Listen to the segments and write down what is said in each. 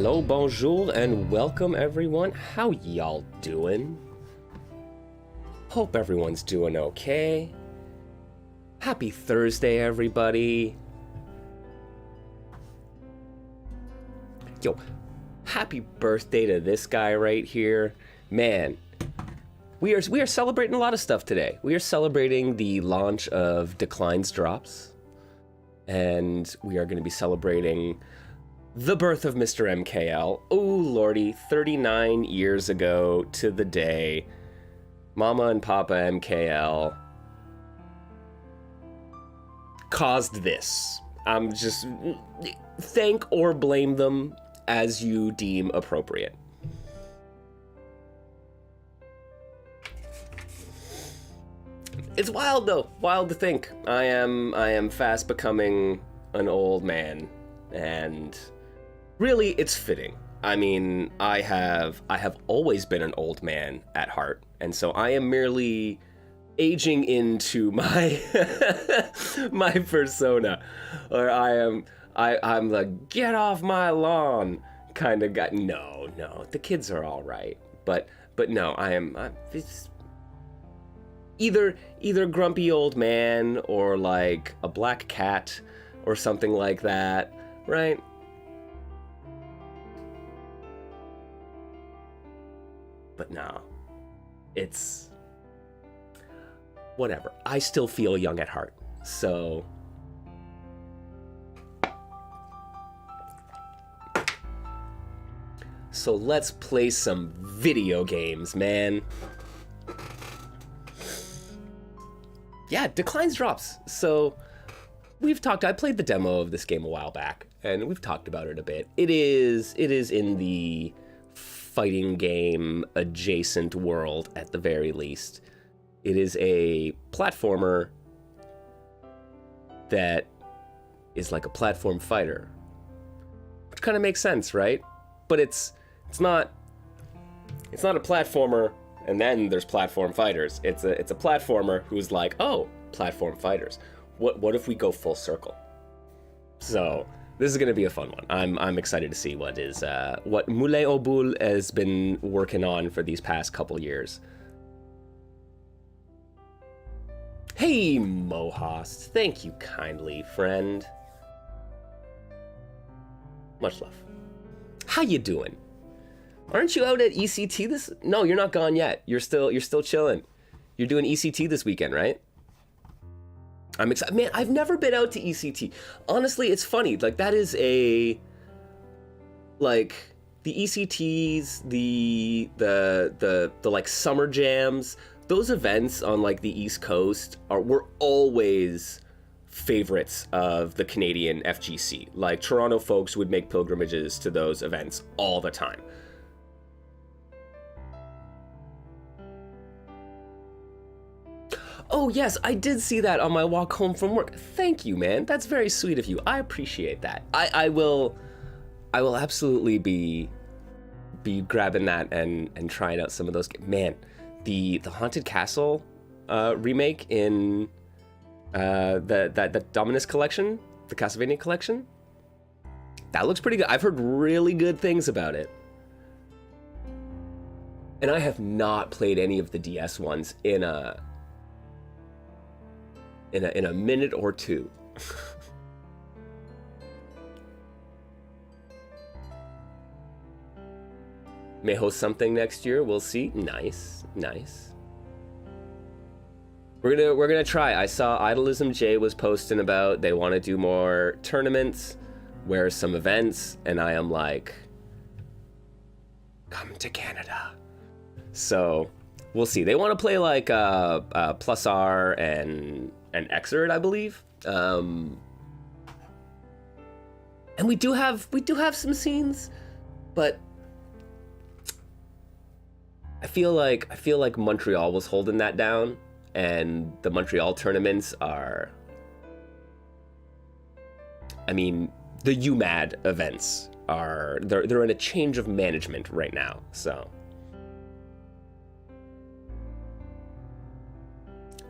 Hello, bonjour, and welcome everyone. How y'all doing? Hope everyone's doing okay. Happy Thursday, everybody. Yo, happy birthday to this guy right here. Man, we are celebrating a lot of stuff today. We are celebrating the launch of Declines Drops, and we are going to be celebrating the birth of MrMKL. Oh lordy, 39 years ago to the day, Mama and Papa MKL caused this. I'm just thank or blame them as you deem appropriate. It's wild though, wild to think. I am fast becoming an old man, and really, it's fitting. I mean, I have always been an old man at heart, and so I am merely aging into my my persona, or I'm the get off my lawn kind of guy. No, the kids are all right, but no, it's either grumpy old man or like a black cat or something like that, right? But no, it's whatever. I still feel young at heart, so let's play some video games, man. Yeah, Declines Drops. So I played the demo of this game a while back, and we've talked about it a bit. It is in the fighting game adjacent world at the very least. It is a platformer that is like a platform fighter, which kind of makes sense, right? But it's not a platformer and then there's platform fighters. It's a platformer who's like, oh, platform fighters. What if we go full circle? So this is going to be a fun one. I'm excited to see what Moulin au Boule has been working on for these past couple years. Hey, Mohost. Thank you kindly, friend. Much love. How you doing? Aren't you out at ECT this? No, you're not gone yet. You're still chilling. You're doing ECT this weekend, right? I'm excited. Man, I've never been out to ECT. Honestly, it's funny. Like, that is like, the ECTs, the like summer jams, those events on like the East Coast were always favorites of the Canadian FGC. Like, Toronto folks would make pilgrimages to those events all the time. Oh yes, I did see that on my walk home from work. Thank you, man. That's very sweet of you. I appreciate that. I will absolutely be grabbing that and trying out some of those. Man, the Haunted Castle remake in the Dominus collection, the Castlevania collection, that looks pretty good. I've heard really good things about it. And I have not played any of the DS ones in a minute or two. May host something next year. We'll see. Nice. We're gonna try. I saw Idolism J was posting about they want to do more tournaments, where some events, and I am like, come to Canada. So we'll see. They want to play like Plus R and Xrd, I believe. And we do have some scenes, but I feel like Montreal was holding that down, and the Montreal tournaments are, I mean, the UMAD events are, they're in a change of management right now, so.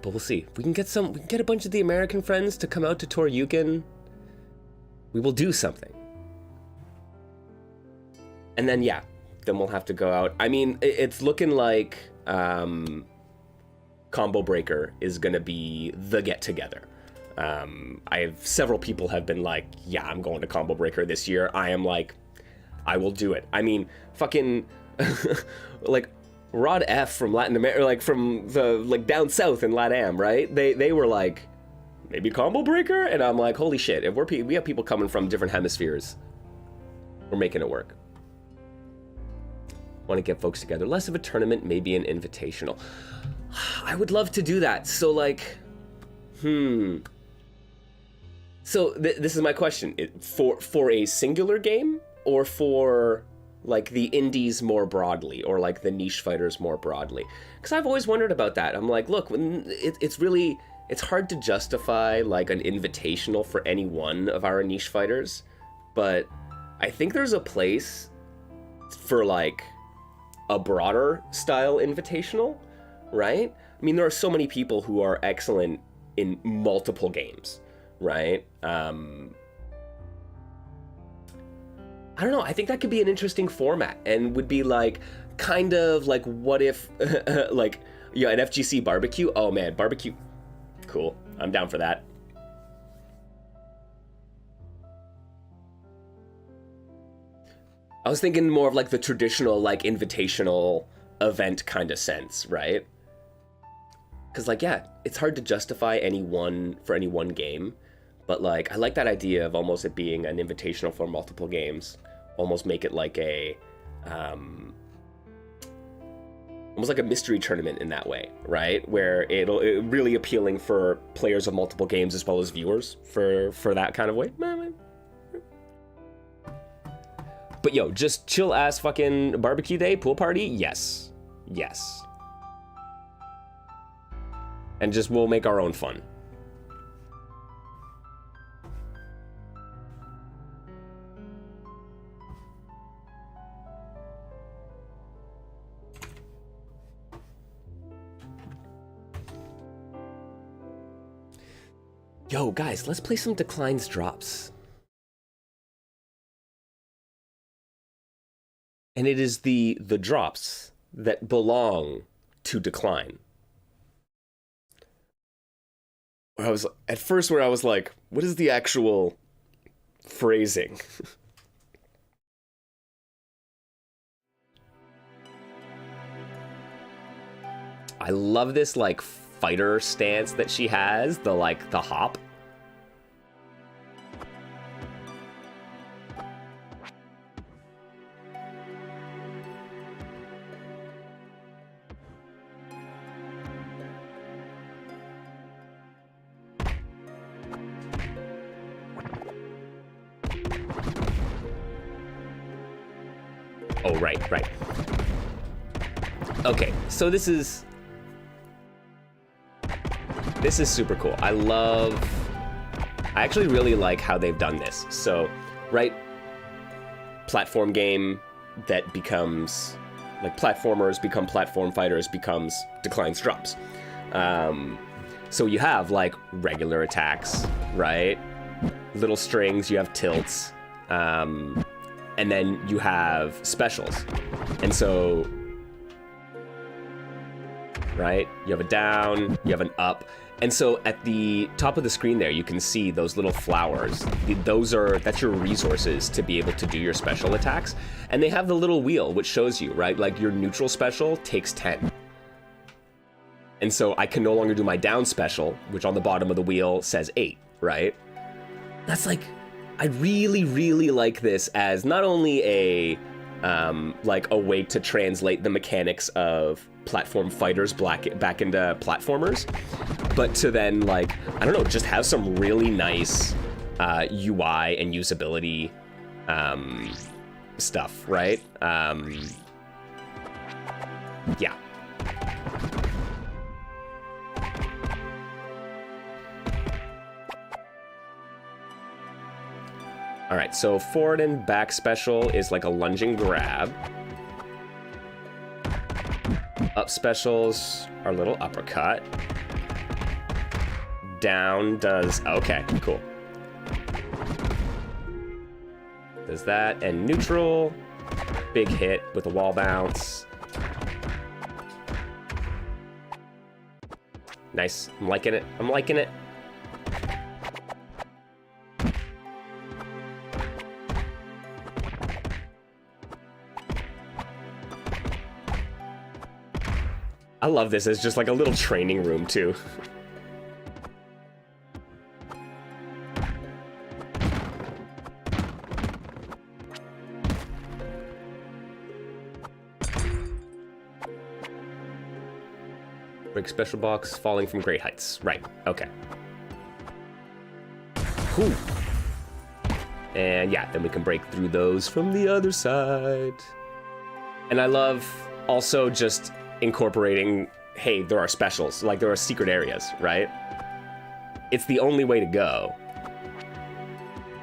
But we'll see. We can get a bunch of the American friends to come out to Toryukin. We will do something. And then, yeah, then we'll have to go out. I mean, it's looking like Combo Breaker is going to be the get-together. Several people have been like, yeah, I'm going to Combo Breaker this year. I am like, I will do it. I mean, fucking, like, Rod F from Latin America, like, from the, like, down south in LatAm, right? They were like, maybe Combo Breaker? And I'm like, holy shit, if we have people coming from different hemispheres, we're making it work. Want to get folks together. Less of a tournament, maybe an invitational. I would love to do that. So, like, So this is my question. For a singular game, or for like the indies more broadly, or like the niche fighters more broadly? Because I've always wondered about that. I'm like, look, it's hard to justify like an invitational for any one of our niche fighters, but I think there's a place for like a broader style invitational, right? I mean, there are so many people who are excellent in multiple games, right? I don't know. I think that could be an interesting format, and would be like, kind of like, what if, like, yeah, an FGC barbecue? Oh man, barbecue. Cool. I'm down for that. I was thinking more of like the traditional, like, invitational event kind of sense, right? Because, like, yeah, it's hard to justify any one game, but like, I like that idea of almost it being an invitational for multiple games. Almost make it like a, almost like a mystery tournament in that way, right? Where it really appealing for players of multiple games as well as viewers for that kind of way. But yo, just chill ass fucking barbecue day, pool party, yes. Yes. And just we'll make our own fun. Yo, guys, let's play some Declines Drops. And it is the drops that belong to Decline. I was at first where I was like, what is the actual phrasing? I love this like fighter stance that she has, the hop. Oh, right. Okay, so this is super cool. I actually really like how they've done this. So, right, platform game that becomes, like, platformers become platform fighters becomes Declines Drops. So you have, like, regular attacks, right? Little strings, you have tilts, and then you have specials. And so, right, you have a down, you have an up. And so at the top of the screen there, you can see those little flowers. That's your resources to be able to do your special attacks. And they have the little wheel, which shows you, right, like your neutral special takes 10. And so I can no longer do my down special, which on the bottom of the wheel says 8, right? That's like, I really, really like this as not only a way to translate the mechanics of platform fighters back into platformers, but to then, like, I don't know, just have some really nice UI and usability stuff, right? Yeah. All right, so forward and back special is like a lunging grab. Up specials are a little uppercut. Down does, okay, cool. Does that, and neutral, big hit with a wall bounce. Nice. I'm liking it. I'm liking it. I love this as just like a little training room too. Break special box, falling from great heights. Right, okay. Whew. And yeah, then we can break through those from the other side. And I love also just incorporating, hey, there are specials, like there are secret areas, right? It's the only way to go.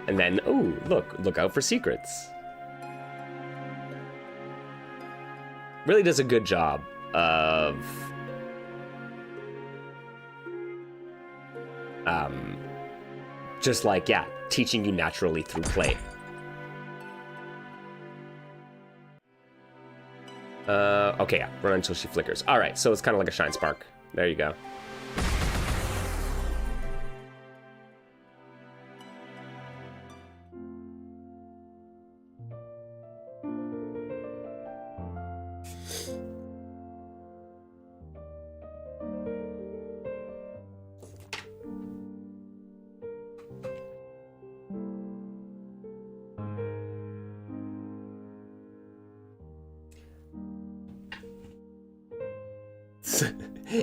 And then, oh, look out for secrets. Really does a good job of just like, yeah, teaching you naturally through play. Okay, yeah, run until she flickers. All right, so it's kind of like a shine spark. There you go.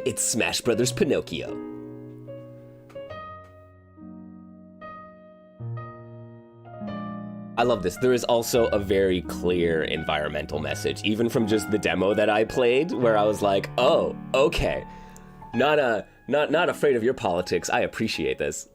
It's Smash Brothers Pinocchio. I love this. There is also a very clear environmental message, even from just the demo that I played, where I was like, oh, okay. Not afraid of your politics. I appreciate this.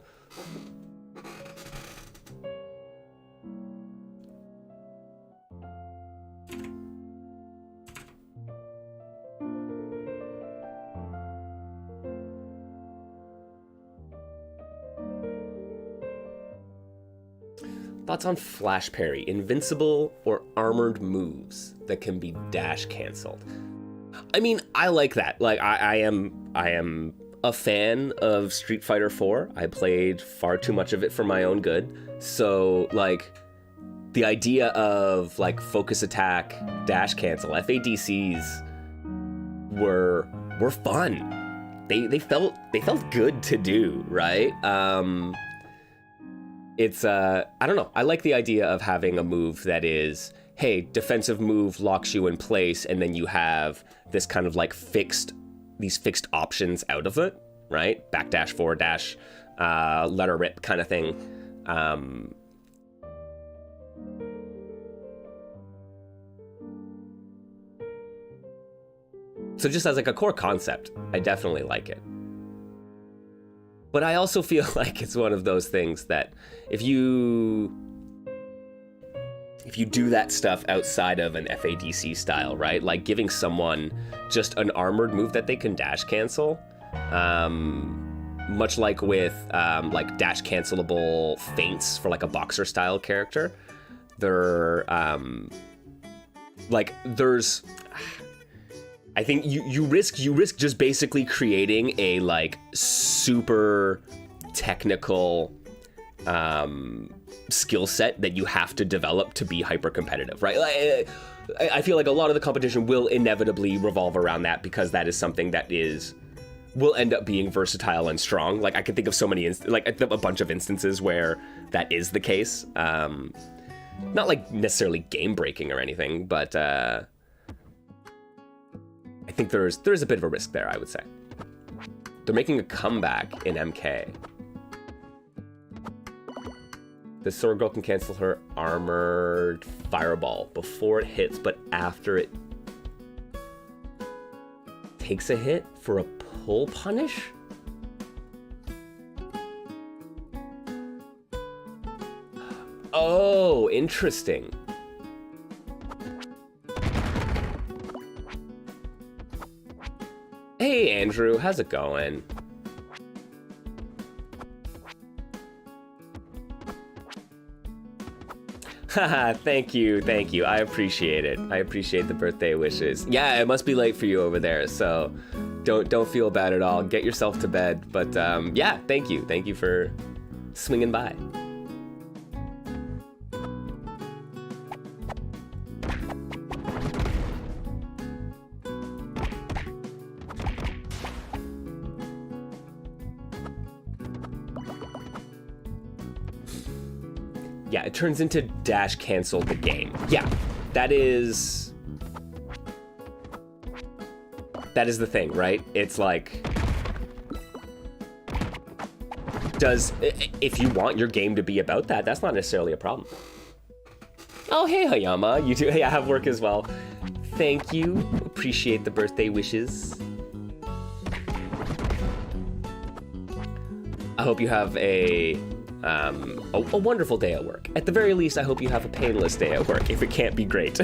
Thoughts on Flash Parry, invincible or armored moves that can be dash canceled? I mean, I like that. Like, I am a fan of Street Fighter 4. I played far too much of it for my own good. So, like, the idea of, like, focus attack, dash cancel, FADCs were fun. They felt good to do, right? It's, I don't know. I like the idea of having a move that is, hey, defensive move locks you in place, and then you have this kind of like these fixed options out of it, right? Backdash, forward dash, let her rip kind of thing. So just as like a core concept, I definitely like it. But I also feel like it's one of those things that if you do that stuff outside of an FADC style, right? Like giving someone just an armored move that they can dash cancel, much like with like dash cancelable feints for like a boxer style character, I think you risk just basically creating a like super technical skill set that you have to develop to be hyper competitive, right? I feel like a lot of the competition will inevitably revolve around that because that is something that will end up being versatile and strong. Like I can think of so many a bunch of instances where that is the case. Not like necessarily game breaking or anything, but I think there's a bit of a risk there, I would say. They're making a comeback in MK. The sword girl can cancel her armored fireball before it hits, but after it takes a hit for a pull punish? Oh, interesting. Hey, Andrew, how's it going? Thank you, thank you. I appreciate it. I appreciate the birthday wishes. Yeah, it must be late for you over there, so don't feel bad at all. Get yourself to bed. But yeah, thank you. Thank you for swinging by. Yeah, it turns into dash cancel the game. Yeah, that is the thing, right? It's like, if you want your game to be about that, that's not necessarily a problem. Oh, hey, Hayama, you do, hey, I have work as well. Thank you, appreciate the birthday wishes. I hope you have a wonderful day at work. At the very least, I hope you have a painless day at work, if it can't be great.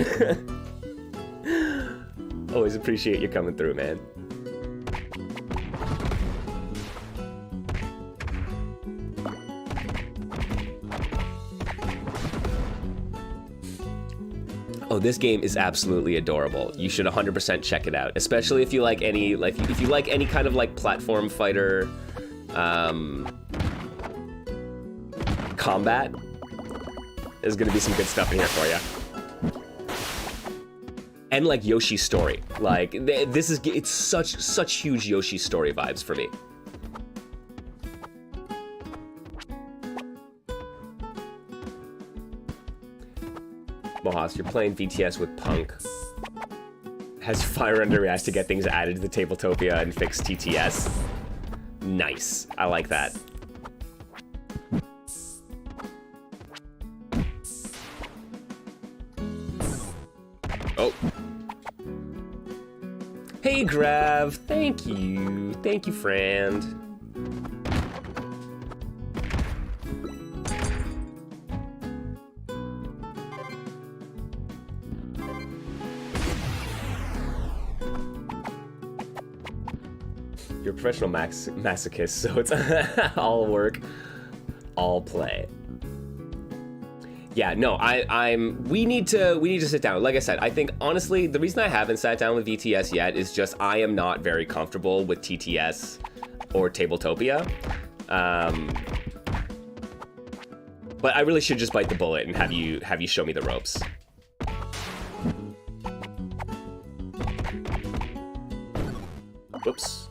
Always appreciate you coming through, man. Oh, this game is absolutely adorable. You should 100% check it out, especially if you like any, if you like any kind of like platform fighter, combat. There's gonna be some good stuff in here for you. And like Yoshi's story, like it's such huge Yoshi story vibes for me. Mohas, you're playing VTS with Punk. Has fire under your ass to get things added to the Tabletopia and fix TTS. Nice, I like that. Oh. Hey, Grav. Thank you. Thank you, friend. You're a professional masochist, so it's all work, all play. Yeah, no, we need to sit down. Like I said, I think honestly, the reason I haven't sat down with VTS yet is just I am not very comfortable with TTS or Tabletopia. But I really should just bite the bullet and have you show me the ropes. Whoops.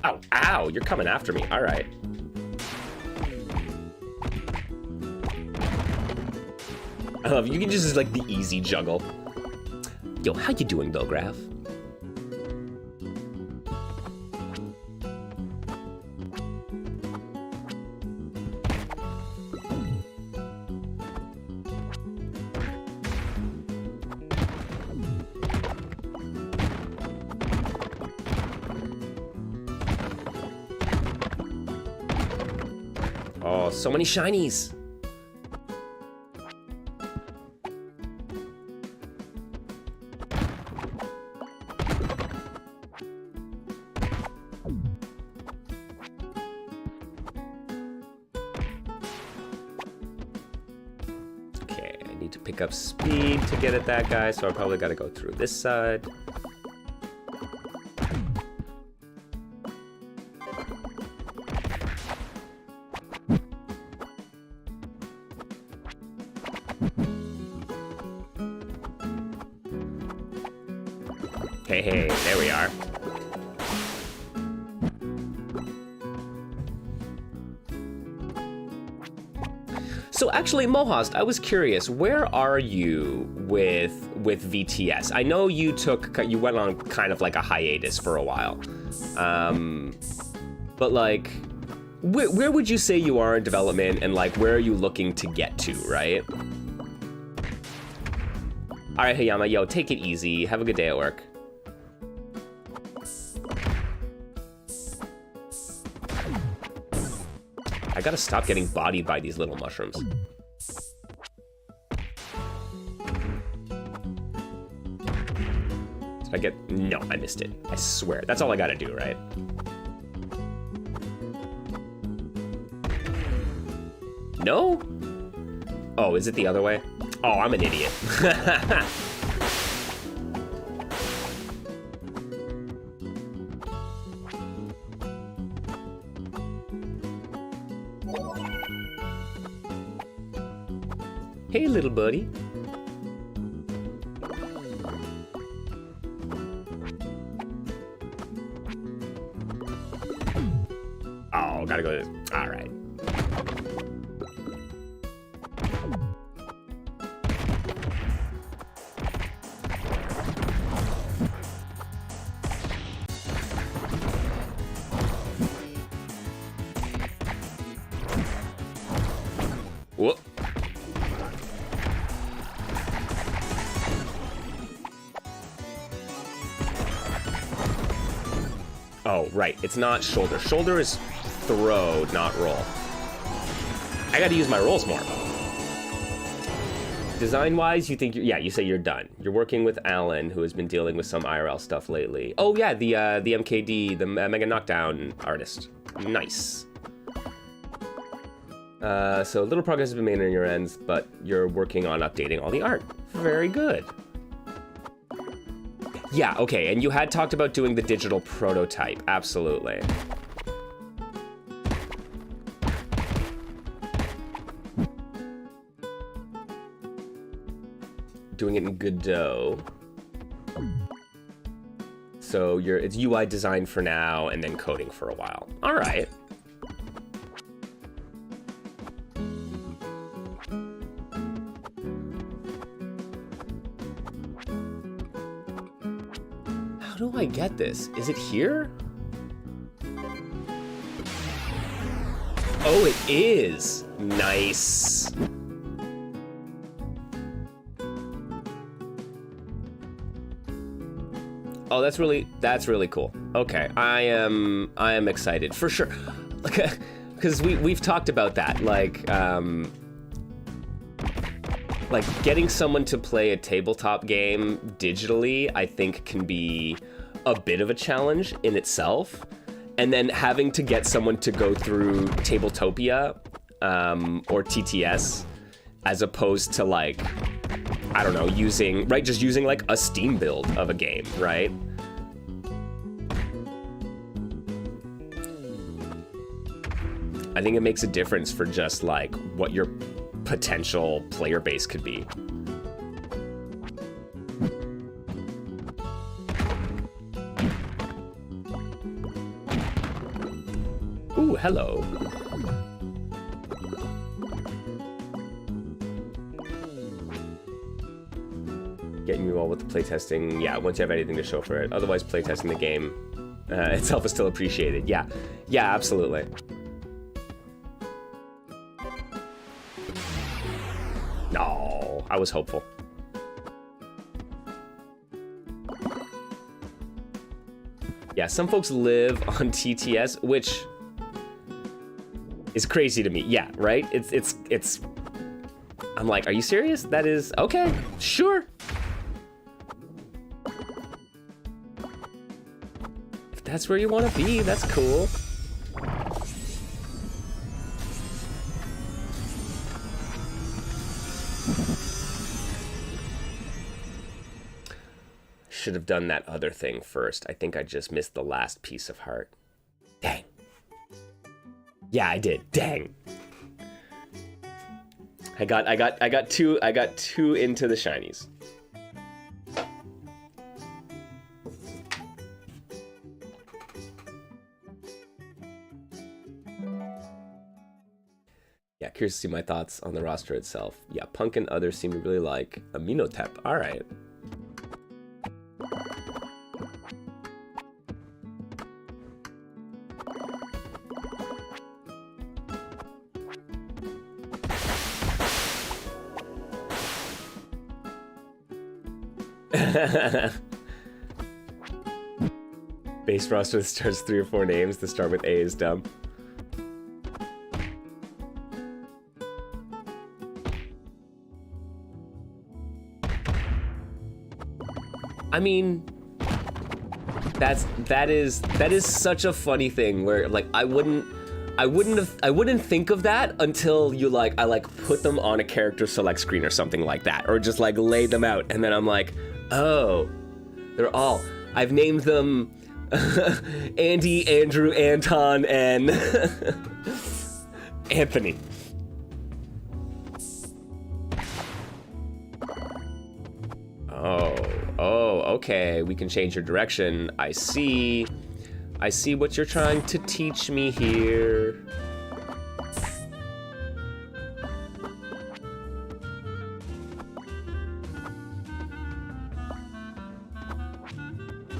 Oh, ow, you're coming after me. All right. I love you can just like the easy juggle. Yo, how you doing though, Graf? Oh, so many shinies. Up speed to get at that guy, so I probably got to go through this side. Hey, there we are. So actually, Mohast, I was curious, where are you with VTS? I know you went on kind of like a hiatus for a while, but like, where would you say you are in development, and like, where are you looking to get to, right? All right, Hayama, yo, take it easy. Have a good day at work. I gotta stop getting bodied by these little mushrooms. Did I get... No, I missed it. I swear. That's all I gotta do, right? No? Oh, is it the other way? Oh, I'm an idiot. Hey, little buddy. Oh, gotta go to this. All right. Whoop. Oh, right. It's not shoulder. Shoulder is throw, not roll. I gotta use my rolls more. Design-wise, you think you're... Yeah, you say you're done. You're working with Alan, who has been dealing with some IRL stuff lately. Oh, yeah, the MKD, the Mega Knockdown artist. Nice. So little progress has been made on your ends, but you're working on updating all the art. Very good. Yeah, okay, and you had talked about doing the digital prototype. Absolutely. Doing it in Godot. So it's UI design for now, and then coding for a while. All right. How do I get this? Is it here? Oh, it is. Nice. Oh, that's really cool. Okay, I am excited for sure. Because we've talked about that, like getting someone to play a tabletop game digitally, I think can be a bit of a challenge in itself. And then having to get someone to go through Tabletopia or TTS as opposed to like, I don't know, just using like a Steam build of a game, right? I think it makes a difference for just like what your potential player base could be. Ooh, hello. Getting you all with the playtesting. Yeah, once you have anything to show for it. Otherwise, playtesting the game itself is still appreciated. Yeah, absolutely. No, I was hopeful. Yeah, some folks live on TTS, which is crazy to me. Yeah, right? It's. I'm like, are you serious? That is okay. Sure. If that's where you want to be, that's cool. Should have done that other thing first. I think I just missed the last piece of heart. Dang. Yeah, I did. Dang. I got two into the shinies. Yeah, curious to see my thoughts on the roster itself. Yeah, Punk and others seem to really like Aminotep. All right. Base roster that starts 3 or 4 names to start with A is dumb. I mean, that is such a funny thing where like I wouldn't I wouldn't think of that until I like put them on a character select screen or something like that, or just like lay them out, and then I'm like, oh, they're all, I've named them Andy, Andrew, Anton, and Anthony. Oh, okay, we can change your direction. I see what you're trying to teach me here.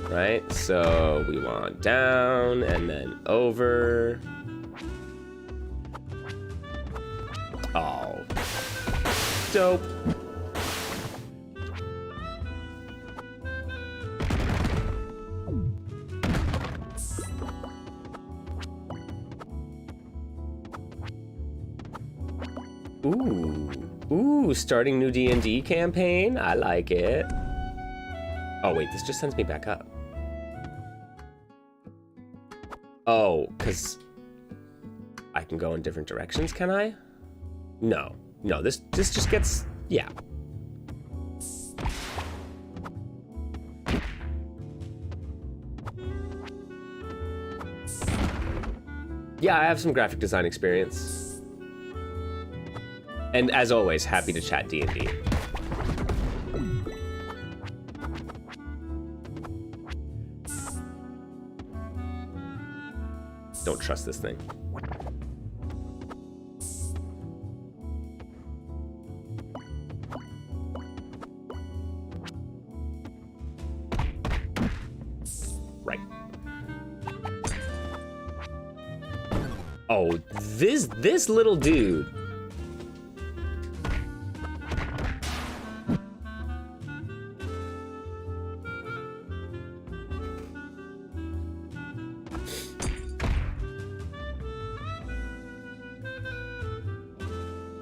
Right, so we want down and then over. Oh, dope. Ooh, starting new D&D campaign. I like it. Oh wait, this just sends me back up. Oh, because I can go in different directions, can I? No, this just gets, yeah. Yeah, I have some graphic design experience. And as always, happy to chat D&D. Don't trust this thing. Right. Oh, this little dude.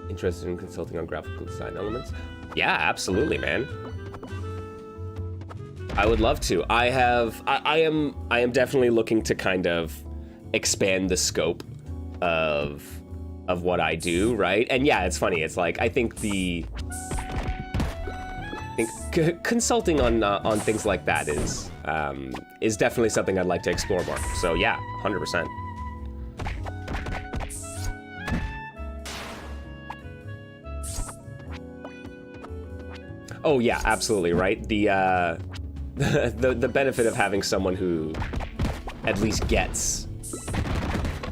Interested in consulting on graphical design elements? Yeah, absolutely, man. I would love to. I am definitely looking to kind of expand the scope of what I do, right? And yeah, it's funny. It's like I think consulting on things like that is definitely something I'd like to explore more. So yeah, 100%. Oh yeah, absolutely, right? The benefit of having someone who at least gets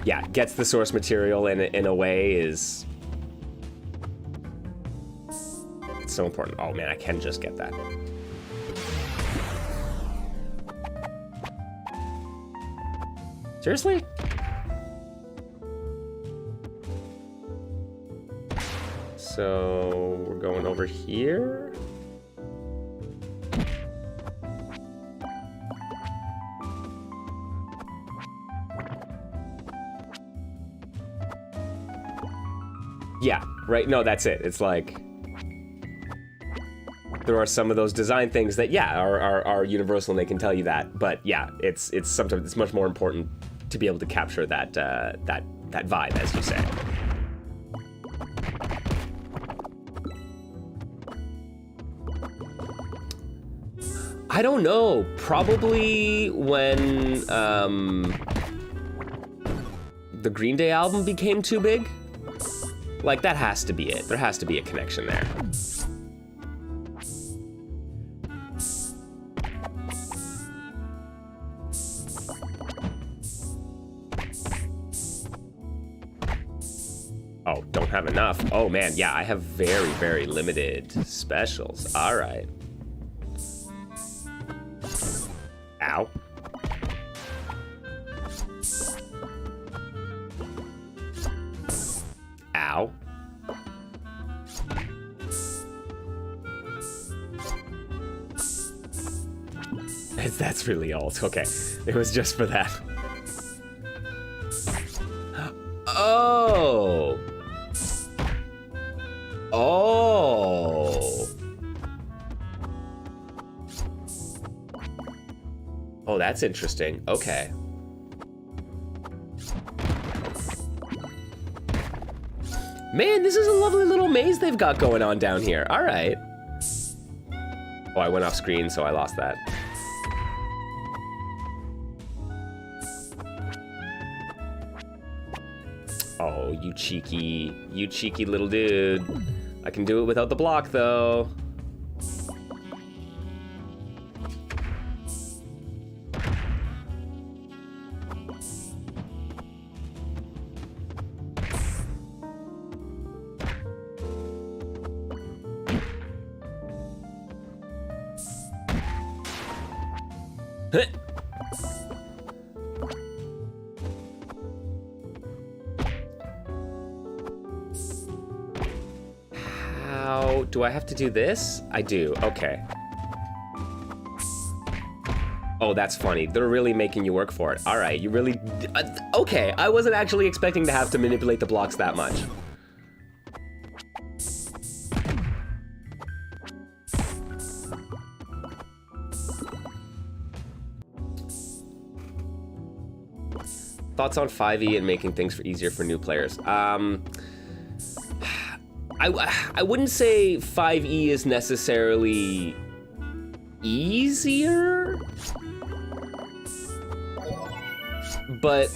the source material in a way is it's so important. Oh man, I can just get that. Seriously? So we're going over here. Yeah, right, no, that's it. It's like, there are some of those design things that, yeah, are universal and they can tell you that, but yeah, it's sometimes, it's much more important to be able to capture that vibe, as you say. I don't know, probably when, the Green Day album became too big? Like, that has to be it. There has to be a connection there. Oh, don't have enough. Oh man, yeah, I have very, very limited specials. All right. Ow. Ow. That's really old. Okay, it was just for that. Oh. Oh. Oh, that's interesting. Okay. Man, this is a lovely little maze they've got going on down here. All right. Oh, I went off screen, so I lost that. Oh, you cheeky little dude. I can do it without the block, though. How do I have to do this? I do, okay. Oh, that's funny. They're really making you work for it. All right, you really, okay. I wasn't actually expecting to have to manipulate the blocks that much. Thoughts on 5e and making things easier for new players? I wouldn't say 5e is necessarily easier, but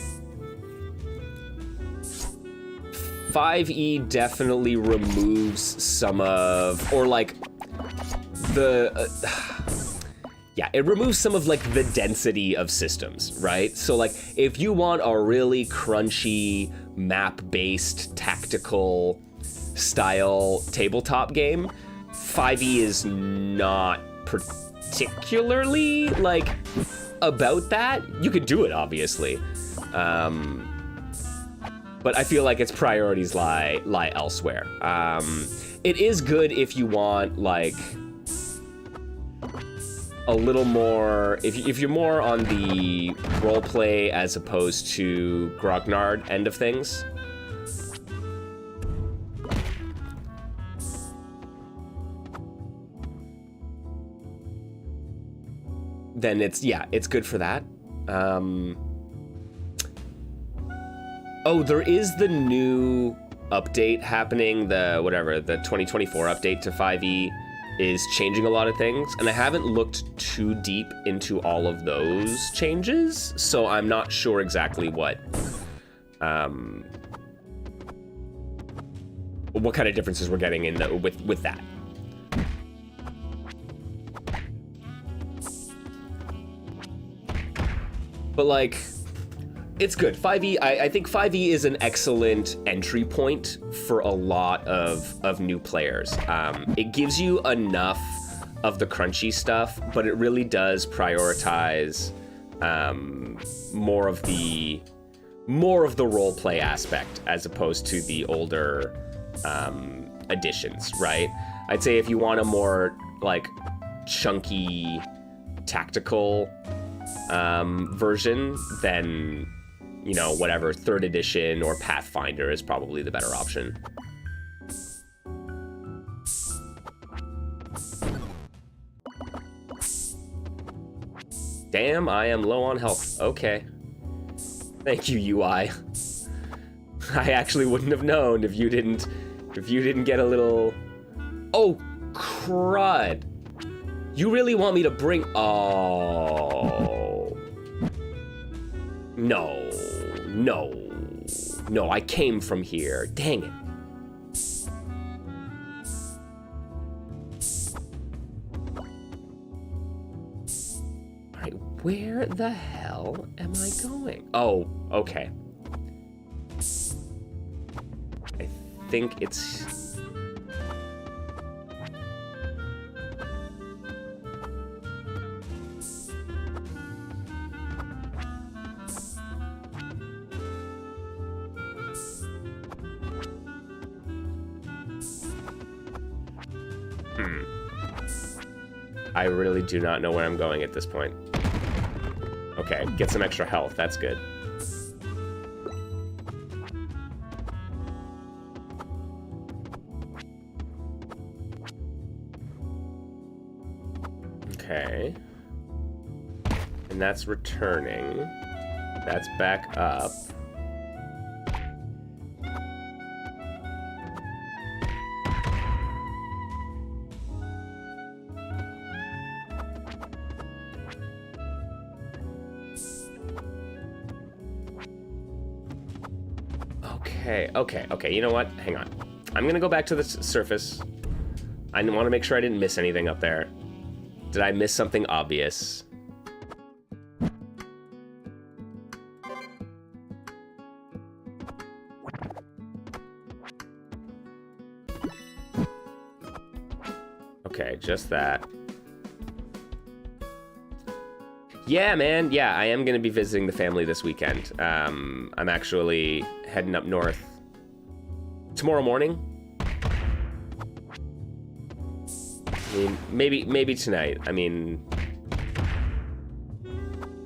5e definitely removes some of, or like the, yeah, it removes some of like the density of systems, right? So like if you want a really crunchy map-based tactical style tabletop game, 5e is not particularly like about that. You could do it, obviously, but I feel like its priorities lie elsewhere. It is good if you want like a little more, if you're more on the roleplay as opposed to grognard end of things. Then it's, yeah, it's good for that. Oh, there is the new update happening, the 2024 update to 5e is changing a lot of things, and I haven't looked too deep into all of those changes, so I'm not sure exactly what kind of differences we're getting in with that. But like, it's good. 5e, I think 5e is an excellent entry point for a lot of new players. It gives you enough of the crunchy stuff, but it really does prioritize more of the roleplay aspect as opposed to the older additions, right? I'd say if you want a more like chunky tactical version, then, you know, whatever, 3rd edition or Pathfinder is probably the better option. Damn, I am low on health. Okay. Thank you, UI. I actually wouldn't have known if you didn't get a little... Oh, crud. You really want me to bring... Oh... No, I came from here. Dang it. All right, where the hell am I going? Oh, okay. I think it's... I really do not know where I'm going at this point. Okay, get some extra health. That's good. Okay. And that's returning. That's back up. Okay, you know what? Hang on. I'm gonna go back to the surface. I want to make sure I didn't miss anything up there. Did I miss something obvious? Okay, just that. Yeah, man. Yeah, I am going to be visiting the family this weekend. I'm actually heading up north tomorrow morning. I mean, maybe tonight. I mean,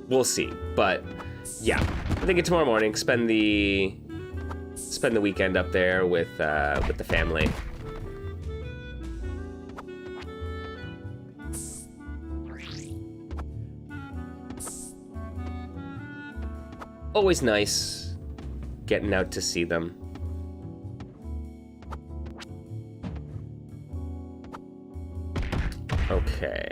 we'll see. But yeah, I think it's tomorrow morning. Spend the weekend up there with the family. Always nice getting out to see them. Okay.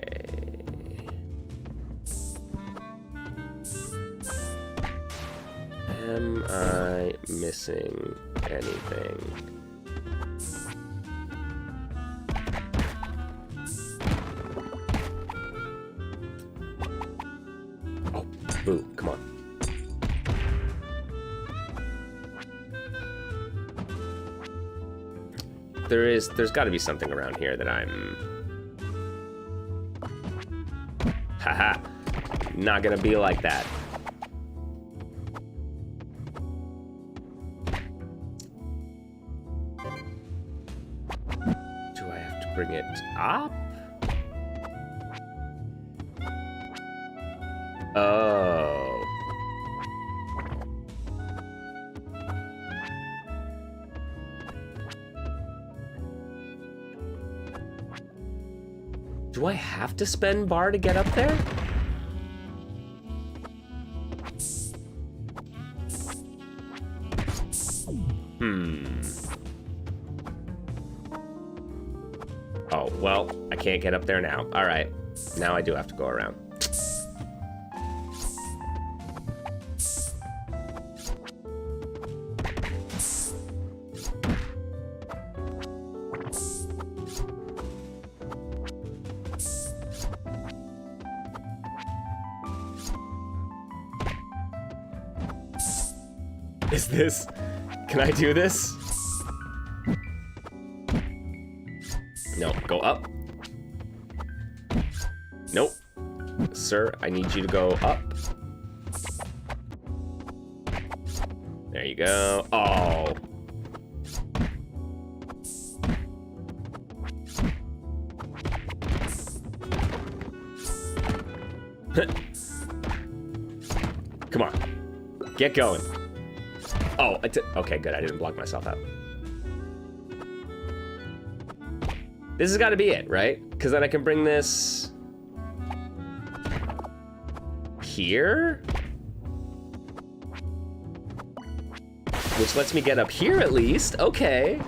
Am I missing anything? Oh, boo, come on. There's got to be something around here that I'm... Haha. Not gonna be like that. Do I have to bring it up? Oh. Do I have to spend bar to get up there? Oh, well, I can't get up there now. All right. Now I do have to go around. Is this... Can I do this? No, go up. Nope. Sir, I need you to go up. There you go. Oh. Come on. Get going. Oh, okay, good. I didn't block myself out. This has got to be it, right? Because then I can bring this here, which lets me get up here at least. Okay.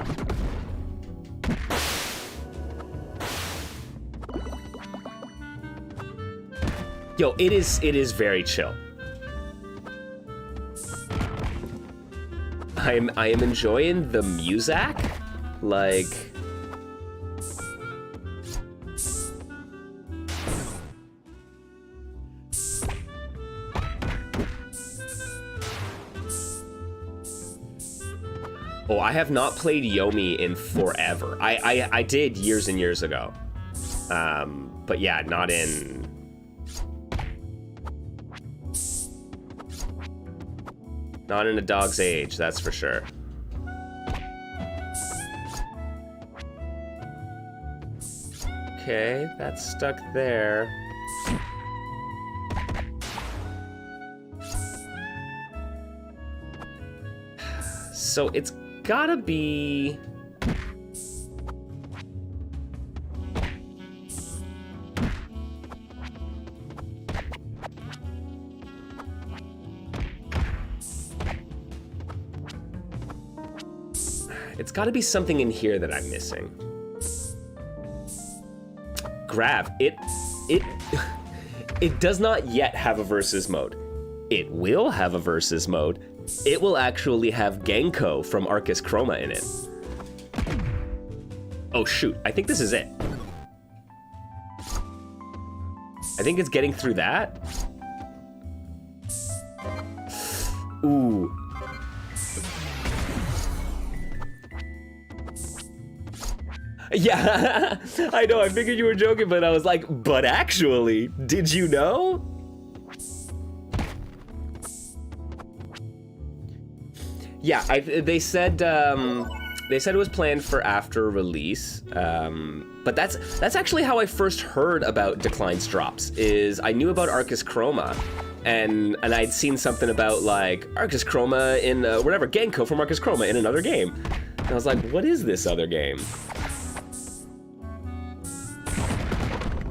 Yo, it is very chill. I am enjoying the music, like. Oh, I have not played Yomi in forever. I did years and years ago. But yeah, not in... Not in a dog's age, that's for sure. Okay, that's stuck there. So it's gotta be... It's gotta be something in here that I'm missing. Grav, it does not yet have a versus mode. It will have a versus mode. it will actually have Genko from Arcus Chroma in it. Oh shoot, I think this is it. I think it's getting through that. Ooh. Yeah, I know, I figured you were joking, but I was like, but actually, did you know? Yeah, they said it was planned for after release, but that's actually how I first heard about Decline's drops. Is I knew about Arcus Chroma, and I'd seen something about like Arcus Chroma in whatever Genko from Arcus Chroma in another game, and I was like, what is this other game?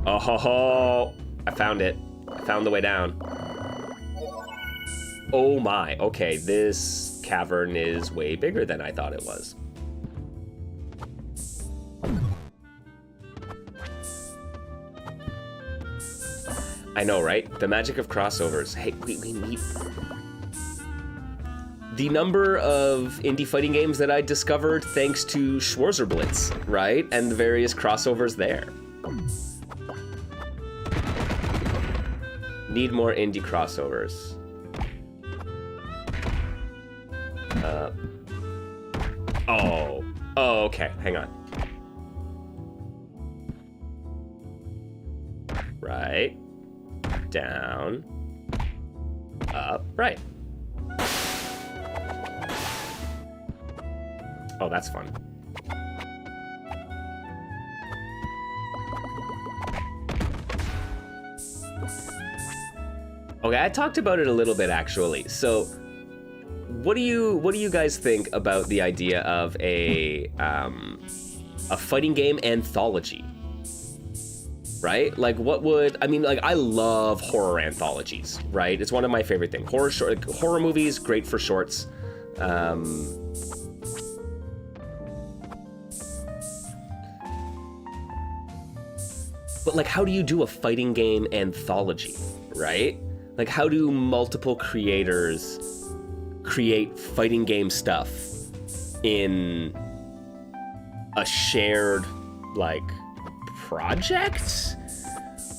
Oh ho ho! I found it. I found the way down. Oh my! Okay, this cavern is way bigger than I thought it was. I know, right? The magic of crossovers. Hey, we need... The number of indie fighting games that I discovered thanks to Schwarzerblitz, right? And the various crossovers there. Need more indie crossovers. Oh, okay, hang on. Right, down, up, right. Oh, that's fun. Okay, I talked about it a little bit actually. So, what do you guys think about the idea of a fighting game anthology? Right? Like, what would I mean? Like, I love horror anthologies. Right? It's one of my favorite things. Horror movies, great for shorts. But like, how do you do a fighting game anthology? Right? Like, how do multiple creators create fighting game stuff in a shared, like, project?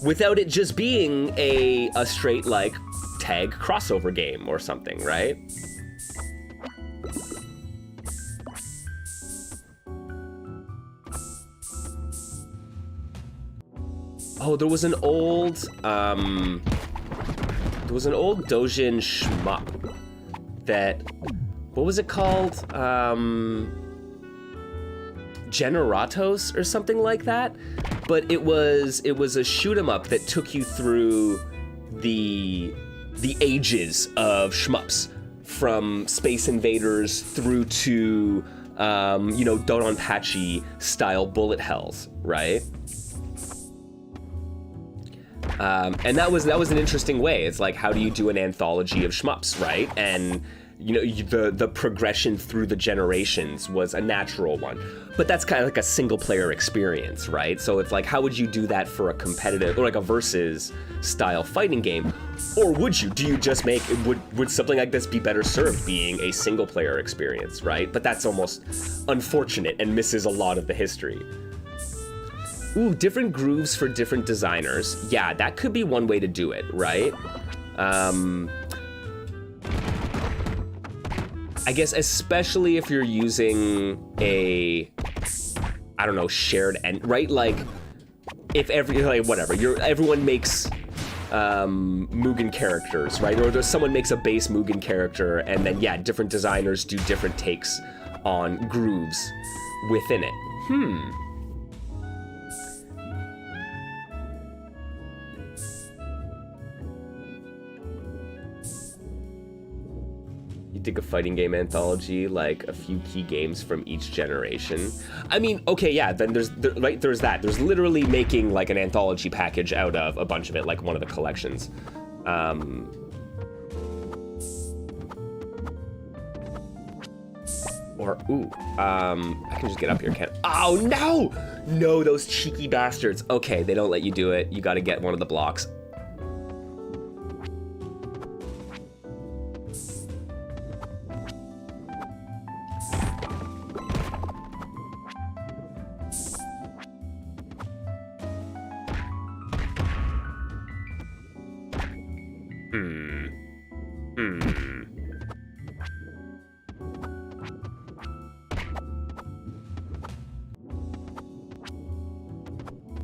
Without it just being a straight, like, tag crossover game or something, right? Oh, there was an old Dojin shmup that, what was it called? Generatos or something like that. But it was a shoot 'em up that took you through the ages of shmups, from Space Invaders through to you know, Dononpachi style bullet hells, right? And that was an interesting way. It's like, how do you do an anthology of shmups, right? And you know, the progression through the generations was a natural one, but that's kind of like a single player experience, right? So it's like, how would you do that for a competitive or like a versus style fighting game? Or would you? Do you just make would something like this be better served being a single player experience, right? But that's almost unfortunate and misses a lot of the history. Ooh, different grooves for different designers. Yeah, that could be one way to do it, right? I guess especially if you're using a, I don't know, shared end, right? Like, if everyone makes Mugen characters, right? Or someone makes a base Mugen character, and then yeah, different designers do different takes on grooves within it. Dig a fighting game anthology, like a few key games from each generation. I mean, okay, yeah, then there's that. There's literally making like an anthology package out of a bunch of it, like one of the collections. I can just get up here, can't? Oh no! No, those cheeky bastards. Okay, they don't let you do it. You gotta get one of the blocks.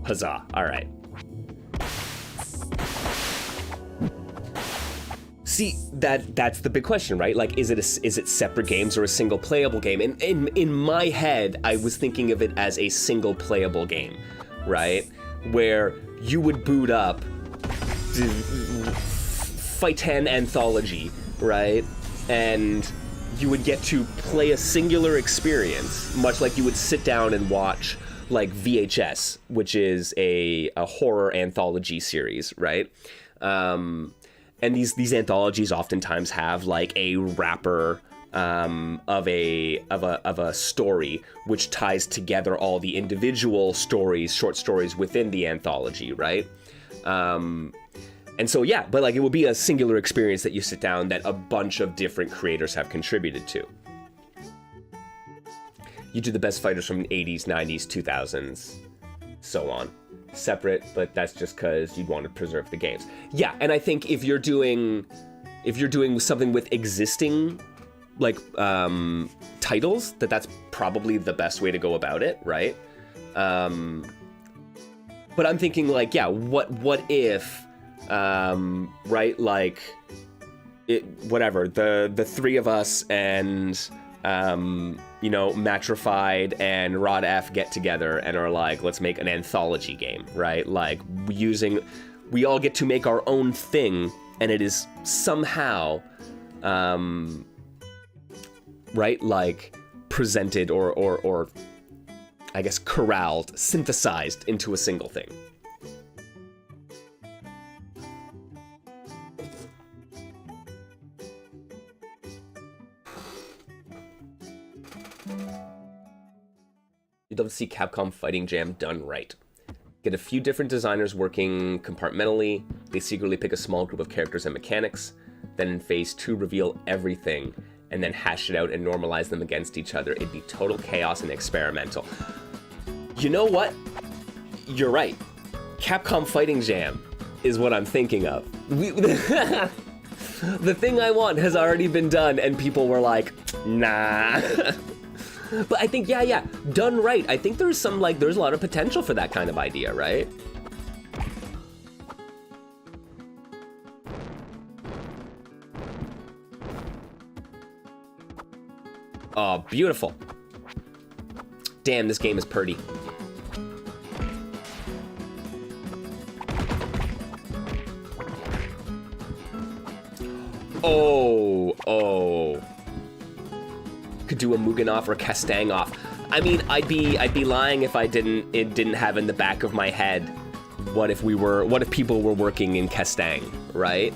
Huzzah. All right. See, that's the big question, right? Like, is it separate games or a single playable game? And in my head, I was thinking of it as a single playable game, right? Where you would boot up Fighten Anthology, right? And you would get to play a singular experience, much like you would sit down and watch like VHS, which is a horror anthology series, right? And these anthologies oftentimes have like a wrapper of a story which ties together all the individual stories, short stories within the anthology, right? And so yeah, but like it will be a singular experience that you sit down that a bunch of different creators have contributed to. You do the best fighters from the 80s, 90s, 2000s, so on. Separate, but that's just because you'd want to preserve the games. Yeah, and I think if you're doing something with existing like titles, that's probably the best way to go about it, right? But I'm thinking like, yeah, what if right, like whatever, the three of us and you know, Matrified and Rod F get together and are like, let's make an anthology game, right? Like we all get to make our own thing, and it is somehow, right, like presented or I guess corralled, synthesized into a single thing. You'd love to see Capcom Fighting Jam done right. Get a few different designers working compartmentally, they secretly pick a small group of characters and mechanics, then in phase 2 reveal everything, and then hash it out and normalize them against each other. It'd be total chaos and experimental. You know what? You're right. Capcom Fighting Jam is what I'm thinking of. The thing I want has already been done, and people were like, nah. But I think, yeah, done right. I think there's a lot of potential for that kind of idea, right? Oh, beautiful. Damn, this game is pretty. Oh. Could do a Muganov or Castang off. I mean, I'd be lying if it didn't have in the back of my head, what if people were working in Castang, right?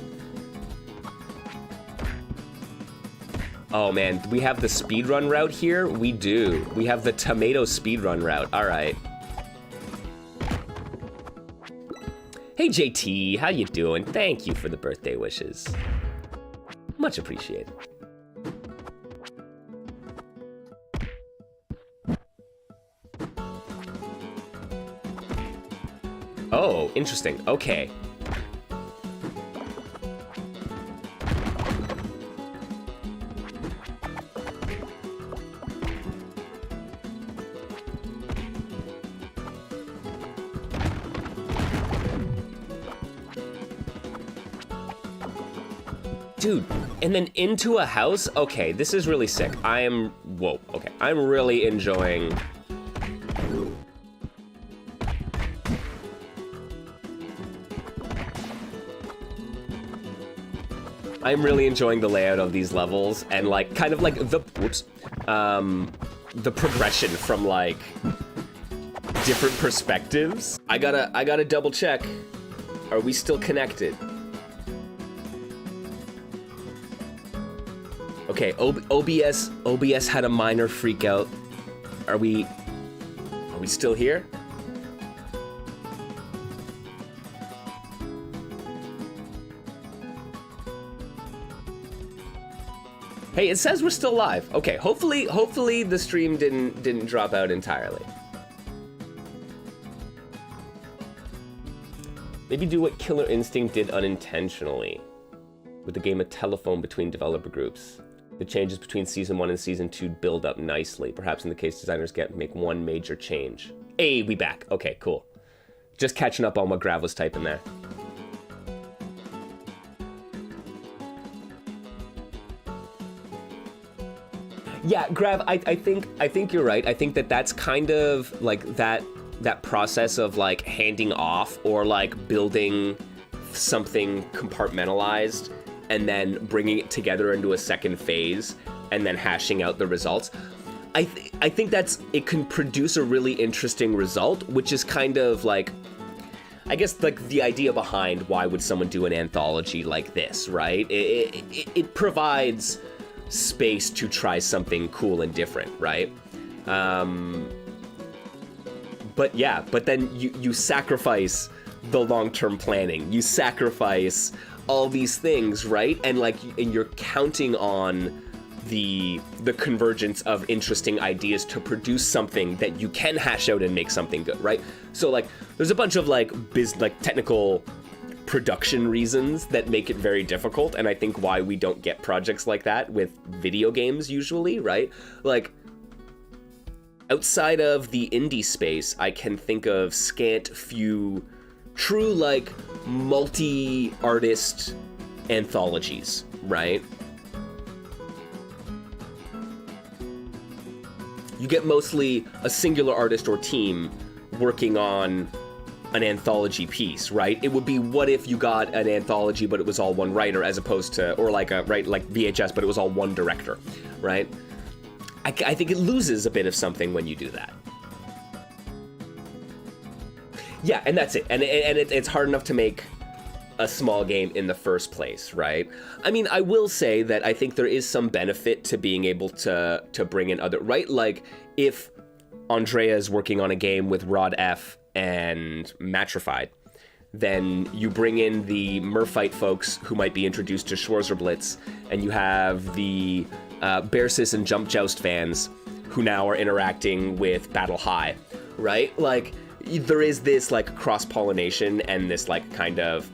Oh man, do we have the speedrun route here? We do. We have the tomato speedrun route. All right. Hey JT, how you doing? Thank you for the birthday wishes. Much appreciated. Oh, interesting. Okay. Dude, and then into a house? Okay, this is really sick. Whoa, okay. I'm really enjoying... I'm really enjoying the layout of these levels and like kind of like the progression from like different perspectives. I gotta double check. Are we still connected? Okay, OBS had a minor freak out. Are we still here? Hey, it says we're still live. Okay, hopefully the stream didn't drop out entirely. Maybe do what Killer Instinct did unintentionally. with the game a telephone between developer groups. The changes between Season 1 and Season 2 build up nicely. Perhaps in the case designers make one major change. Hey, we back. Okay, cool. Just catching up on what Grav was typing there. Yeah, Grav, I think you're right. I think that's kind of like that process of like handing off or like building something compartmentalized and then bringing it together into a second phase and then hashing out the results. I think it can produce a really interesting result, which is kind of like, I guess, like the idea behind why would someone do an anthology like this, right? It provides space to try something cool and different, right? But then you sacrifice the long-term planning. You sacrifice all these things, right? And you're counting on the convergence of interesting ideas to produce something that you can hash out and make something good, right? So like there's a bunch of like technical production reasons that make it very difficult, and I think why we don't get projects like that with video games usually, right? Like outside of the indie space, I can think of scant few true like multi-artist anthologies, right? You get mostly a singular artist or team working on an anthology piece, right? It would be what if you got an anthology but it was all one writer as opposed to, or like VHS but it was all one director, right? I think it loses a bit of something when you do that. Yeah, and that's it. And it's hard enough to make a small game in the first place, right? I mean, I will say that I think there is some benefit to being able to bring in other, right? Like if Andrea is working on a game with Rod F and Matrified, then you bring in the Merfight folks who might be introduced to Schwarzerblitz, and you have the Bearsis and Jump Joust fans who now are interacting with Battle High, right? Like there is this like cross-pollination and this like kind of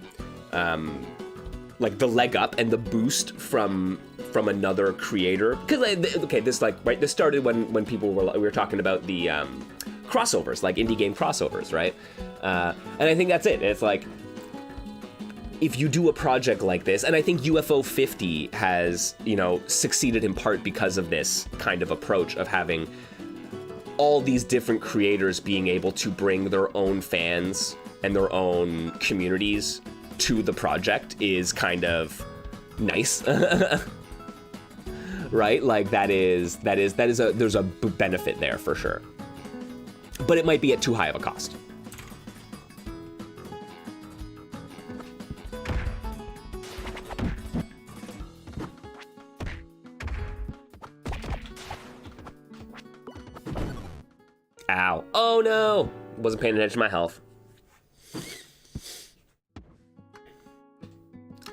like the leg up and the boost from another creator. Because okay, this like right, this started when people we were talking about the crossovers, like indie game crossovers, right? And I think that's it. It's like if you do a project like this, and I think UFO 50 has, you know, succeeded in part because of this kind of approach of having all these different creators being able to bring their own fans and their own communities to the project is kind of nice. Right? Like there's a benefit there for sure. But it might be at too high of a cost. Ow. Oh no! Wasn't paying attention to my health.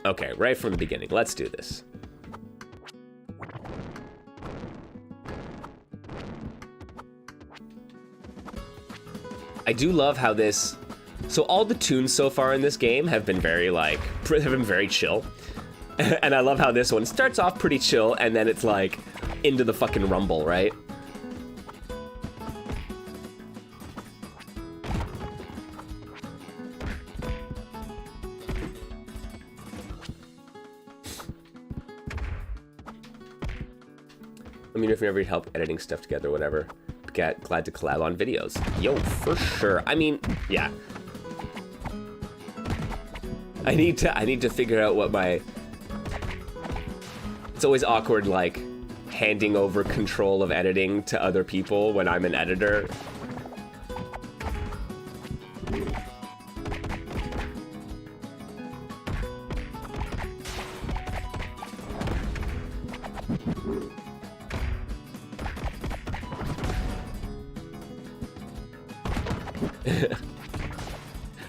Okay, right from the beginning. Let's do this. I do love how this... So all the tunes so far in this game have been very, like, have been very chill. And I love how this one starts off pretty chill, and then it's, like, into the fucking rumble, right? Let me know if you ever need help editing stuff together or whatever. Glad to collab on videos. Yo, for sure. I mean, yeah. I need to figure out what my... It's always awkward, like, handing over control of editing to other people when I'm an editor.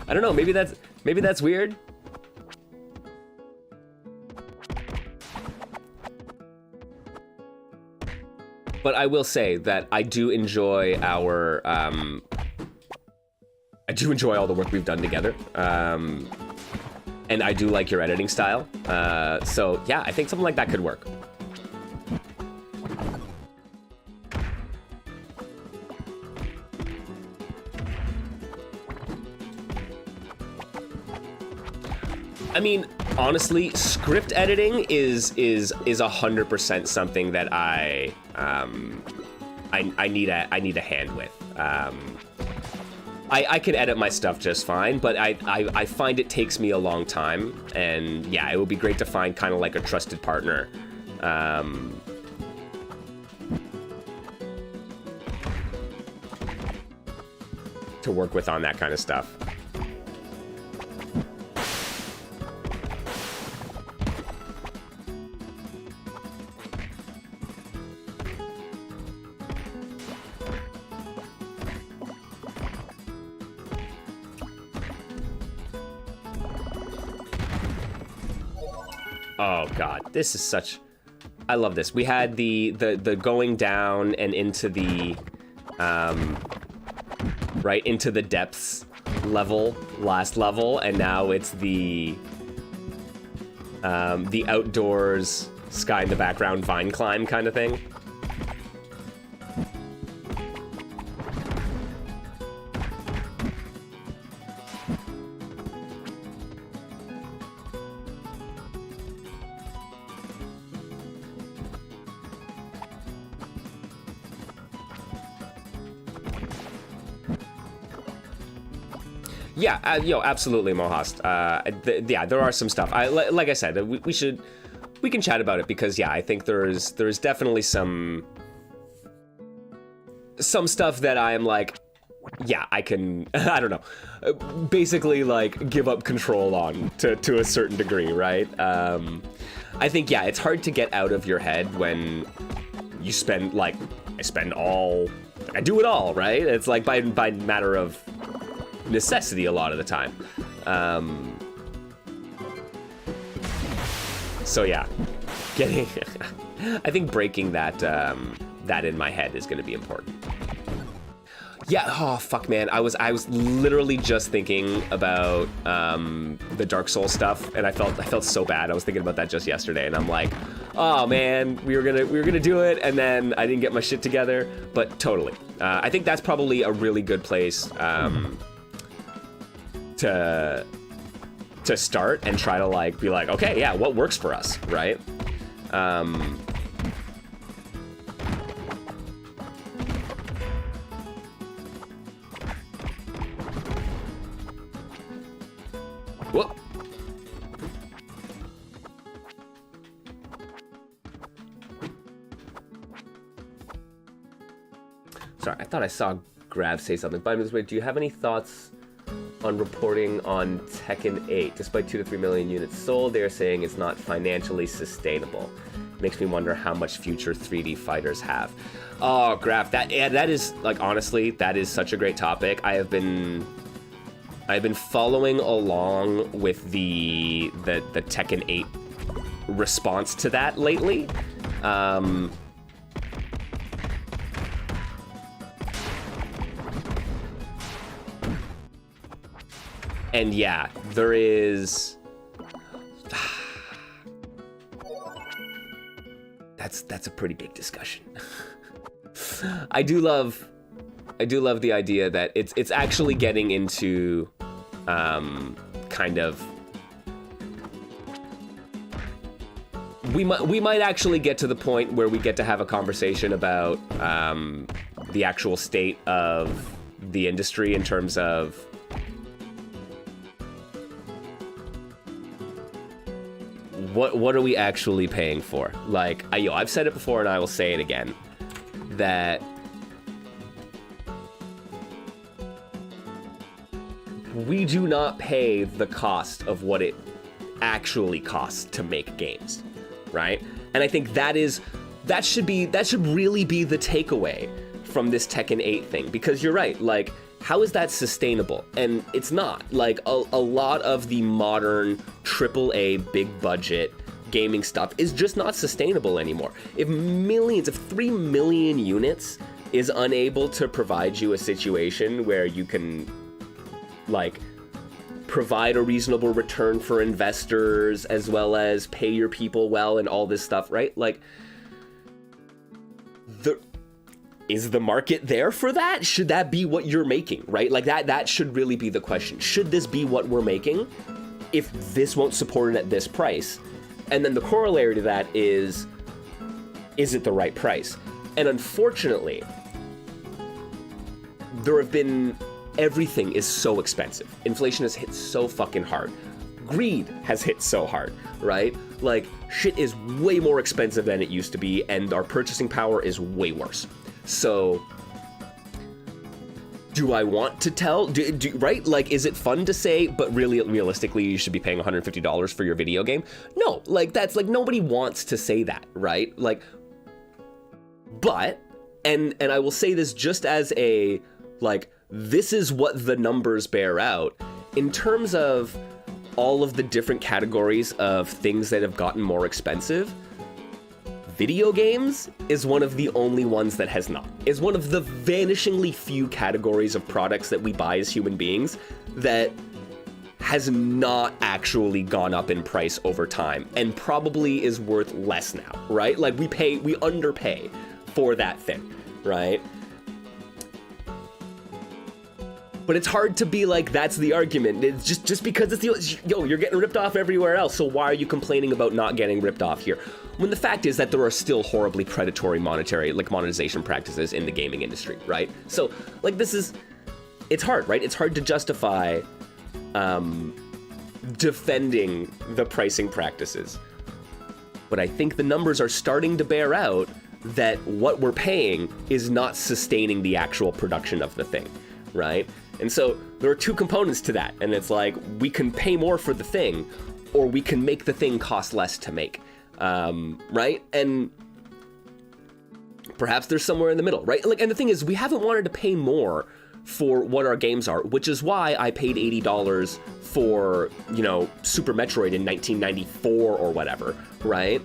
I don't know, maybe that's weird. But I will say that I do enjoy our I do enjoy all the work we've done together. and I do like your editing style. So yeah, I think something like that could work. I mean, honestly, script editing is 100% something that I need a hand with. I can edit my stuff just fine, but I find it takes me a long time, and yeah, it would be great to find kind of like a trusted partner. To work with on that kind of stuff. Oh god, this is such... I love this. We had the going down and into the right into the depths level, last level, and now it's the outdoors, sky in the background, vine climb kind of thing. Yeah, absolutely, Mohast. Yeah, there are some stuff. Like I said, we can chat about it because yeah, I think there's definitely some stuff that I am like, yeah, I can, I don't know, basically like give up control on to a certain degree, right? I think yeah, it's hard to get out of your head when you spend like I do it all, right? It's like by matter of necessity a lot of the time. So yeah, I think breaking that in my head is going to be important. Yeah, oh fuck man, I was literally just thinking about the Dark Souls stuff, and I felt so bad. I was thinking about that just yesterday, and I'm like, oh man, we were gonna do it, and then I didn't get my shit together. But totally, I think that's probably a really good place to start and try to like be like, okay, yeah, what works for us, right? Whoop. Sorry, I thought I saw Grav say something. By the way, do you have any thoughts on reporting on Tekken 8? Despite 2 to 3 million units sold, they're saying it's not financially sustainable. Makes me wonder how much future 3D fighters have. Oh, Graf, that is like, honestly, that is such a great topic. I've been following along with the Tekken 8 response to that lately. And yeah, there is... That's a pretty big discussion. I do love the idea that it's actually getting into kind of... We might actually get to the point where we get to have a conversation about the actual state of the industry in terms of what are we actually paying for? Like, I've said it before and I will say it again, that we do not pay the cost of what it actually costs to make games, right? And I think that should really be the takeaway from this Tekken 8 thing, because you're right, like, how is that sustainable? And it's not. Like, a lot of the modern AAA big budget gaming stuff is just not sustainable anymore. If 3 million units is unable to provide you a situation where you can, like, provide a reasonable return for investors, as well as pay your people well and all this stuff, right? Like, is the market there for that? Should that be what you're making, right? Like that should really be the question. Should this be what we're making if this won't support it at this price? And then the corollary to that is it the right price? And unfortunately, everything is so expensive. Inflation has hit so fucking hard. Greed has hit so hard, right? Like, shit is way more expensive than it used to be, and our purchasing power is way worse. So, do I want to tell? Right? Like, is it fun to say, but really, realistically, you should be paying $150 for your video game? No, like, that's, like, nobody wants to say that, right? Like, but, and I will say this just as a, like, this is what the numbers bear out, in terms of all of the different categories of things that have gotten more expensive. Video games is one of the only ones that has not. Is one of the vanishingly few categories of products that we buy as human beings that has not actually gone up in price over time, and probably is worth less now, right? Like, we underpay for that thing, right? But it's hard to be like, that's the argument. It's just because it's you're getting ripped off everywhere else, so why are you complaining about not getting ripped off here? When the fact is that there are still horribly predatory monetization practices in the gaming industry, right? So, like, it's hard, right? It's hard to justify defending the pricing practices. But I think the numbers are starting to bear out that what we're paying is not sustaining the actual production of the thing, right? And so there are two components to that, and it's like, we can pay more for the thing, or we can make the thing cost less to make, right? And perhaps there's somewhere in the middle, right? Like, and the thing is, we haven't wanted to pay more for what our games are, which is why I paid $80 for, Super Metroid in 1994 or whatever, right?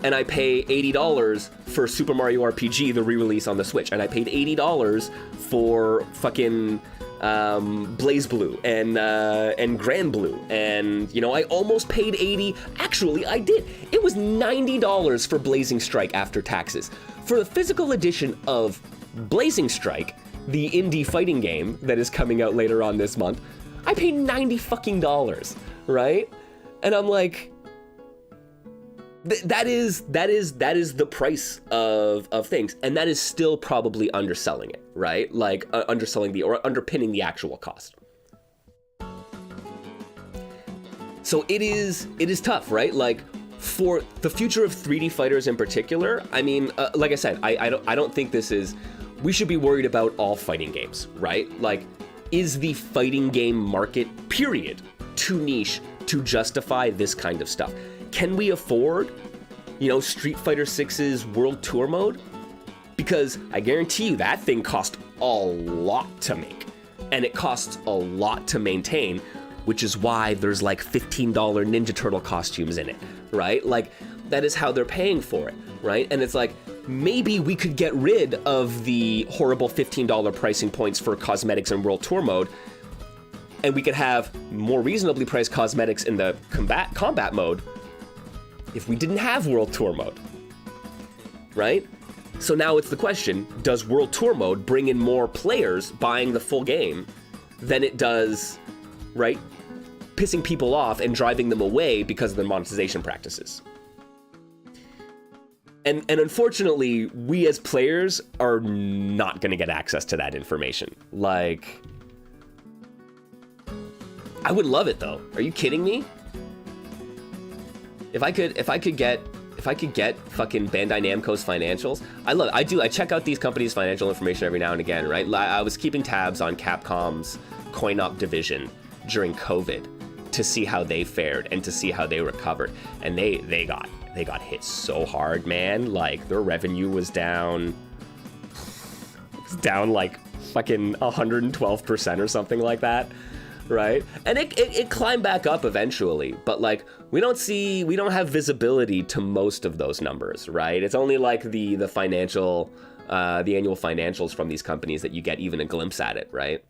And I pay $80 for Super Mario RPG, the re-release on the Switch, and I paid $80 for fucking Blaze Blue and Grand Blue, and I almost paid $80. Actually, I did. It was $90 for Blazing Strike after taxes. For the physical edition of Blazing Strike, the indie fighting game that is coming out later on this month, I paid $90 fucking dollars, right? And I'm like, that is the price of things, and that is still probably underselling it, right? Like underselling or underpinning the actual cost. So it is tough, right? Like, for the future of 3D fighters in particular, I mean, like I said, I don't think we should be worried about all fighting games, right? Like, is the fighting game market, period, too niche to justify this kind of stuff? Can we afford, Street Fighter 6's World Tour mode? Because I guarantee you that thing cost a lot to make, and it costs a lot to maintain, which is why there's like $15 Ninja Turtle costumes in it, right? Like, that is how they're paying for it, right? And it's like, maybe we could get rid of the horrible $15 pricing points for cosmetics in World Tour mode, and we could have more reasonably priced cosmetics in the combat mode if we didn't have World Tour mode, right? So now it's the question, does World Tour mode bring in more players buying the full game than it does, right, pissing people off and driving them away because of their monetization practices? And unfortunately, we as players are not going to get access to that information. Like, I would love it though. Are you kidding me? If I could get fucking Bandai Namco's financials, I do. I check out these companies' financial information every now and again, right? I was keeping tabs on Capcom's coin-op division during COVID to see how they fared and to see how they recovered, and they got hit so hard, man. Like, their revenue was down like fucking 112% or something like that, right? And it climbed back up eventually, but like, we don't have visibility to most of those numbers, right? It's only like the annual financials from these companies that you get even a glimpse at it, right?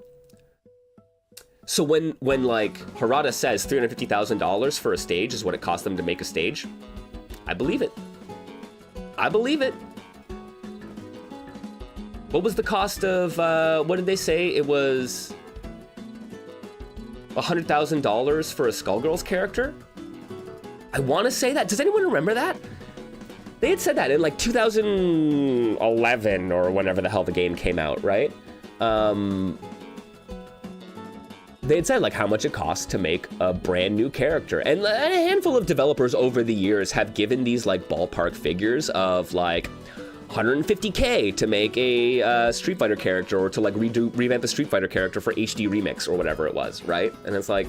So when like Harada says $350,000 for a stage is what it cost them to make a stage, I believe it. I believe it. What was the cost of, what did they say? It was $100,000 for a Skullgirls character? I want to say that. Does anyone remember that? They had said that in like 2011 or whenever the hell the game came out, right? They had said like how much it costs to make a brand new character. And a handful of developers over the years have given these like ballpark figures of like $150K to make a Street Fighter character, or to like revamp the Street Fighter character for HD Remix or whatever it was, right? And it's like,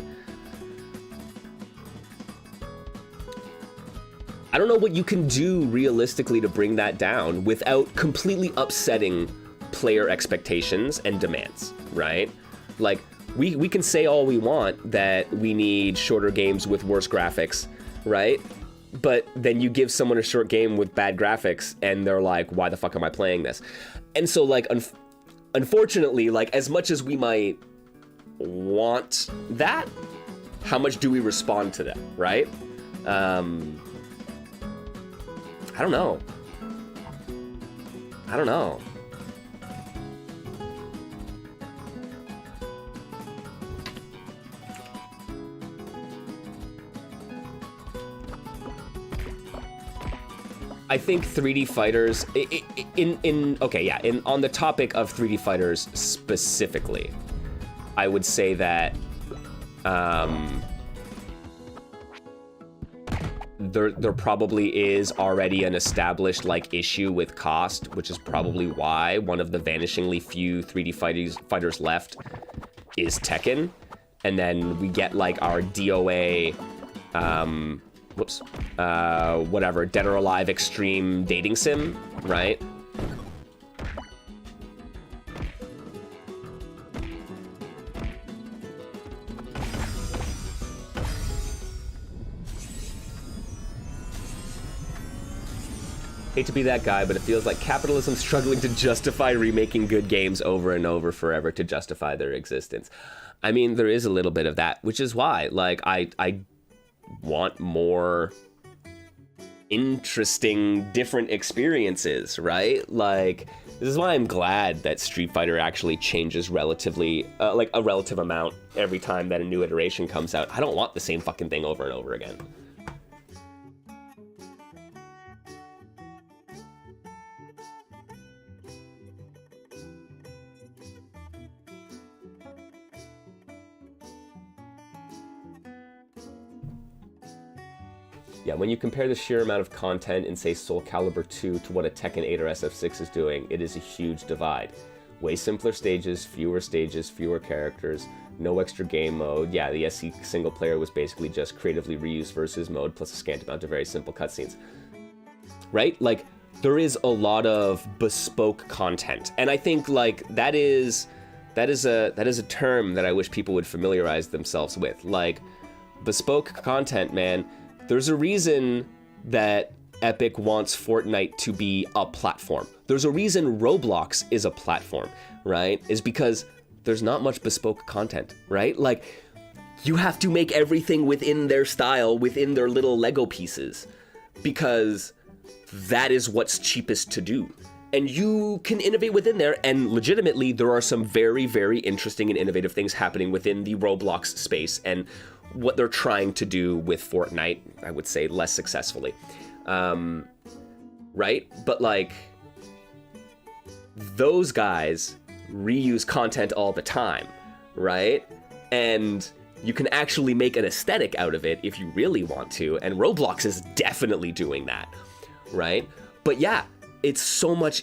I don't know what you can do realistically to bring that down without completely upsetting player expectations and demands, right? Like, we can say all we want that we need shorter games with worse graphics, right? But then you give someone a short game with bad graphics and they're like, why the fuck am I playing this? And so like, unfortunately, like as much as we might want that, how much do we respond to that, right? I don't know. I think 3D fighters, on the topic of 3D fighters specifically, I would say that there probably is already an established like issue with cost, which is probably why one of the vanishingly few 3D fighters left is Tekken, and then we get like our DOA, Dead or Alive Extreme dating sim, right? Hate to be that guy, but it feels like capitalism's struggling to justify remaking good games over and over forever to justify their existence. I mean, there is a little bit of that, which is why, like, I want more interesting, different experiences, right? Like, this is why I'm glad that Street Fighter actually changes relatively, like a relative amount every time that a new iteration comes out. I don't want the same fucking thing over and over again. Yeah, when you compare the sheer amount of content in, say, Soul Calibur 2 to what a Tekken 8 or SF6 is doing, it is a huge divide. Way simpler stages, fewer characters, no extra game mode. Yeah, the SC single player was basically just creatively reused versus mode plus a scant amount of very simple cutscenes. Right? Like, there is a lot of bespoke content. And I think, like, that is a term that I wish people would familiarize themselves with. Like, bespoke content, man. There's a reason that Epic wants Fortnite to be a platform. There's a reason Roblox is a platform, right? Is because there's not much bespoke content, right? Like, you have to make everything within their style, within their little Lego pieces, because that is what's cheapest to do. And you can innovate within there, and legitimately, there are some very, very interesting and innovative things happening within the Roblox space, and what they're trying to do with Fortnite, I would say less successfully, right? But like, those guys reuse content all the time, right? And you can actually make an aesthetic out of it if you really want to, and Roblox is definitely doing that, right? But yeah, it's so much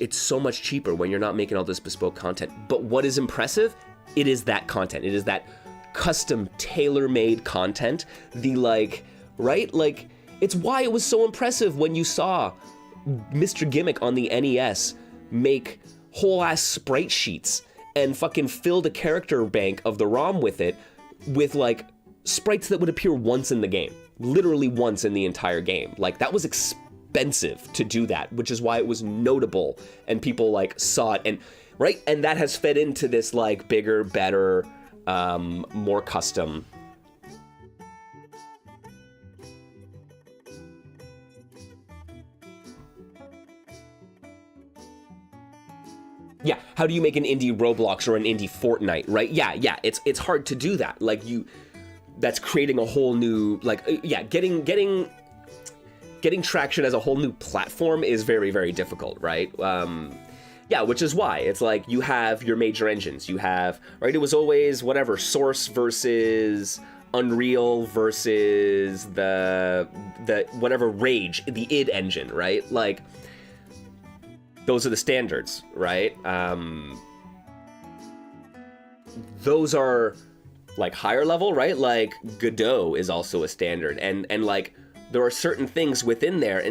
cheaper when you're not making all this bespoke content. But what is impressive? It is that content. It is that custom tailor-made content, the like, right? Like, it's why it was so impressive when you saw Mr. Gimmick on the NES make whole ass sprite sheets and fucking filled a character bank of the ROM with it, with like sprites that would appear once in the game, literally once in the entire game. Like, that was expensive to do that, which is why it was notable and people like saw it, and right, and that has fed into this like bigger, better more custom. Yeah, how do you make an indie Roblox or an indie Fortnite, right? Yeah, it's hard to do that. Like that's creating a whole new, like, yeah, getting traction as a whole new platform is very, very difficult, right? Yeah, which is why it's like you have your major engines. You have, right, it was always whatever, Source versus Unreal versus the whatever Rage, the id engine, right? Like, those are the standards, right? Those are like higher level, right? Like Godot is also a standard, and like there are certain things within there,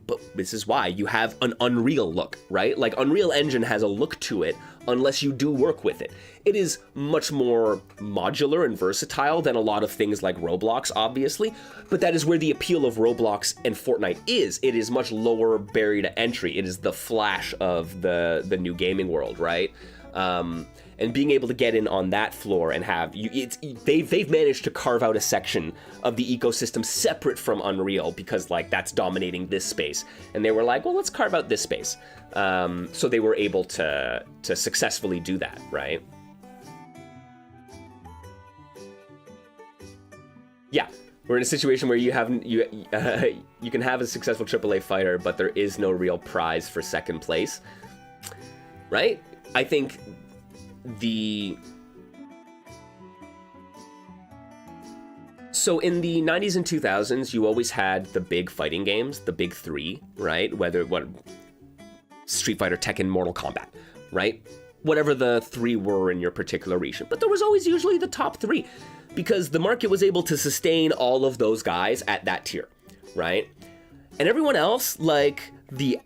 but this is why you have an Unreal look, right? Like Unreal Engine has a look to it unless you do work with it. It is much more modular and versatile than a lot of things like Roblox, obviously, but that is where the appeal of Roblox and Fortnite is. It is much lower barrier to entry. It is the Flash of the new gaming world, right? And being able to get in on that floor and have they've managed to carve out a section of the ecosystem separate from Unreal, because like that's dominating this space, and they were like, well, let's carve out this space. So they were able to successfully do that, right? Yeah, we're in a situation where you can have a successful AAA fighter, but there is no real prize for second place, right? I think so in the 90s and 2000s, you always had the big fighting games, the big three, right? Street Fighter, Tekken, Mortal Kombat, right? Whatever the three were in your particular region. But there was always usually the top three, because the market was able to sustain all of those guys at that tier, right? And everyone else, like the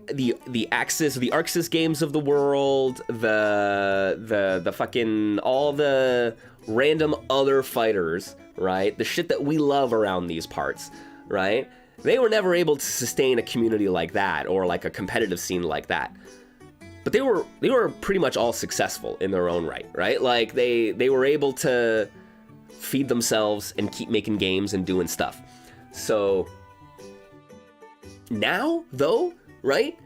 Axis games of the world, the fucking all the random other fighters, right? The shit that we love around these parts, right? They were never able to sustain a community like that or like a competitive scene like that. But they were pretty much all successful in their own right? Like they were able to feed themselves and keep making games and doing stuff. So now, though, right,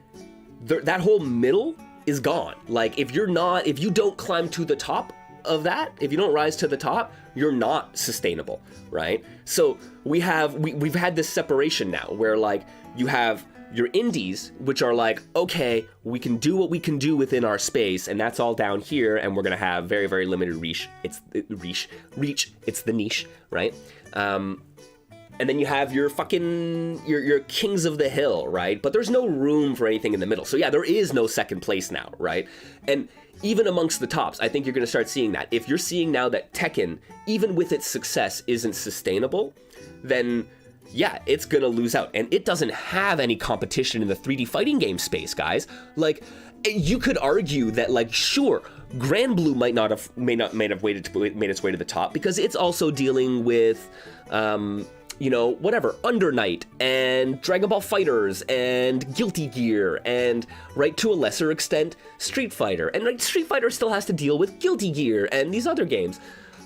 that whole middle is gone. Like if you don't climb to the top of that, if you don't rise to the top, you're not sustainable, right? So we've had this separation now where like you have your indies, which are like, okay, we can do what we can do within our space, and that's all down here, and we're gonna have very, very limited reach. It's the niche, right? And then you have your fucking your kings of the hill, right? But there's no room for anything in the middle. So yeah, there is no second place now, right? And even amongst the tops, I think you're gonna start seeing that. If you're seeing now that Tekken, even with its success, isn't sustainable, then yeah, it's gonna lose out. And it doesn't have any competition in the 3D fighting game space, guys. Like, you could argue that, like, sure, Grand Blue may not have made its way to the top, because it's also dealing with whatever, Under Night and Dragon Ball Fighters and Guilty Gear and, right, to a lesser extent, Street Fighter. And, like, Street Fighter still has to deal with Guilty Gear and these other games.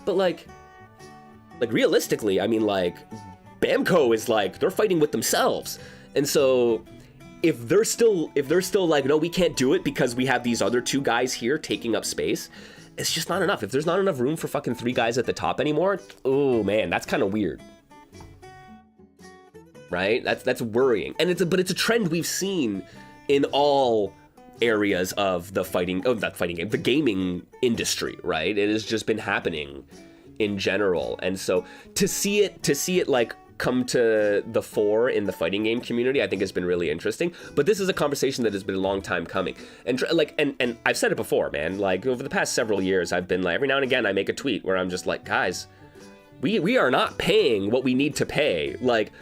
But, like realistically, I mean, like, Bamco is, like, they're fighting with themselves. And so if they're still like, no, we can't do it because we have these other two guys here taking up space, it's just not enough. If there's not enough room for fucking three guys at the top anymore, oh, man, that's kind of weird. Right? That's worrying. And it's a trend we've seen in all areas of the gaming industry, right? It has just been happening in general. And so to see it like come to the fore in the fighting game community, I think has been really interesting. But this is a conversation that has been a long time coming. And and I've said it before, man, like over the past several years, I've been like, every now and again I make a tweet where I'm just like, guys, we are not paying what we need to pay, like,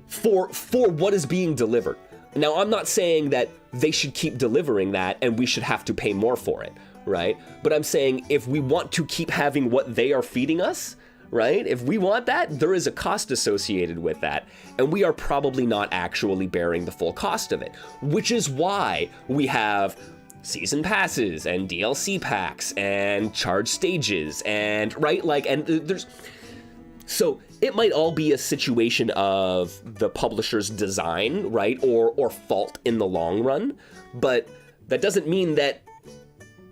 for what is being delivered. Now, I'm not saying that they should keep delivering that and we should have to pay more for it, right? But I'm saying if we want to keep having what they are feeding us, right? If we want that, there is a cost associated with that, and we are probably not actually bearing the full cost of it, which is why we have season passes and DLC packs and charge stages and right, like, and there's, so it might all be a situation of the publisher's design, right, or fault in the long run, but that doesn't mean that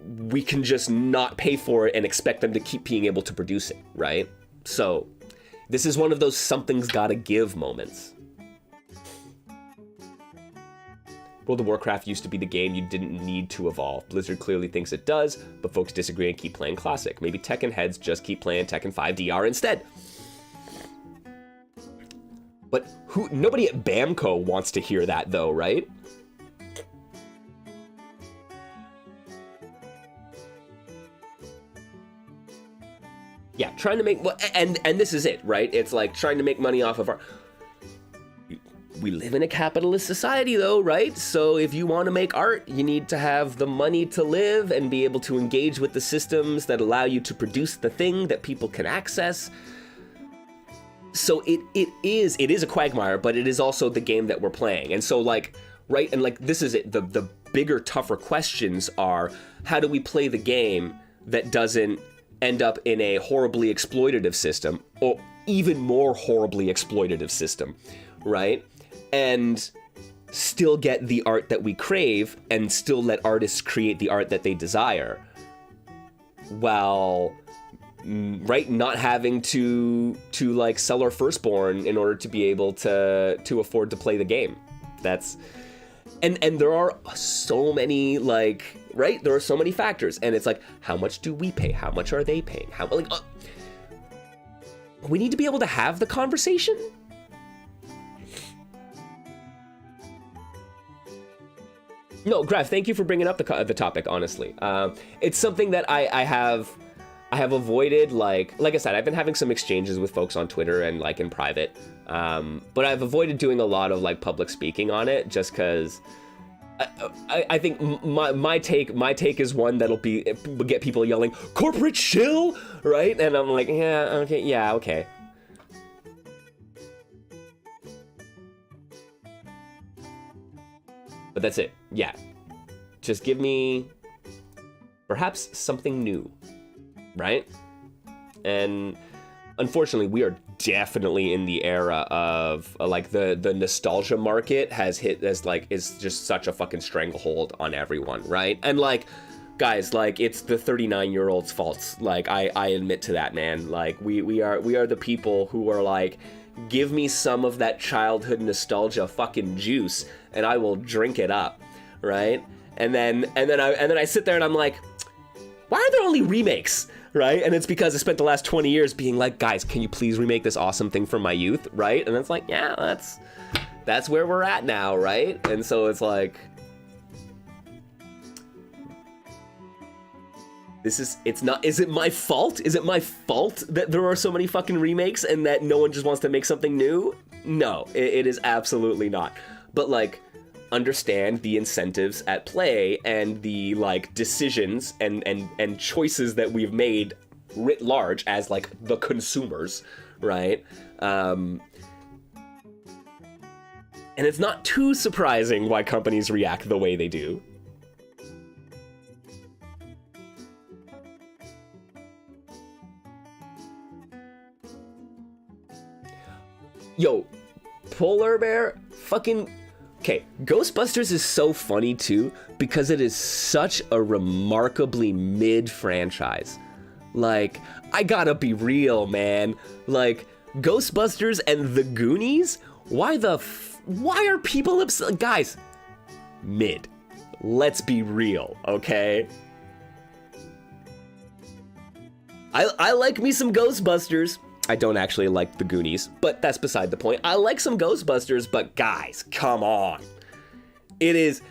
we can just not pay for it and expect them to keep being able to produce it, right? So this is one of those something's gotta give moments. World of Warcraft used to be the game you didn't need to evolve. Blizzard clearly thinks it does, but folks disagree and keep playing Classic. Maybe Tekken heads just keep playing Tekken 5 DR instead. But nobody at Bamco wants to hear that though, right? Yeah, trying to make, and this is it, right? It's like trying to make money off of our... We live in a capitalist society though, right? So if you want to make art, you need to have the money to live and be able to engage with the systems that allow you to produce the thing that people can access. So it is a quagmire, but it is also the game that we're playing. And so like, right, and like this is it, the bigger, tougher questions are, how do we play the game that doesn't end up in a horribly exploitative system, or even more horribly exploitative system, right? And still get the art that we crave and still let artists create the art that they desire, while, right, not having to like sell our firstborn in order to be able to afford to play the game. That's, and there are so many, like, right, there are so many factors, and it's like, how much do we pay? How much are they paying? How, like, we need to be able to have the conversation. No, Graf, thank you for bringing up the topic, honestly. It's something that I have avoided, like I said, I've been having some exchanges with folks on Twitter and like in private, but I've avoided doing a lot of like public speaking on it just because I think my take is one that'll get people yelling, corporate shill, right? And I'm like, yeah, okay. But that's it. Yeah. Just give me perhaps something new, right? And unfortunately, we are definitely in the era of like the nostalgia market has hit as like is just such a fucking stranglehold on everyone, right? And like, guys, like it's the 39-year-old's faults. Like I admit to that, man. Like we are the people who are like, give me some of that childhood nostalgia fucking juice and I will drink it up, right? And then I sit there and I'm like, why are there only remakes, right? And it's because I spent the last 20 years being like, guys, can you please remake this awesome thing from my youth, right? And it's like, yeah, that's where we're at now, right? And so it's like, is it my fault? Is it my fault that there are so many fucking remakes and that no one just wants to make something new? No, it is absolutely not. But like, understand the incentives at play and the like decisions and choices that we've made writ large as like the consumers, right? And it's not too surprising why companies react the way they do. Yo, Polar Bear, fucking... Okay, Ghostbusters is so funny too, because it is such a remarkably mid-franchise. Like, I gotta be real, man. Like, Ghostbusters and The Goonies? Why are people upset? Guys, mid. Let's be real, okay? I like me some Ghostbusters. I don't actually like The Goonies, but that's beside the point. I like some Ghostbusters, but guys, come on. It is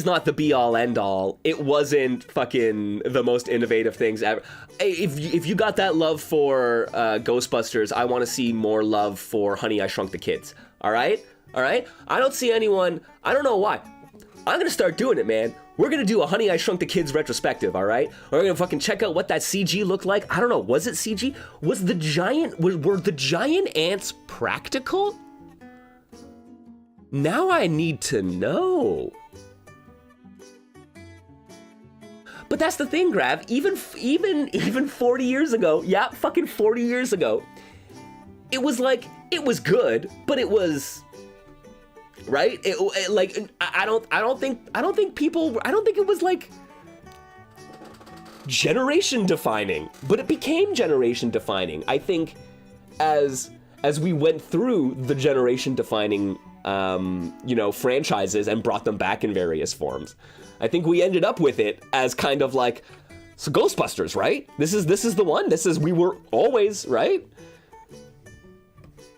not the be-all, end-all. It wasn't fucking the most innovative things ever. If you got that love for Ghostbusters, I want to see more love for Honey, I Shrunk the Kids. All right? I don't see anyone... I don't know why. I'm going to start doing it, man. We're gonna do a Honey, I Shrunk the Kids retrospective, all right? We're gonna fucking check out what that CG looked like. I don't know, was it CG? Were the giant ants practical? Now I need to know. But that's the thing, Grav. Even 40 years ago, yeah, fucking 40 years ago, it was like, it was good, but it was, right? I don't think it was like generation defining, but it became generation defining. I think as we went through the generation defining franchises and brought them back in various forms, I think we ended up with it as kind of like, so Ghostbusters, right? This is the one. We were always, right?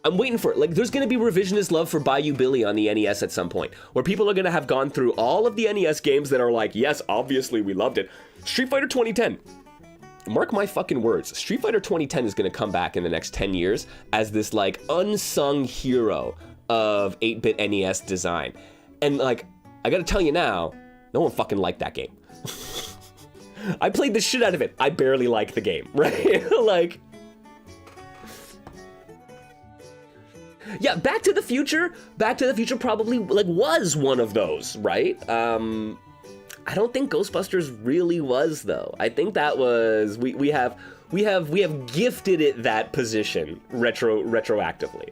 I'm waiting for it. Like, there's gonna be revisionist love for Bayou Billy on the NES at some point, where people are gonna have gone through all of the NES games that are like, yes, obviously we loved it. Street Fighter 2010. Mark my fucking words. Street Fighter 2010 is gonna come back in the next 10 years as this like unsung hero of 8-bit NES design. And like, I gotta tell you now, no one fucking liked that game. I played the shit out of it. I barely liked the game, right? Like, yeah, Back to the Future probably like was one of those, right? I don't think Ghostbusters really was though. I think that was, we have gifted it that position retroactively.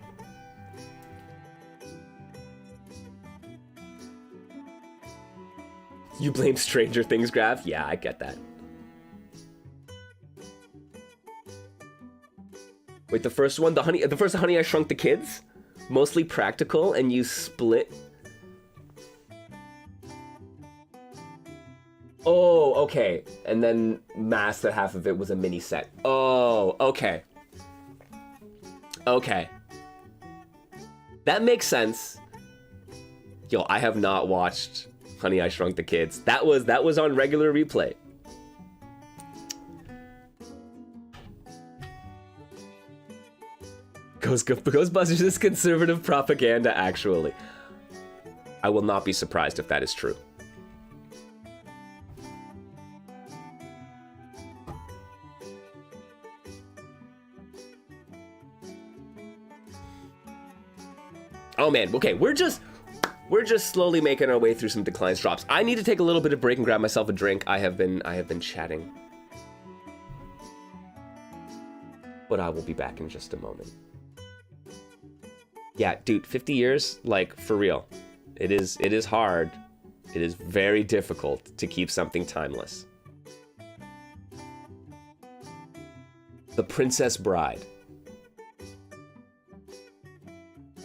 You blame Stranger Things, Graph? Yeah, I get that. Wait, the first one, the first Honey I Shrunk the Kids? Mostly practical, and you split. Oh, okay. And then masked that half of it was a mini set. Oh, okay. Okay. That makes sense. Yo, I have not watched Honey I Shrunk the Kids. That was on regular replay. Ghostbusters is conservative propaganda, actually. I will not be surprised if that is true. Oh man, okay, we're just slowly making our way through some declines drops. I need to take a little bit of break and grab myself a drink. I have been chatting. But I will be back in just a moment. Yeah, dude, 50 years, like, for real. It is hard. It is very difficult to keep something timeless. The Princess Bride.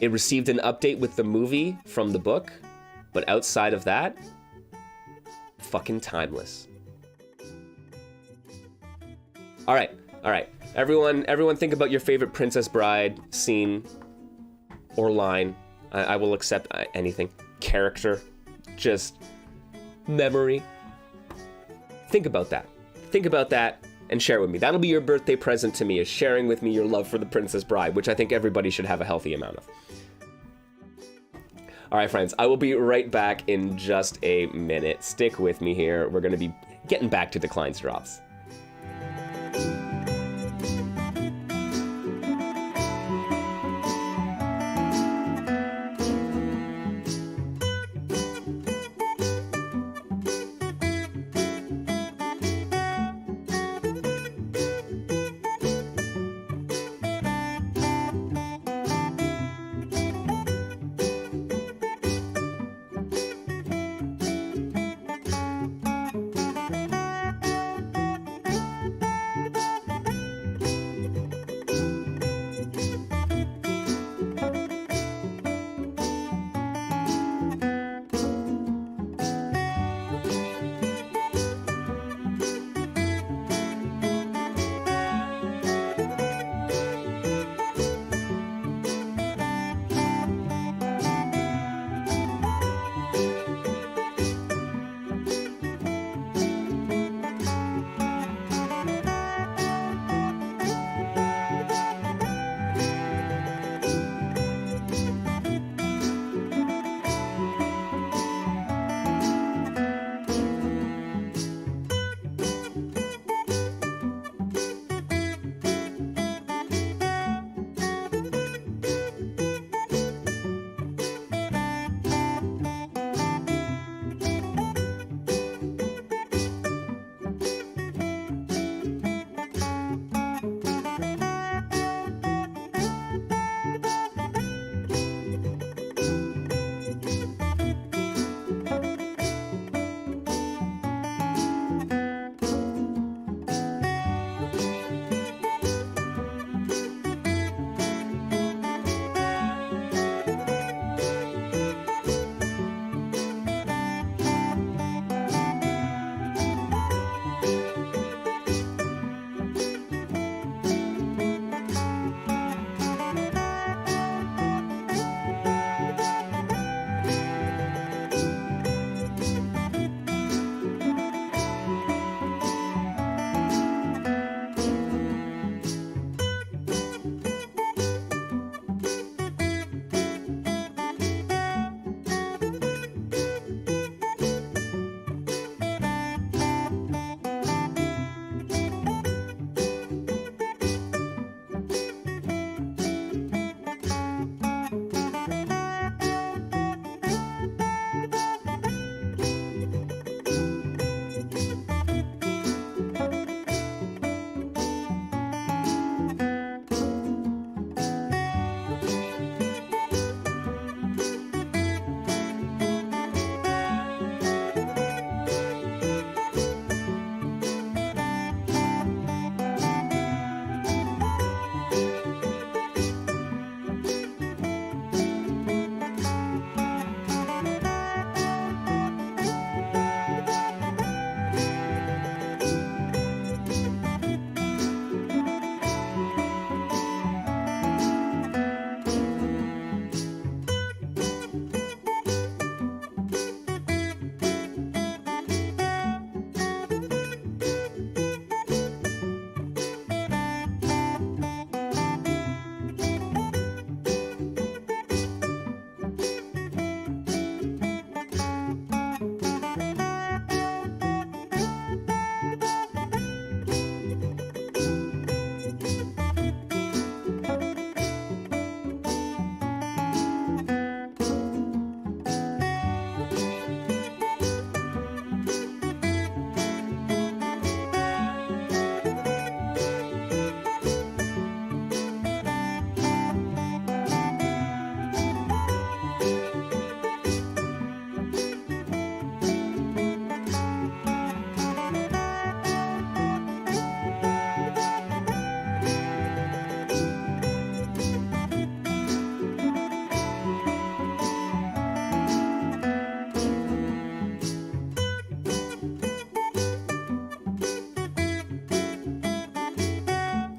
It received an update with the movie from the book, but outside of that, fucking timeless. All right. Everyone think about your favorite Princess Bride scene or line. I will accept anything. Character, just memory. Think about that. And share it with me. That'll be your birthday present to me, is sharing with me your love for the Princess Bride, which I think everybody should have a healthy amount of. All right, friends, I will be right back in just a minute. Stick with me here. We're going to be getting back to declines drops.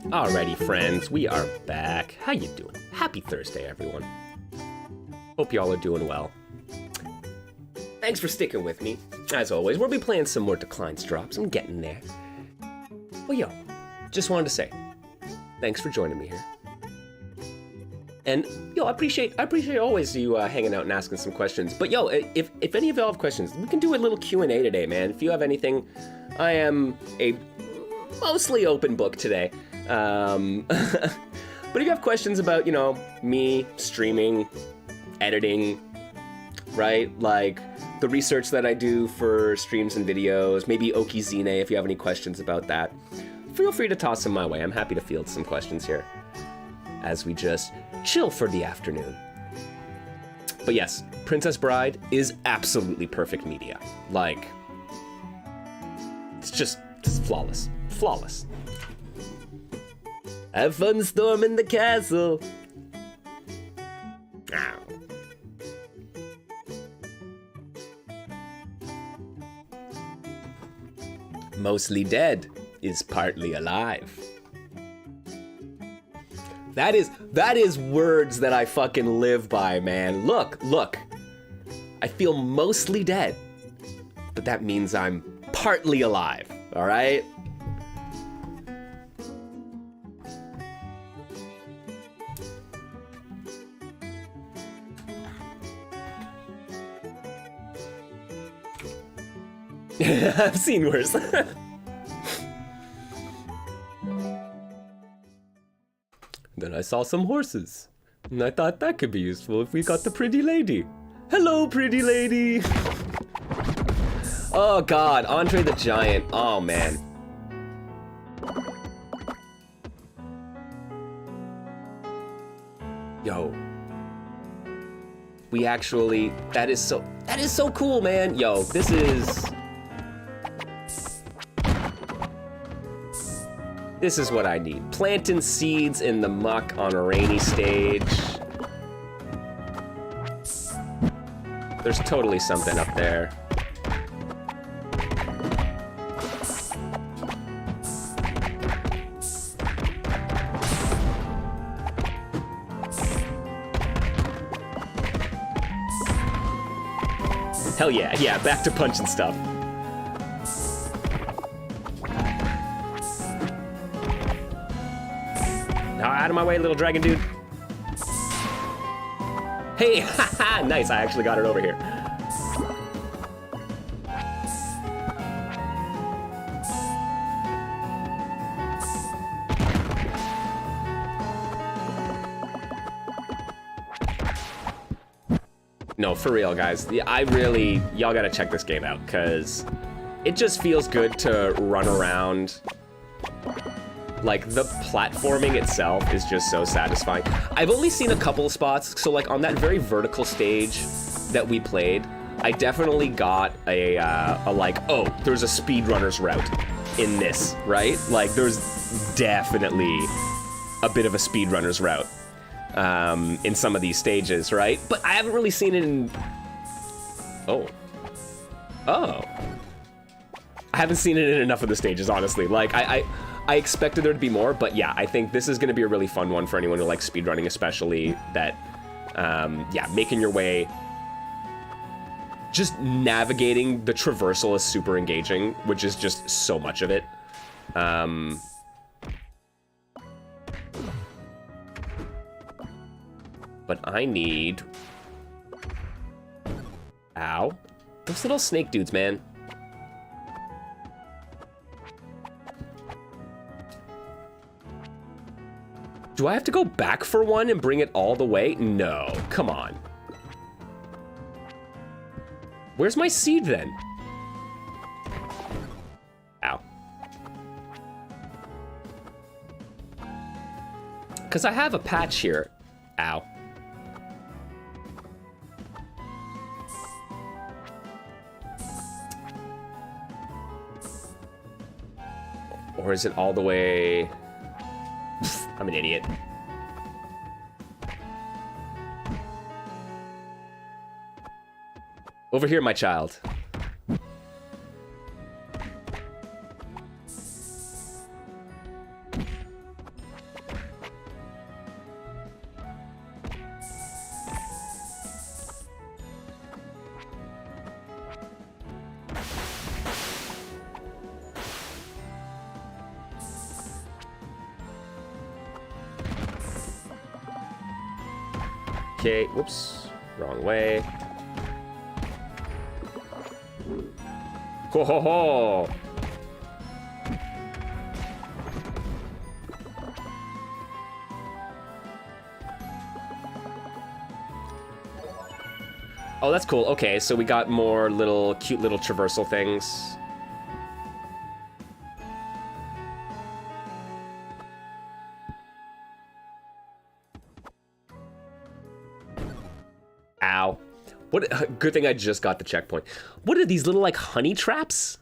Alrighty, friends, we are back. How you doing? Happy Thursday, everyone. Hope y'all are doing well. Thanks for sticking with me. As always, we'll be playing some more Declines Drops. I'm getting there. Well, yo, just wanted to say, thanks for joining me here. And yo, I appreciate always you hanging out and asking some questions. But yo, if any of y'all have questions, we can do a little Q&A today, man. If you have anything, I am a mostly open book today. But if you have questions about, you know, me streaming, editing, right? Like the research that I do for streams and videos, maybe Okizine, if you have any questions about that, feel free to toss them my way. I'm happy to field some questions here as we just chill for the afternoon. But yes, Princess Bride is absolutely perfect media. Like, it's flawless. Flawless. Have fun storming the castle. Ow. Mostly dead is partly alive. That is words that I fucking live by, man. Look. I feel mostly dead, but that means I'm partly alive, all right? I've seen worse. Then I saw some horses, and I thought that could be useful if we got the pretty lady. Hello, pretty lady! Oh god, Andre the Giant. Oh man. Yo. We actually, that is so cool, man. Yo, this is what I need. Planting seeds in the muck on a rainy stage. There's totally something up there. Hell yeah, back to punching stuff. Out of my way, little dragon dude. Hey, haha, nice, I actually got it over here. No, for real, guys. Y'all gotta check this game out, because it just feels good to run around. Like, the platforming itself is just so satisfying. I've only seen a couple of spots, so like on that very vertical stage that we played, I definitely got a like, oh, there's a speedrunner's route in this, right? Like, there's definitely a bit of a speedrunner's route in some of these stages, right? But I haven't really seen it in... Oh. I haven't seen it in enough of the stages, honestly. Like, I expected there to be more, but yeah, I think this is going to be a really fun one for anyone who likes speedrunning, especially that, yeah, making your way, just navigating the traversal is super engaging, which is just so much of it. But I need... Ow. Those little snake dudes, man. Do I have to go back for one and bring it all the way? No, come on. Where's my seed then? Ow. Because I have a patch here. Ow. Or is it all the way... I'm an idiot. Over here, my child. Okay, whoops. Wrong way. Ho ho ho! Oh, that's cool. Okay, so we got more little, cute little traversal things. Ow. What? Good thing I just got the checkpoint. What are these little, like, honey traps?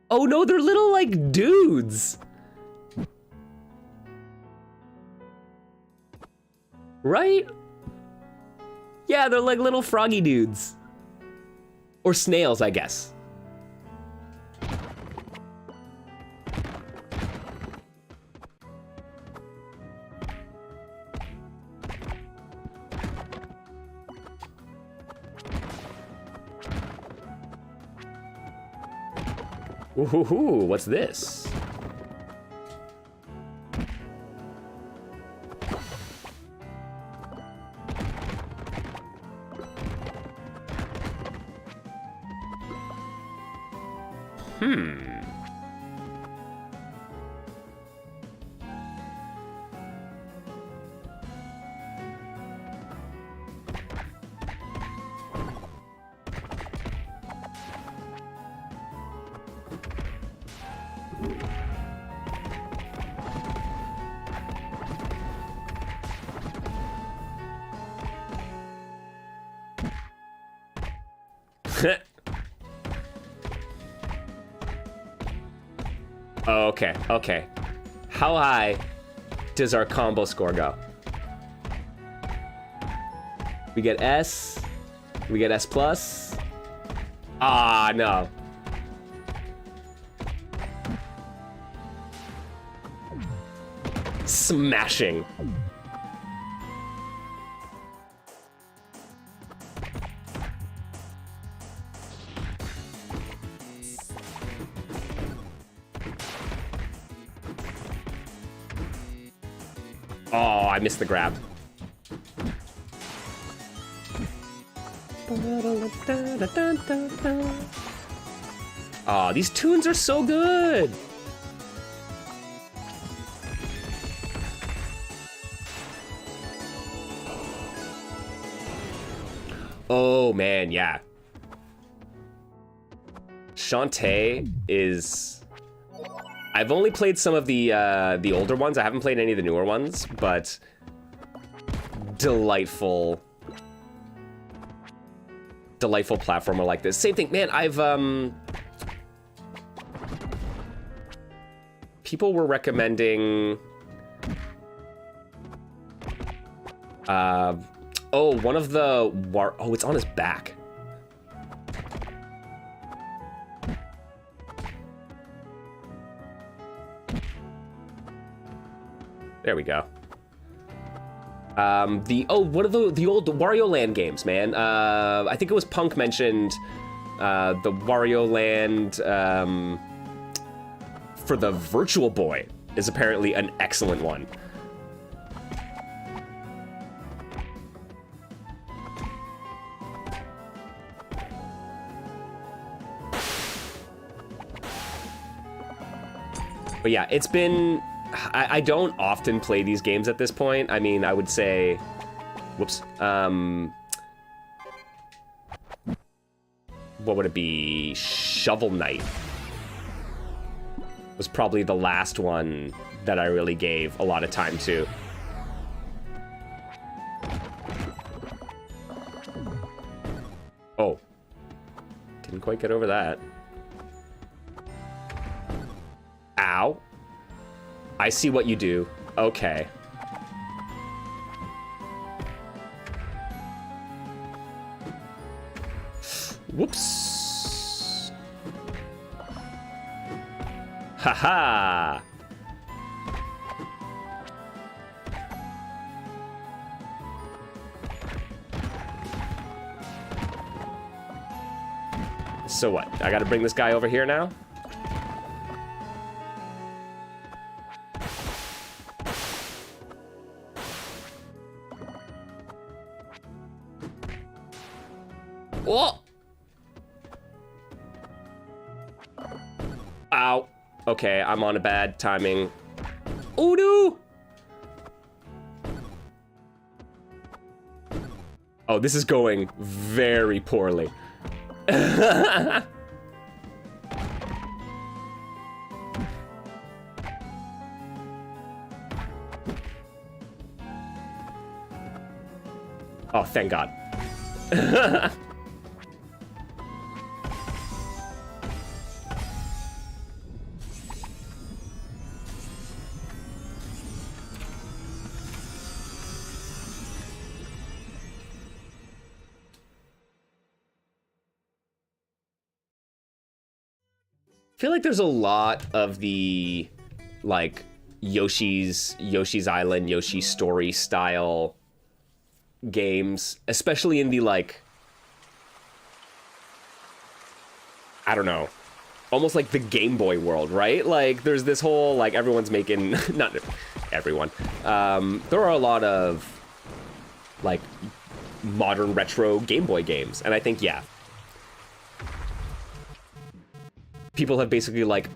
Oh no, they're little, like, dudes. Right? Yeah, they're like little froggy dudes. Or snails, I guess. Ooh, what's this? Okay, okay. How high does our combo score go? We get S. We get S plus. Ah, no. Smashing. Oh, I missed the grab. Oh, these tunes are so good. Oh man, yeah. Shantae is... I've only played some of the older ones. I haven't played any of the newer ones, but delightful platformer like this. Same thing, man. I've people were recommending one of the it's on his back. There we go. What are the old Wario Land games, man? I think it was Punk mentioned the Wario Land for the Virtual Boy is apparently an excellent one. But yeah, it's been... I don't often play these games at this point. I mean, I would say... Whoops. What would it be? Shovel Knight was probably the last one that I really gave a lot of time to. Oh. Didn't quite get over that. Ow. I see what you do. Okay. Whoops. Haha. So what? I gotta bring this guy over here now? Oh! Ow. Okay, I'm on a bad timing. Oh, no! Oh, this is going very poorly. Oh, thank God. I feel like there's a lot of the, like, Yoshi's Island, Yoshi Story style games, especially in the, like, I don't know, almost like the Game Boy world, right? Like, there's this whole, like, everyone's making, not everyone, there are a lot of, like, modern retro Game Boy games, and I think, yeah, people have basically, like,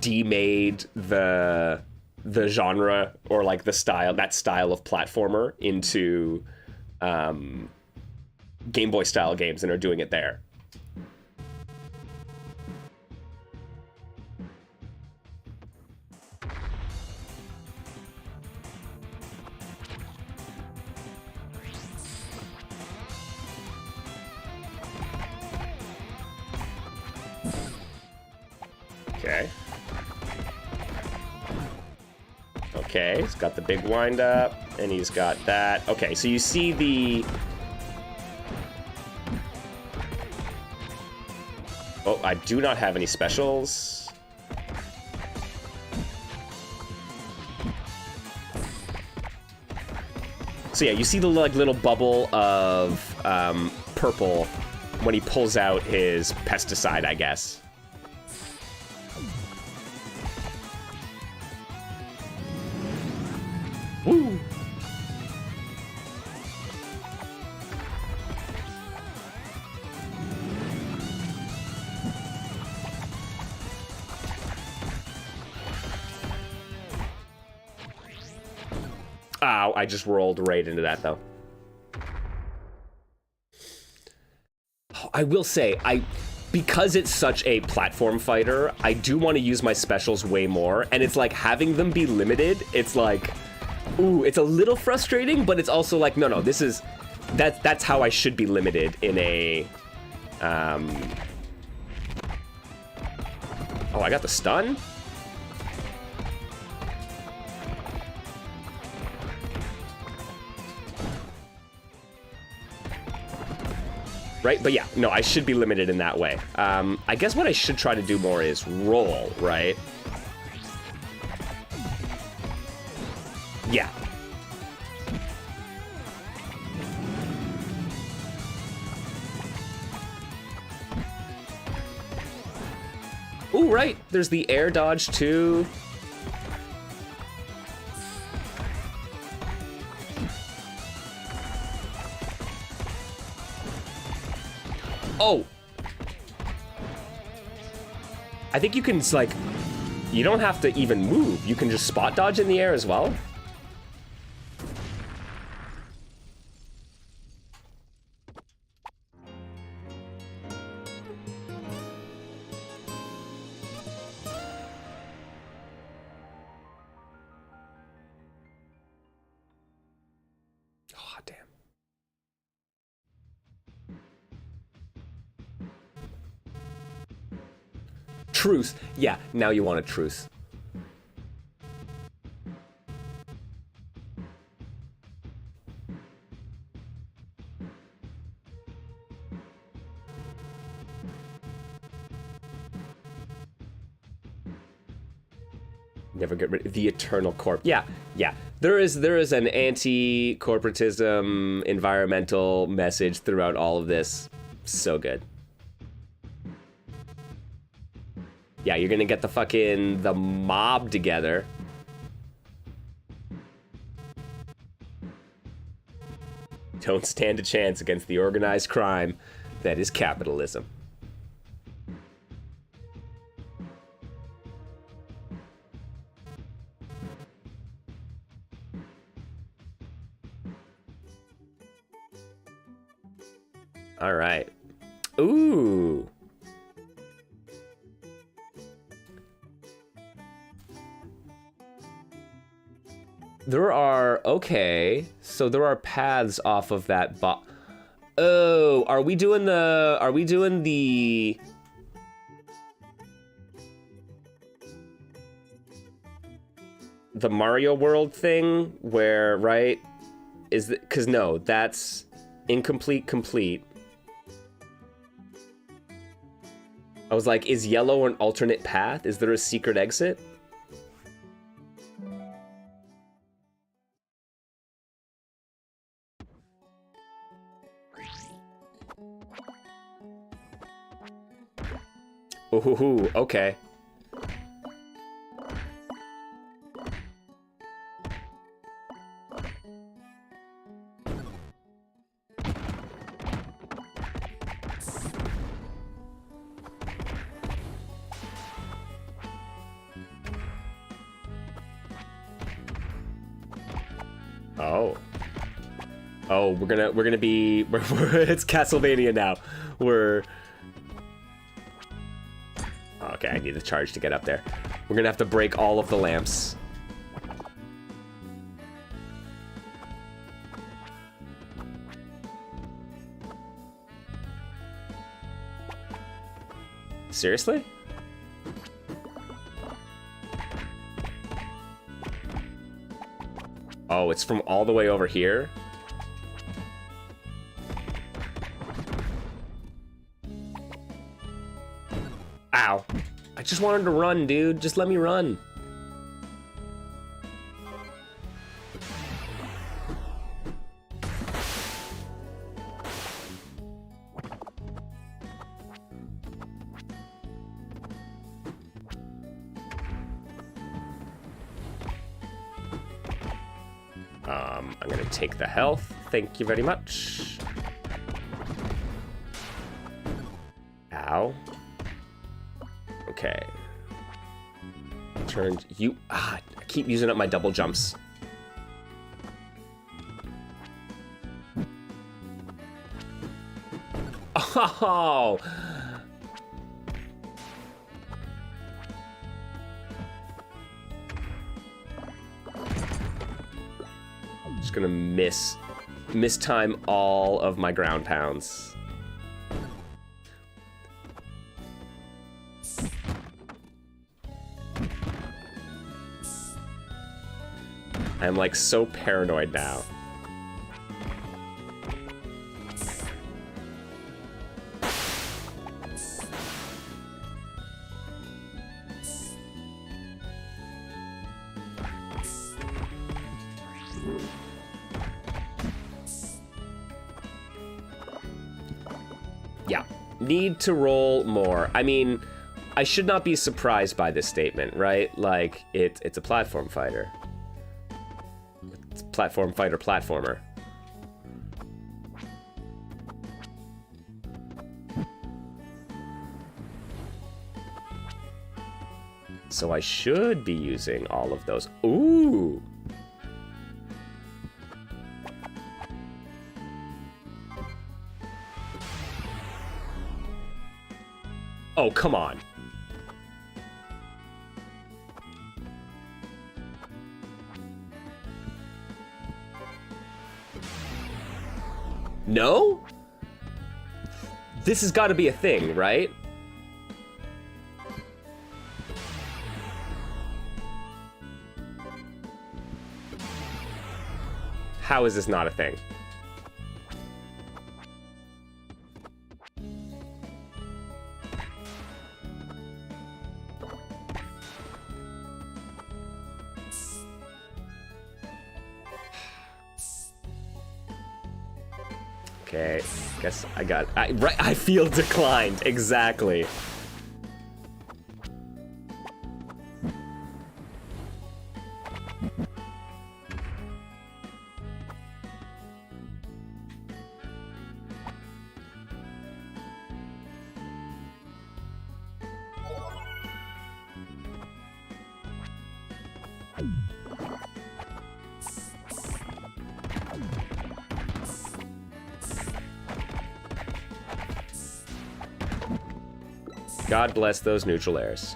demade the genre, or, like, the style, that style of platformer into Game Boy style games, and are doing it there. Okay. Okay, he's got the big wind up, and he's got that. Okay, so you see the... Oh, I do not have any specials. So yeah, you see the, like, little bubble of purple when he pulls out his pesticide, I guess. Woo! Ow, I just rolled right into that, though. I will say, because it's such a platform fighter, I do want to use my specials way more, and it's like having them be limited, it's like, ooh, it's a little frustrating, but it's also like, no, this is, that's how I should be limited in a, oh, I got the stun? Right, but yeah, no, I should be limited in that way. I guess what I should try to do more is roll, right? Yeah. Ooh, right, there's the air dodge too. Oh! I think you can, like, you don't have to even move. You can just spot dodge in the air as well. Oh, damn. Truth. Yeah, now you want a truth. Never get rid of the eternal corp. Yeah, yeah. There is an anti-corporatism environmental message throughout all of this. So good. Yeah, you're gonna get the mob together. Don't stand a chance against the organized crime. That is capitalism. All right. Ooh. There are, okay, so there are paths off of that oh, are we doing the Mario World thing where, right, is it, cause no, that's incomplete complete. I was like, is yellow an alternate path? Is there a secret exit? Ooh, okay. Oh, we're gonna be it's Castlevania now. Okay, I need the charge to get up there. We're gonna have to break all of the lamps. Seriously? Oh, it's from all the way over here? Ow. I just wanted to run, dude. Just let me run. I'm gonna take the health. Thank you very much. Ow. Okay. Turned you. I keep using up my double jumps. Oh. Just gonna mistime all of my ground pounds. I'm like so paranoid now. Yeah, need to roll more. I mean, I should not be surprised by this statement, right? Like, it's a platform fighter. It's platform fighter platformer. So I should be using all of those. Ooh! Oh, come on. No? This has got to be a thing, right? How is this not a thing? Okay, guess I got. I feel declined, exactly. God bless those neutral airs.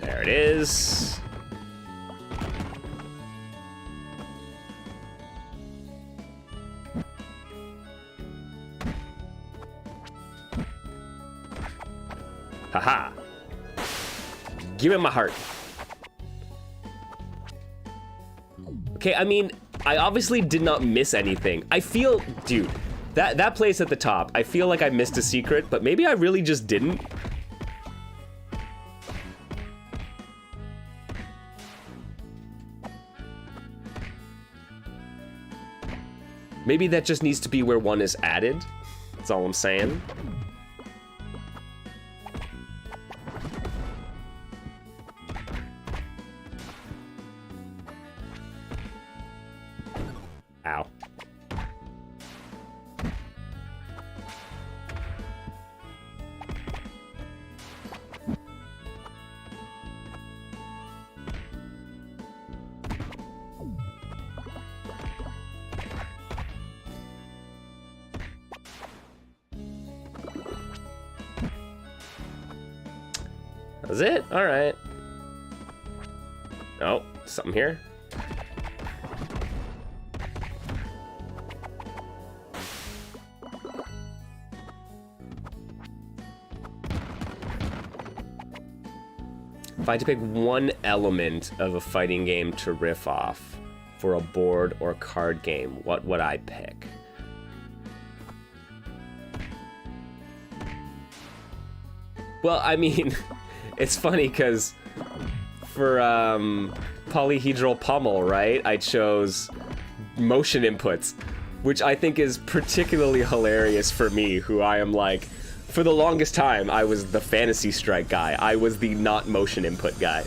There it is. Haha. Give him my heart. Okay, I mean, I obviously did not miss anything. I feel, dude, that place at the top, I feel like I missed a secret, but maybe I really just didn't. Maybe that just needs to be where one is added. That's all I'm saying. Ow. That's it? All right. Oh, something here. If I had to pick one element of a fighting game to riff off for a board or card game, what would I pick? Well, I mean, it's funny because for polyhedral pummel, right, I chose motion inputs, which I think is particularly hilarious for me, who I am like, for the longest time, I was the Fantasy Strike guy. I was the not motion input guy.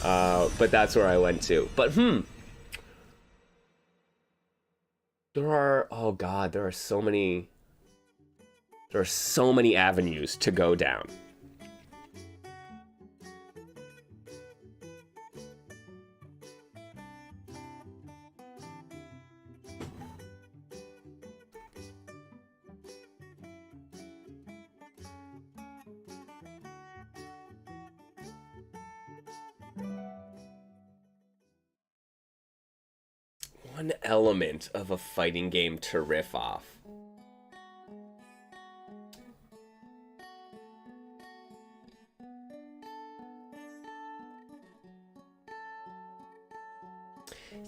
But that's where I went to. But, there are, oh God, there are so many avenues to go down. One element of a fighting game to riff off.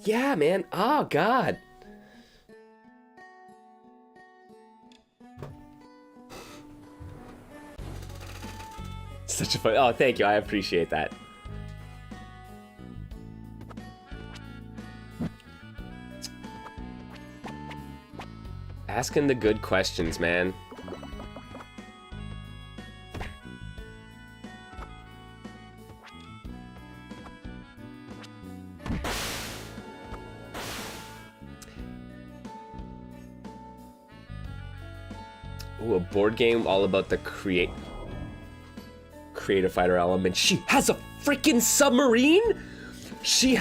Yeah, man. Oh, God. Such a fun. Oh, thank you. I appreciate that. Asking the good questions, man. Ooh, a board game all about the creative fighter element. She has a freaking submarine? She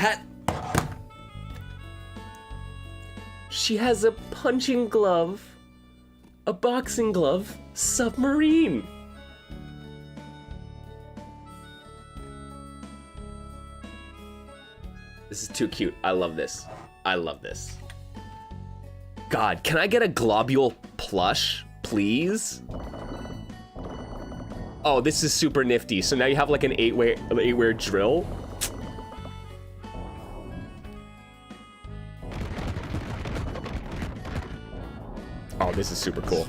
has a punching glove, a boxing glove, submarine. This is too cute. I love this. I love this. God, can I get a globule plush, please? Oh, this is super nifty. So now you have like an eight-way drill. Oh, this is super cool.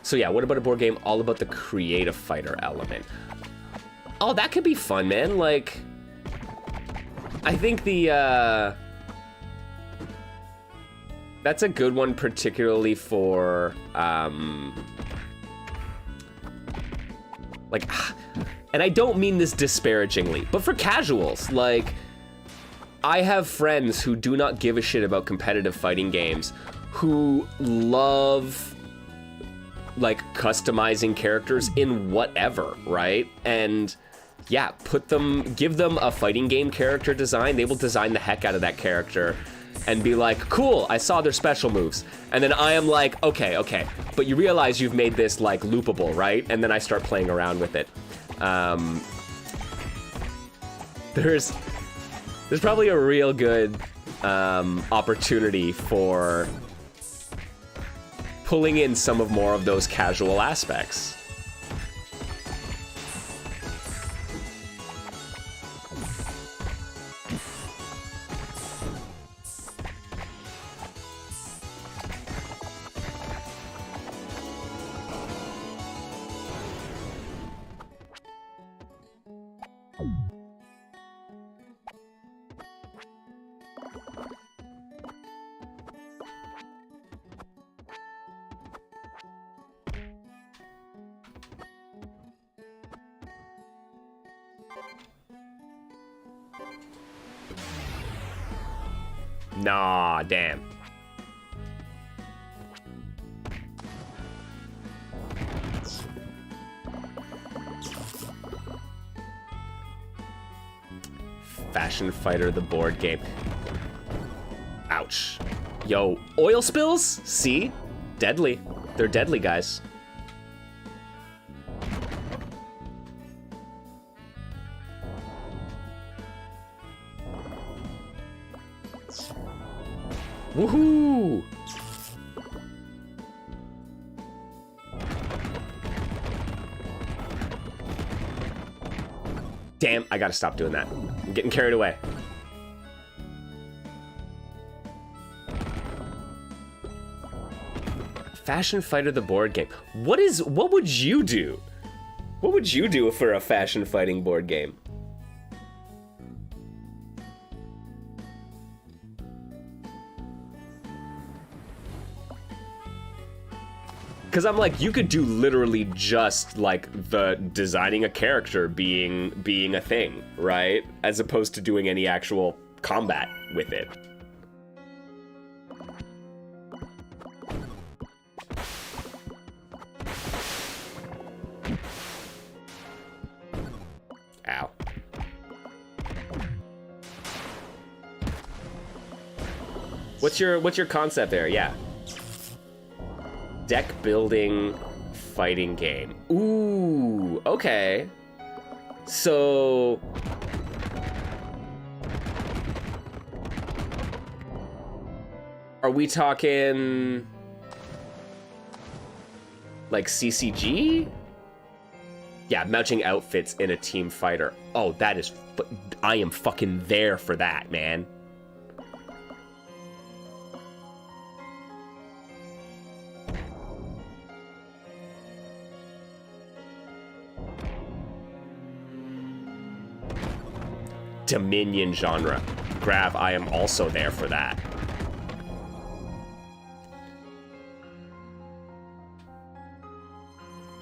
So yeah, what about a board game all about the creative fighter element? Oh, that could be fun, man. Like, I think that's a good one, particularly for, like, and I don't mean this disparagingly, but for casuals, like, I have friends who do not give a shit about competitive fighting games who love, like, customizing characters in whatever, right? And yeah, give them a fighting game character design. They will design the heck out of that character and be like, cool, I saw their special moves. And then I am like, okay, but you realize you've made this, like, loopable, right? And then I start playing around with it. There's probably a real good opportunity for pulling in some of more of those casual aspects. Nah, damn. Fashion Fighter, the board game. Ouch. Yo, oil spills? See? Deadly. They're deadly, guys. Woohoo! Damn, I gotta stop doing that. I'm getting carried away. Fashion Fighter, the board game. What would you do? What would you do for a fashion fighting board game? Because I'm like, you could do literally just like the designing a character being a thing, right? As opposed to doing any actual combat with it. Ow. What's your concept there? Yeah. Deck building fighting game. Ooh, okay. So are we talking like CCG? Yeah, matching outfits in a team fighter. Oh, that is, I am fucking there for that, man. Dominion genre. Grav, I am also there for that.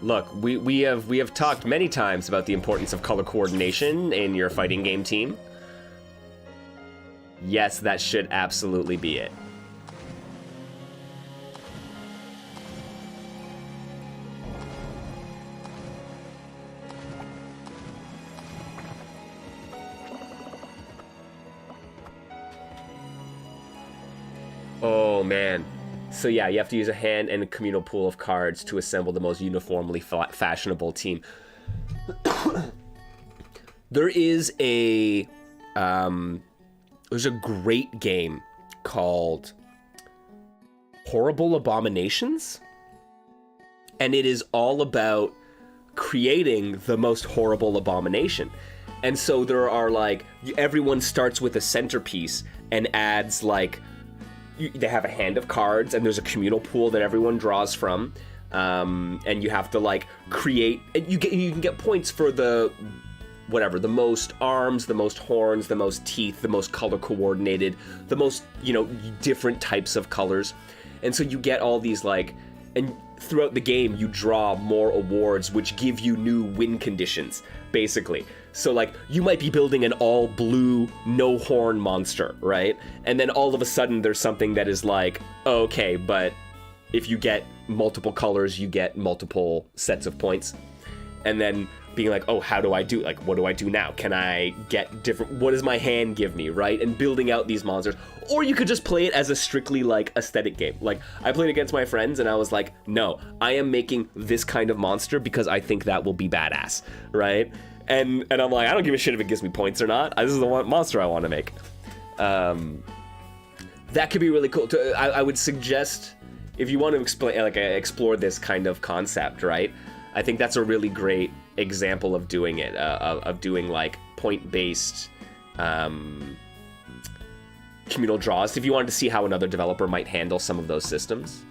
Look, we have talked many times about the importance of color coordination in your fighting game team. Yes, that should absolutely be it. Oh, man. So yeah, you have to use a hand and a communal pool of cards to assemble the most uniformly fashionable team. There is a there's a great game called Horrible Abominations, and it is all about creating the most horrible abomination. And so there are like, everyone starts with a centerpiece and adds like, they have a hand of cards and there's a communal pool that everyone draws from. and you have to like create, and you can get points for the whatever, the most arms, the most horns, the most teeth, the most color coordinated, the most, you know, different types of colors. And so you get all these like, and throughout the game you draw more awards which give you new win conditions, basically. So like you might be building an all blue, no horn monster, right? And then all of a sudden there's something that is like, okay, but if you get multiple colors, you get multiple sets of points. And then being like, oh, how do I do, like, what do I do now? Can I get different, what does my hand give me, right? And building out these monsters. Or you could just play it as a strictly, like, aesthetic game. Like, I played against my friends, and I was like, no, I am making this kind of monster because I think that will be badass, right? And I'm like, I don't give a shit if it gives me points or not. This is the one monster I want to make. That could be really cool. I would suggest, if you want to explain, like, explore this kind of concept, right? I think that's a really great example of doing it, of doing like point-based communal draws, if you wanted to see how another developer might handle some of those systems.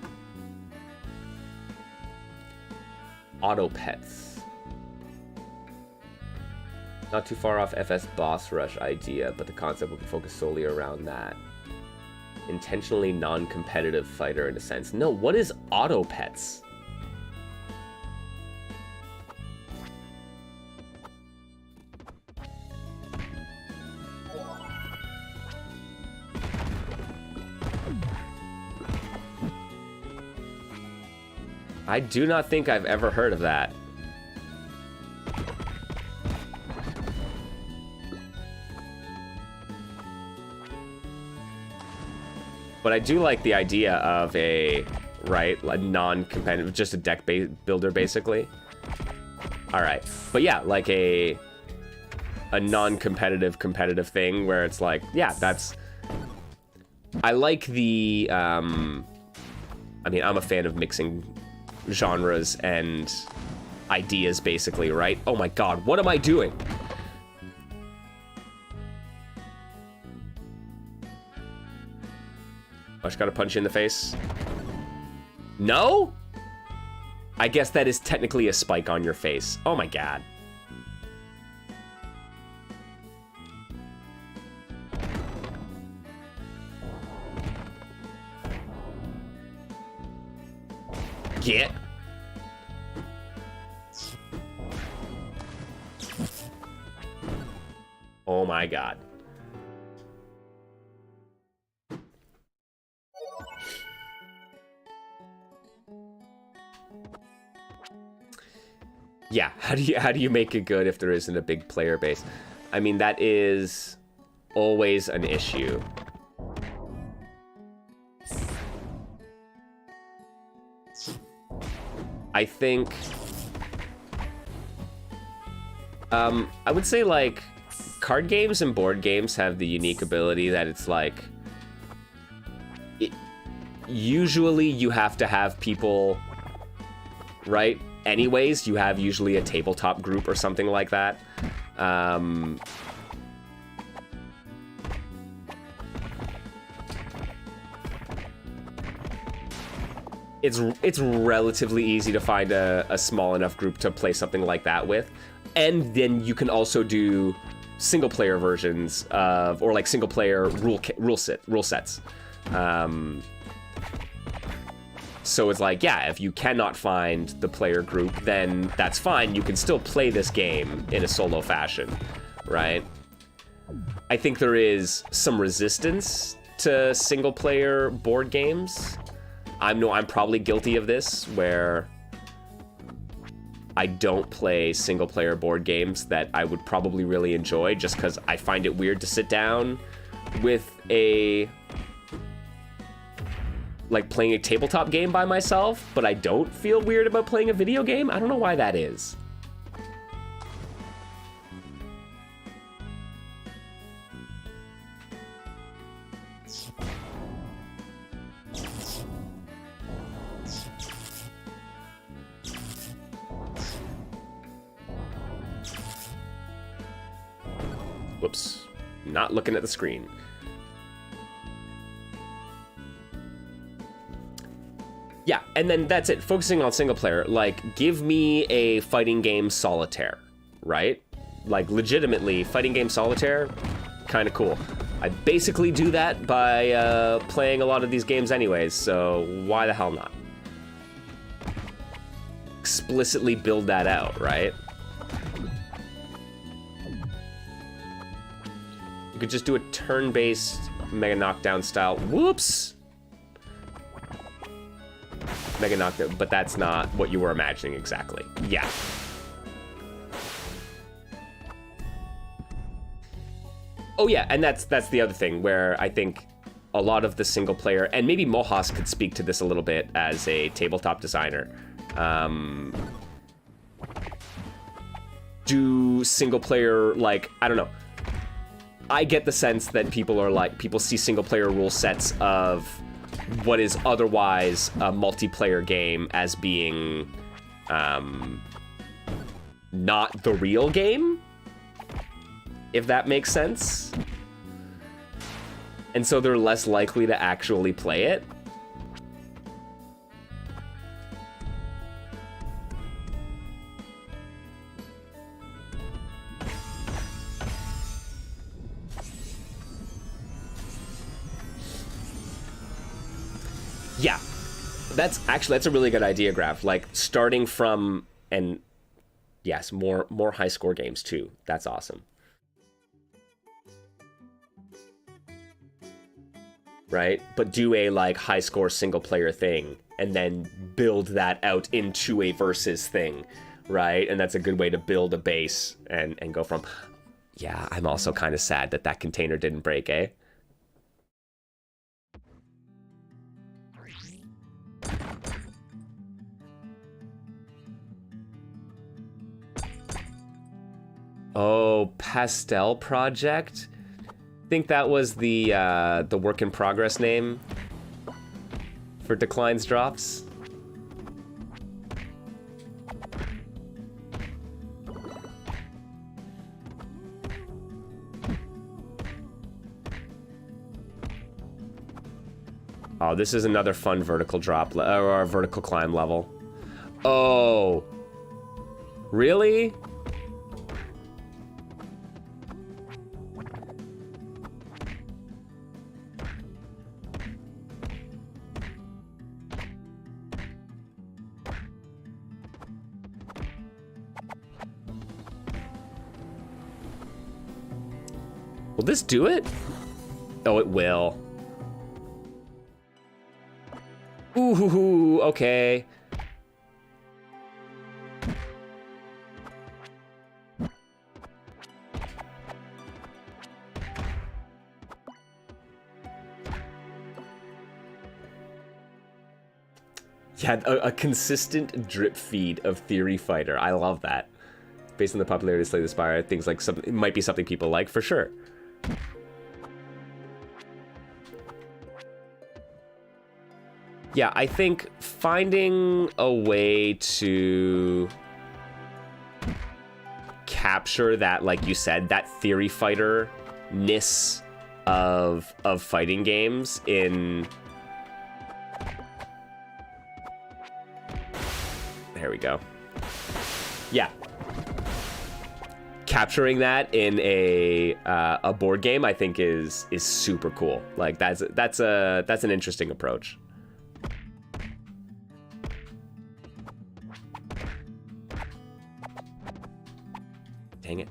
Auto pets. Not too far off FS boss rush idea, but the concept will be focused solely around that. Intentionally non-competitive fighter in a sense. No, what is auto pets? I do not think I've ever heard of that. But I do like the idea of a, right, a non-competitive, just a deck builder, basically. All right, but yeah, like a non-competitive, competitive thing where it's like, yeah, that's, I like the, I mean, I'm a fan of mixing genres and ideas, basically, right? Oh my god, what am I doing? I just gotta punch you in the face. No? I guess that is technically a spike on your face. Oh my god. Get. Oh my god. Yeah, how do you make it good if there isn't a big player base? I mean, that is always an issue. I think, I would say, like, card games and board games have the unique ability that it's like, usually you have to have people, right? Anyways, you have usually a tabletop group or something like that. It's relatively easy to find a small enough group to play something like that with. And then you can also do single player versions of, or like single player rule sets. So it's like, yeah, if you cannot find the player group, then that's fine. You can still play this game in a solo fashion, right? I think there is some resistance to single player board games. I'm probably guilty of this, where I don't play single player board games that I would probably really enjoy, just because I find it weird to sit down with like playing a tabletop game by myself, but I don't feel weird about playing a video game. I don't know why that is. Whoops, not looking at the screen. Yeah, and then that's it. Focusing on single player, like, give me a fighting game solitaire, right? Like, legitimately, fighting game solitaire, kind of cool. I basically do that by playing a lot of these games anyways, so why the hell not? Explicitly build that out, right? You could just do a turn-based Mega Knockdown style. Whoops! Mega Knockdown, but that's not what you were imagining exactly. Yeah. Oh yeah, and that's the other thing where I think a lot of the single player, and maybe Mohas could speak to this a little bit as a tabletop designer. Do single player, like, I don't know. I get the sense that people see single player rule sets of what is otherwise a multiplayer game as being not the real game, if that makes sense. And so they're less likely to actually play it. Yeah, that's a really good idea, Graph. Like, starting from, and yes, more high score games too. That's awesome. Right? But do a, like, high score single player thing and then build that out into a versus thing, right? And that's a good way to build a base and go from, yeah, I'm also kind of sad that container didn't break, eh? Oh, Pastel Project? I think that was the work in progress name for Declines Drops. Oh, this is another fun vertical drop or vertical climb level. Oh, really? Will this do it? Oh, it will. Ooh, okay. Yeah, a consistent drip feed of Theory Fighter. I love that. Based on the popularity of Slay the Spire, things like it might be something people like for sure. Yeah, I think finding a way to capture that, like you said, that Theory Fighter-ness of fighting games in... There we go. Yeah. Capturing that in a board game, I think is super cool. Like that's an interesting approach. Dang it.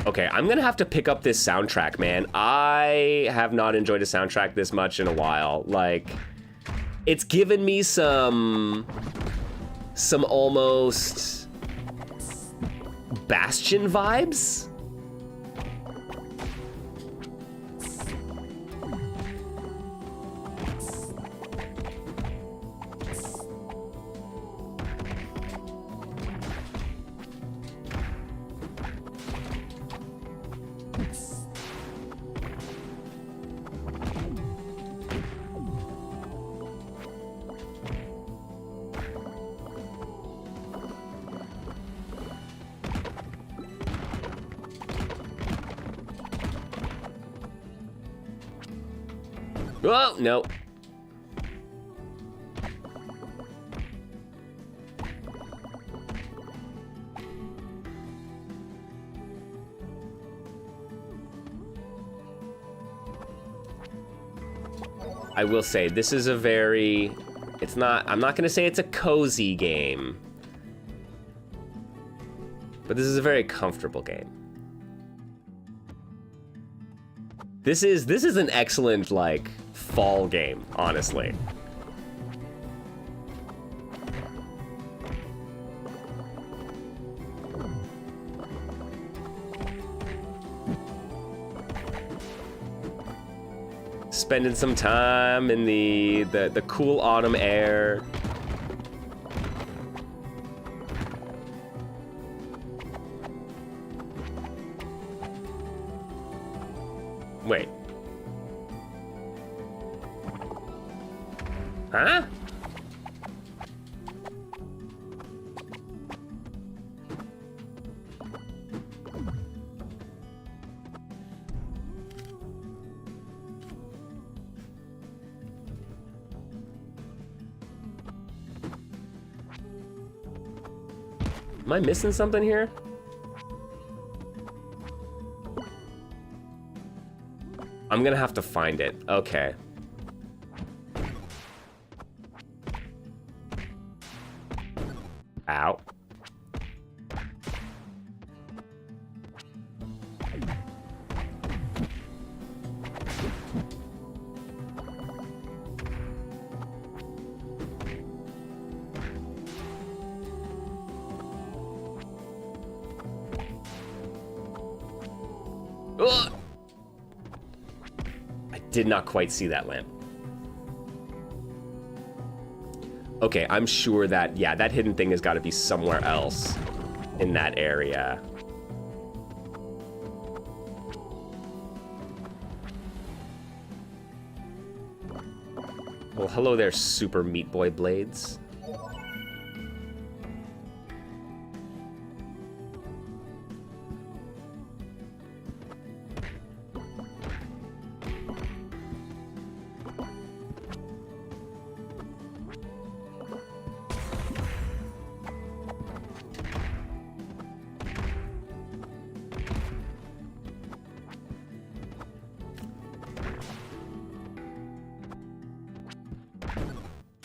Okay, I'm gonna have to pick up this soundtrack, man. I have not enjoyed a soundtrack this much in a while. Like, it's given me some almost Bastion vibes. Oh, no. I will say, this is a very... It's not... I'm not going to say it's a cozy game. But this is a very comfortable game. This is an excellent, like, fall game, honestly. Spending some time in the cool autumn air. Wait. Huh? Am I missing something here? I'm gonna have to find it. Okay. Ow. Ugh. I did not quite see that lamp. Okay, I'm sure that, yeah, that hidden thing has got to be somewhere else in that area. Well, hello there, Super Meat Boy Blades.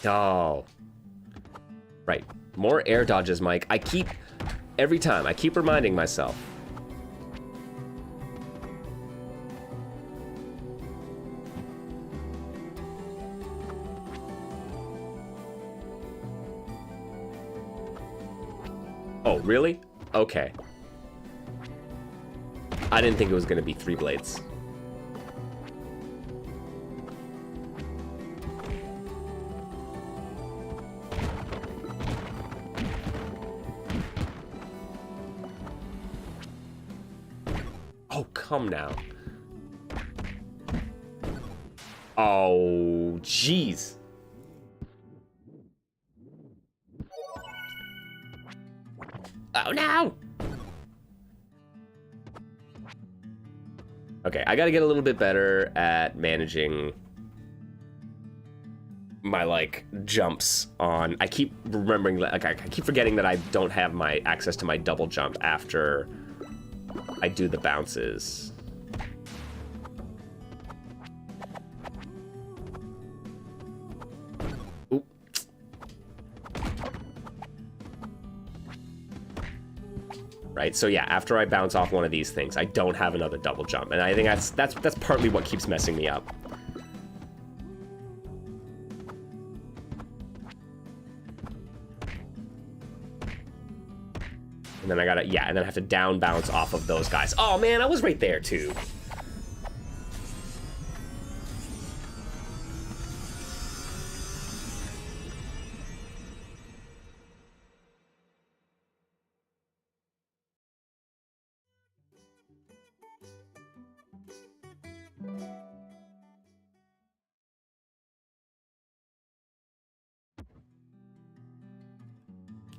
Oh. Right. More air dodges, Mike. Every time, I keep reminding myself. Oh, really? Okay. I didn't think it was going to be 3 blades. Come now. Oh, jeez. Oh, no. Okay, I gotta get a little bit better at managing my, like, jumps on... I keep remembering, like, I keep forgetting that I don't have my access to my double jump after I do the bounces. Oop. Right, so yeah, after I bounce off one of these things, I don't have another double jump, and I think that's partly what keeps messing me up. And then I gotta, yeah, and then I have to down bounce off of those guys. Oh man, I was right there too.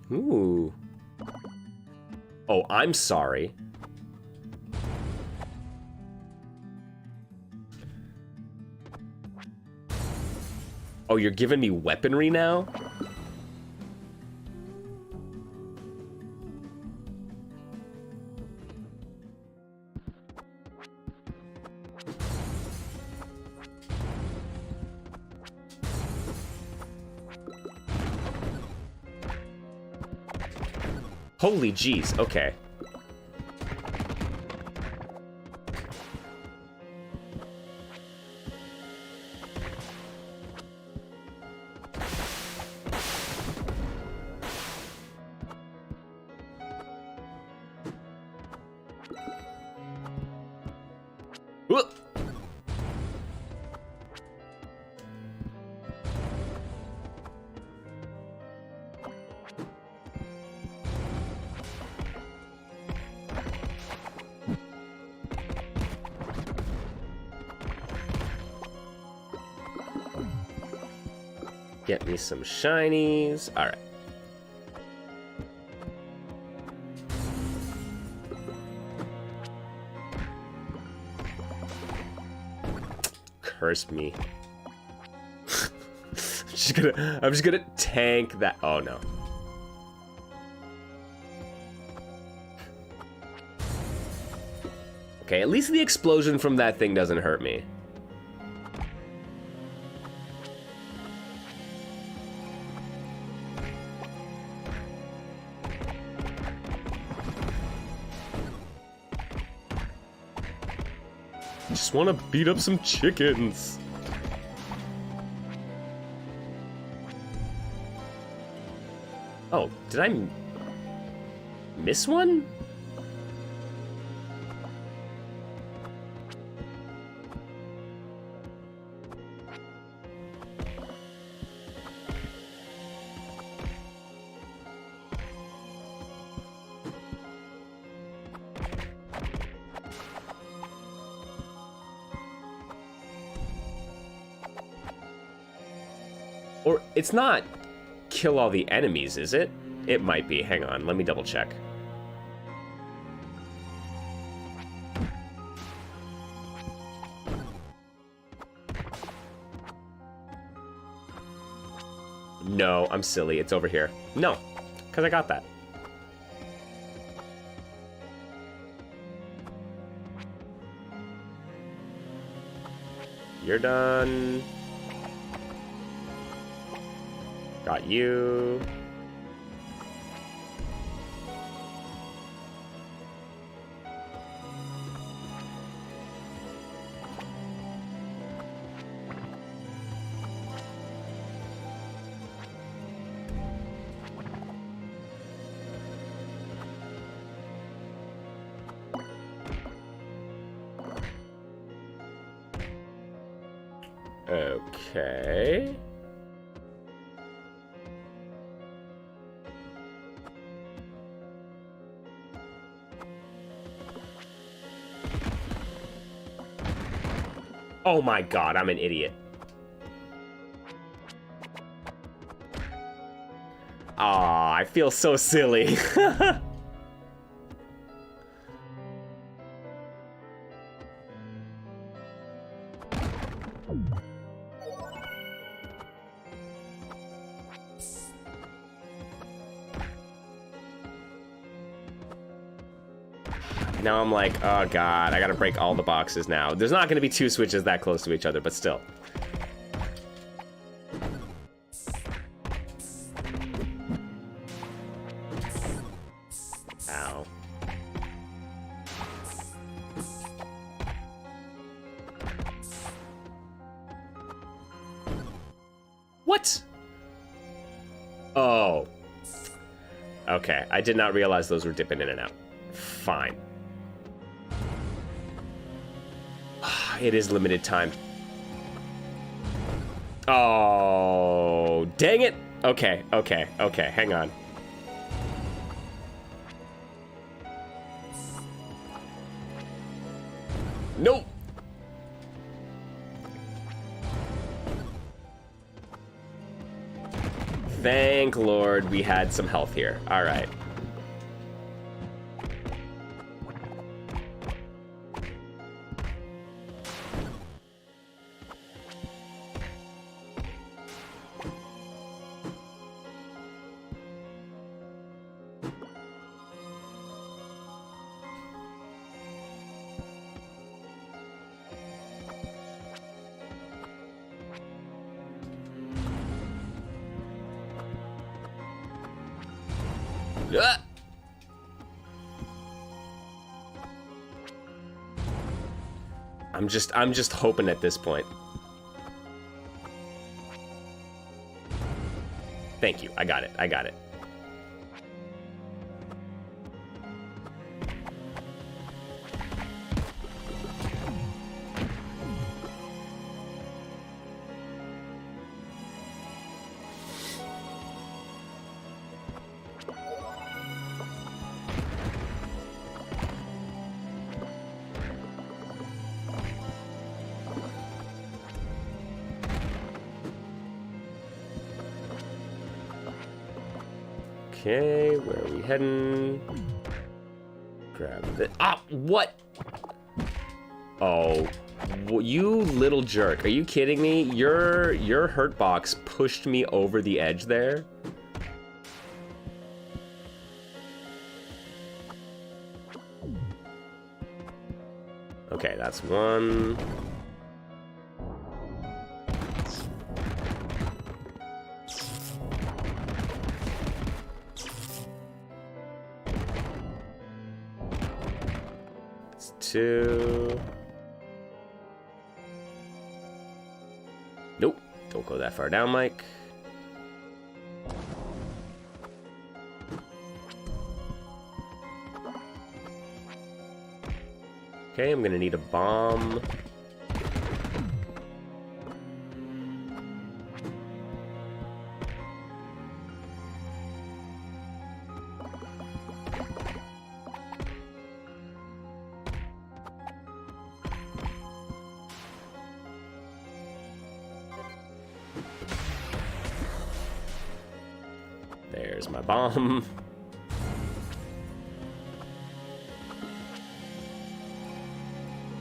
Ooh. Oh, I'm sorry. Oh, you're giving me weaponry now? Holy jeez, okay. Whoop. Get me some shinies. All right. Curse me. I'm just gonna tank that. Oh no. Okay, at least the explosion from that thing doesn't hurt me. Just want to beat up some chickens. Oh, did I miss one? Or it's not kill all the enemies, is it? It might be. Hang on, let me double check. No, I'm silly. It's over here. No, because I got that. You're done. Got you. Okay. Oh my god, I'm an idiot. Aw, I feel so silly. Now I'm like, oh god, I gotta break all the boxes now. There's not gonna be two switches that close to each other, but still. Ow. What? Oh. Okay, I did not realize those were dipping in and out. Fine. It is limited time. Oh, dang it. Okay, okay, okay, hang on. Nope. Thank Lord we had some health here. All right. Ah! I'm just hoping at this point. Thank you. I got it. I got it. Okay, where are we heading? Grab it. Ah, what? Oh, you little jerk. Are you kidding me? Your hurt box pushed me over the edge there. Okay, that's one. Two. Nope, don't go that far down, Mike. Okay, I'm gonna need a bomb. There's my bomb.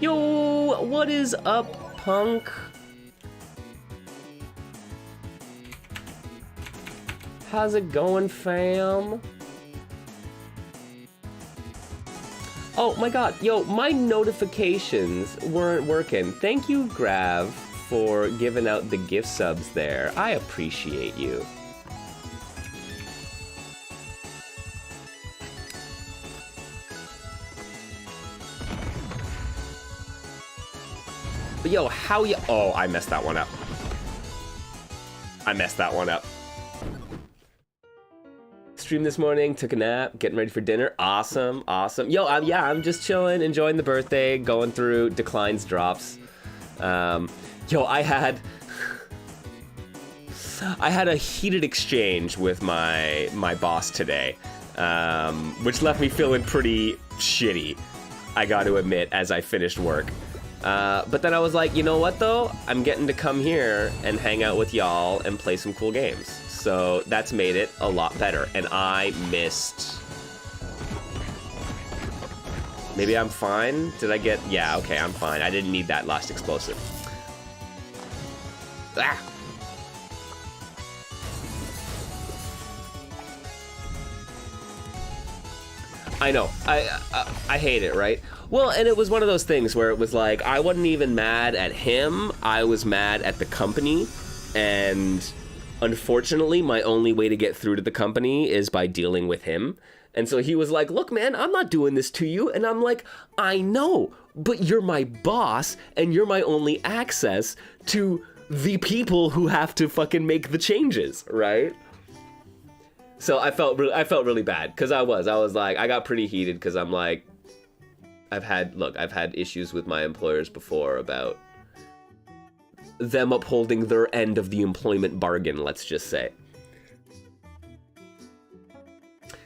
Yo, what is up, punk? How's it going, fam? Oh my god, yo, my notifications weren't working. Thank you, Grav, for giving out the gift subs there. I appreciate you. But yo, how you... Oh, I messed that one up. I messed that one up. Stream this morning, took a nap, getting ready for dinner. Awesome, awesome. Yo, yeah, I'm just chilling, enjoying the birthday, going through declines, drops. Yo, I had a heated exchange with my boss today, which left me feeling pretty shitty, I got to admit, as I finished work. But then I was like, you know what though? I'm getting to come here and hang out with y'all and play some cool games. So that's made it a lot better. And I missed... Maybe I'm fine? Did I get... Yeah, okay, I'm fine. I didn't need that last explosive. Ah! I know. I hate it, right? Well, and it was one of those things where it was like, I wasn't even mad at him, I was mad at the company, and unfortunately, my only way to get through to the company is by dealing with him. And so he was like, look, man, I'm not doing this to you. And I'm like, I know, but you're my boss, and you're my only access to the people who have to fucking make the changes, right? So I felt really bad, because I was like, I got pretty heated, because I'm like, I've had issues with my employers before about them upholding their end of the employment bargain, let's just say.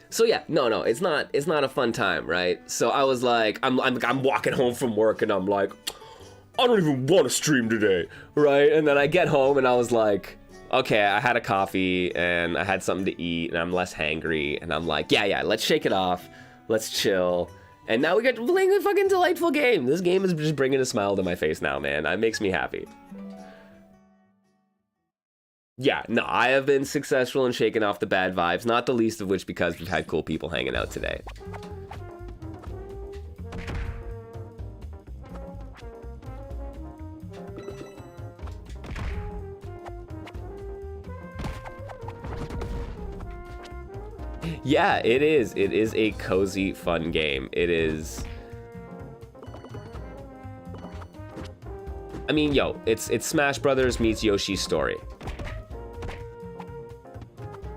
So yeah, no, it's not a fun time, right? So I was like, I'm walking home from work and I'm like, I don't even want to stream today, right? And then I get home and I was like, okay, I had a coffee and I had something to eat and I'm less hangry, and I'm like, yeah, let's shake it off, let's chill. And now we get to playing a fucking delightful game. This game is just bringing a smile to my face now, man. It makes me happy. Yeah, no, I have been successful in shaking off the bad vibes, not the least of which because we've had cool people hanging out today. Yeah, it is. It is a cozy, fun game. It is. I mean, yo, it's Smash Brothers meets Yoshi's Story,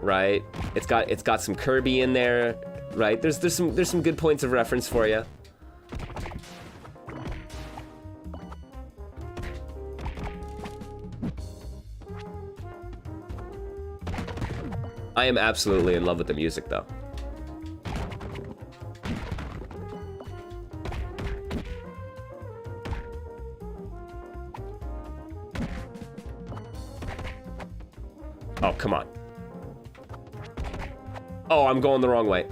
right? It's got some Kirby in there, right? There's some good points of reference for you. I am absolutely in love with the music, though. Oh, come on. Oh, I'm going the wrong way.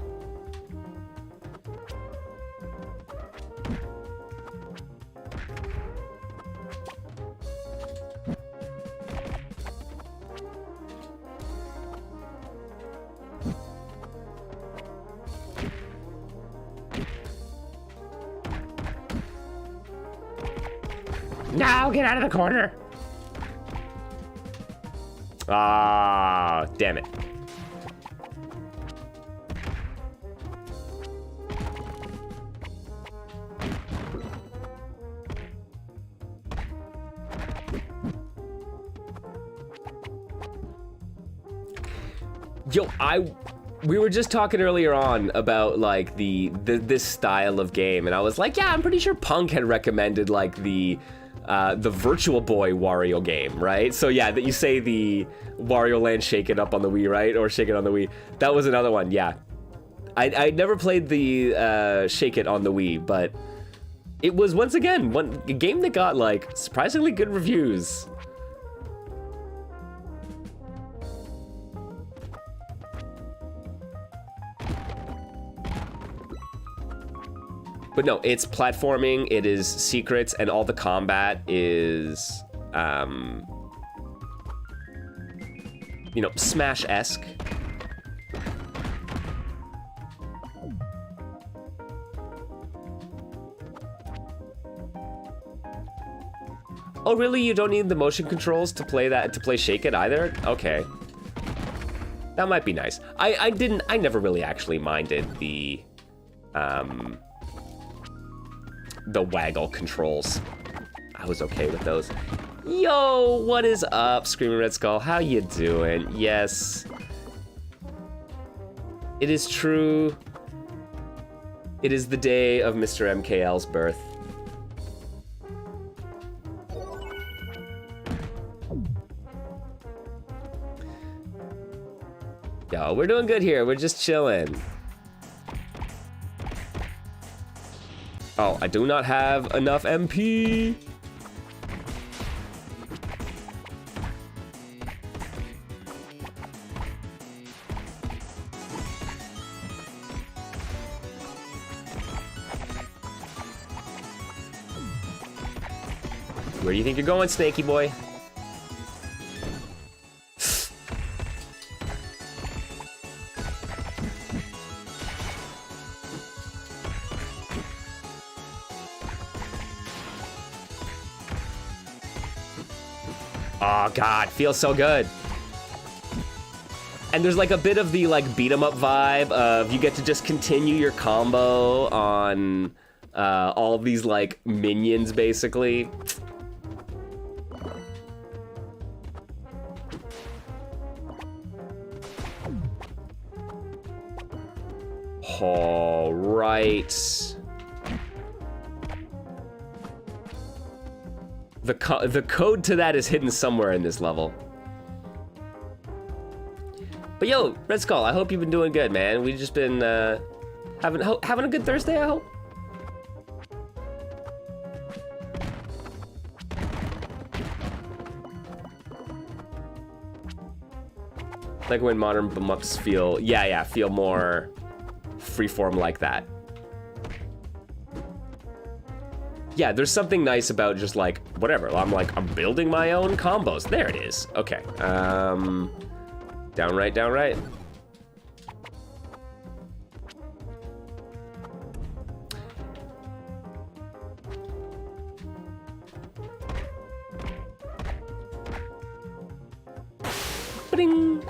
No, get out of the corner. Ah, damn it. Yo, we were just talking earlier on about like this style of game, and I was like, yeah, I'm pretty sure Punk had recommended like the Virtual Boy Wario game, right? So yeah, that you say the Wario Land Shake It Up on the Wii, right? Or Shake It on the Wii. That was another one, yeah. I never played the Shake It on the Wii, but it was once again a game that got like surprisingly good reviews. But no, it's platforming, it is secrets, and all the combat is, you know, Smash-esque. Oh, really? You don't need the motion controls to play Shake It either? Okay. That might be nice. I never really actually minded the waggle controls. I was okay with those. Yo, what is up, Screaming Red Skull? How you doing? Yes. It is true. It is the day of MrMKL's birth. Yo, we're doing good here. We're just chilling. Oh, I do not have enough MP. Where do you think you're going, Snaky boy? Oh god, feels so good. And there's like a bit of the like beat 'em up vibe of you get to just continue your combo on all of these like minions basically. All right. The code to that is hidden somewhere in this level. But yo, Red Skull, I hope you've been doing good, man. We've just been having a good Thursday, I hope. Like when modern beat-em-ups feel, feel more freeform like that. Yeah, there's something nice about just like, whatever, I'm building my own combos. There it is. Okay. Down right. Ba-ding.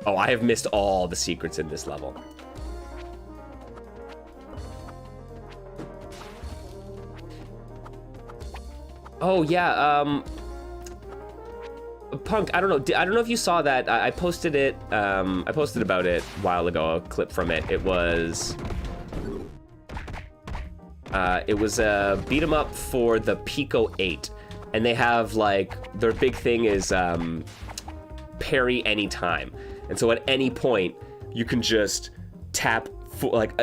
Oh, I have missed all the secrets in this level. Oh yeah, Punk, I don't know if you saw that. I posted it. I posted about it a while ago. A clip from it. It was a beat 'em up for the Pico 8, and they have like their big thing is parry anytime, and so at any point you can just tap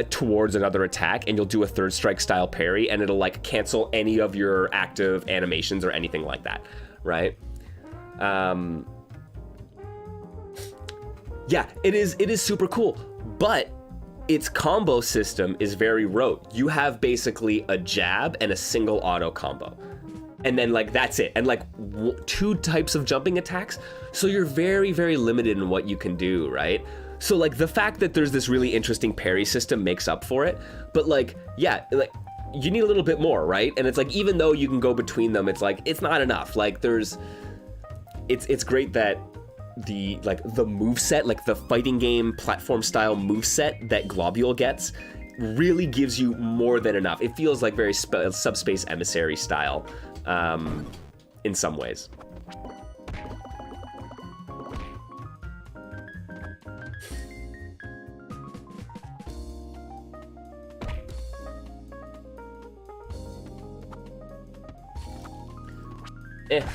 towards another attack, and you'll do a third strike style parry, and it'll like cancel any of your active animations or anything like that, right? Yeah, it is super cool, but its combo system is very rote. You have basically a jab and a single auto combo, and then like that's it, and like two types of jumping attacks, so you're very, very limited in what you can do, right? So like the fact that there's this really interesting parry system makes up for it, but like, yeah, like you need a little bit more, right? And it's like, even though you can go between them, it's like, it's not enough. Like it's great that the moveset, like the fighting game platform style moveset that Globule gets really gives you more than enough. It feels like very Subspace Emissary style in some ways.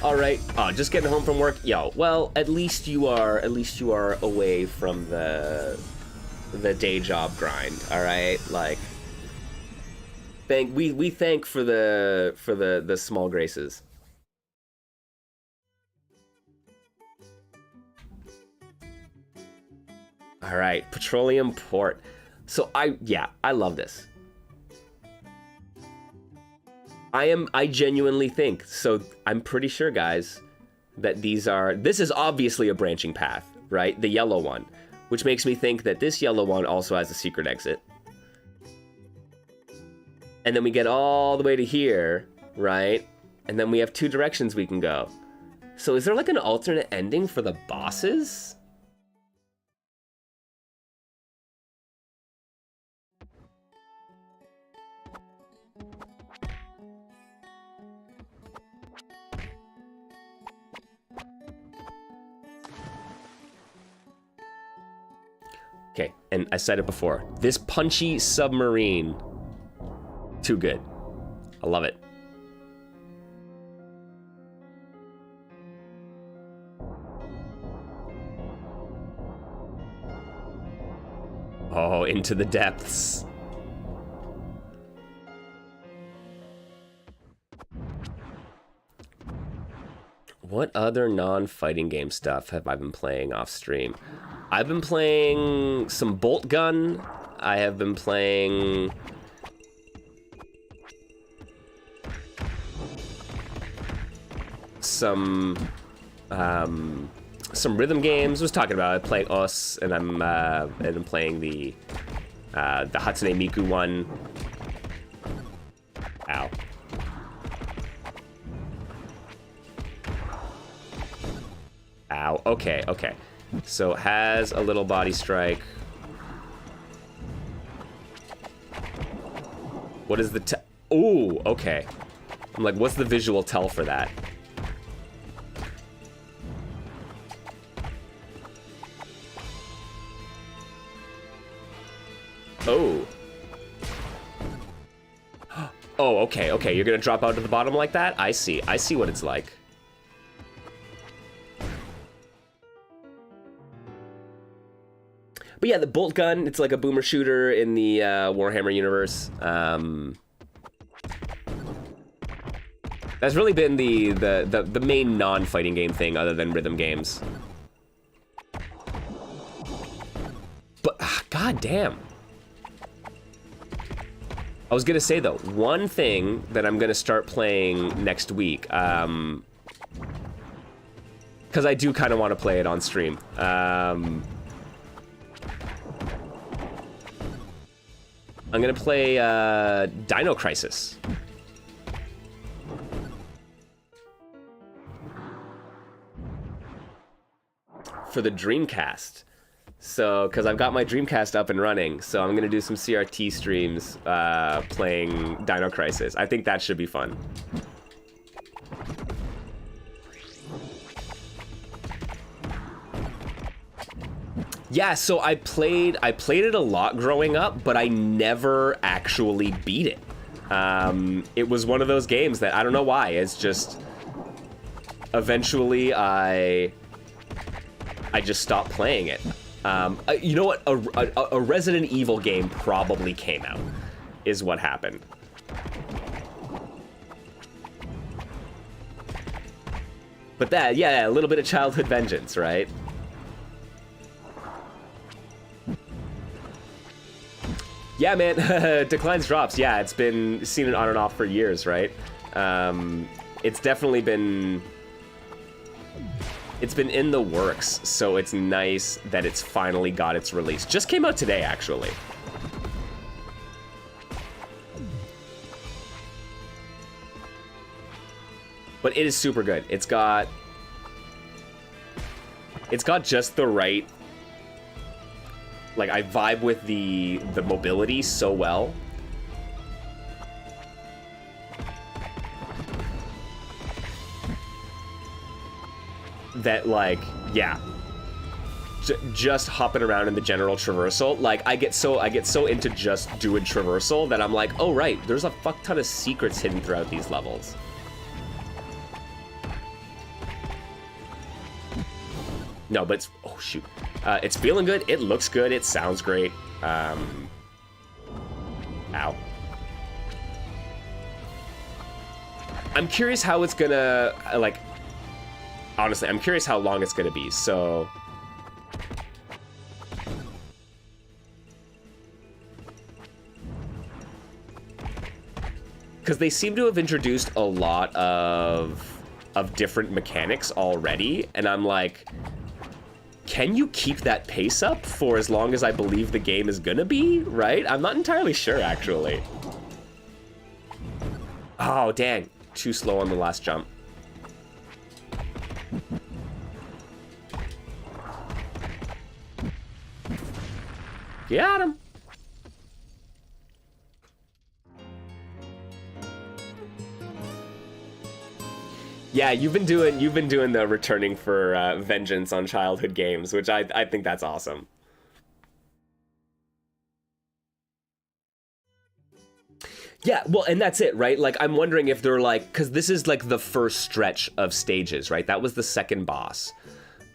All right. Oh, just getting home from work. Yo, well, at least you are away from the day job grind. All right, like we thank for the small graces. All right, Petroleum Port. So I love this. I genuinely think, so I'm pretty sure, guys, that this is obviously a branching path, right? The yellow one, which makes me think that this yellow one also has a secret exit. And then we get all the way to here, right? And then we have two directions we can go. So is there like an alternate ending for the bosses? Okay, and I said it before. This punchy submarine, too good. I love it. Oh, into the depths. What other non-fighting game stuff have I been playing off stream? I've been playing some Bolt Gun. I have been playing some rhythm games. I was talking about playing Os, and I'm playing the Hatsune Miku one. Ow. Ow. Okay. Okay. So it has a little body strike. What is the ooh, okay. I'm like, what's the visual tell for that? Oh. Oh, okay, okay. You're gonna drop out to the bottom like that? I see what it's like. But yeah, the bolt gun, it's like a boomer shooter in the Warhammer universe. That's really been the main non-fighting game thing other than rhythm games. But, god damn. I was gonna say though, one thing that I'm gonna start playing next week, because I do kind of want to play it on stream. I'm gonna play Dino Crisis. For the Dreamcast. So, because I've got my Dreamcast up and running, so I'm gonna do some CRT streams playing Dino Crisis. I think that should be fun. Yeah, so I played it a lot growing up, but I never actually beat it. It was one of those games that I don't know why. It's just eventually I just stopped playing it. You know what? A Resident Evil game probably came out, is what happened. But that, yeah, a little bit of childhood vengeance, right? Yeah, man, declines drops. Yeah, it's been seen it on and off for years, right? It's definitely been... It's been in the works, so it's nice that it's finally got its release. Just came out today, actually. But it is super good. It's got just the right... Like, I vibe with the mobility so well. That, like, yeah. Just hopping around in the general traversal. Like, I get so into just doing traversal that I'm like, oh, right, there's a fuck ton of secrets hidden throughout these levels. No, but it's... Oh, shoot. It's feeling good. It looks good. It sounds great. Ow. I'm curious how it's gonna... Like... Honestly, I'm curious how long it's gonna be, so... Because they seem to have introduced a lot of different mechanics already, and I'm like... Can you keep that pace up for as long as I believe the game is gonna be, right? I'm not entirely sure, actually. Oh, dang. Too slow on the last jump. Got him. Yeah, you've been doing the returning for vengeance on childhood games, which I think that's awesome. Yeah, well, and that's it, right? Like, I'm wondering if they're like, because this is like the first stretch of stages, right? That was the second boss.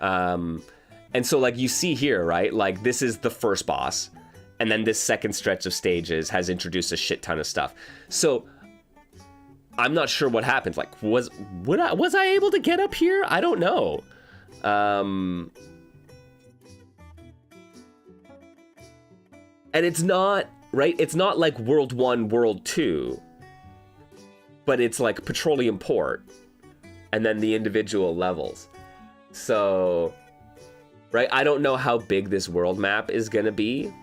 And so, like, you see here, right? Like, this is the first boss. And then this second stretch of stages has introduced a shit ton of stuff. So, I'm not sure what happened. Like, was I able to get up here? I don't know. And it's not, right? It's not like World 1, World 2. But it's like Petroleum Port. And then the individual levels. So... Right, I don't know how big this world map is gonna be.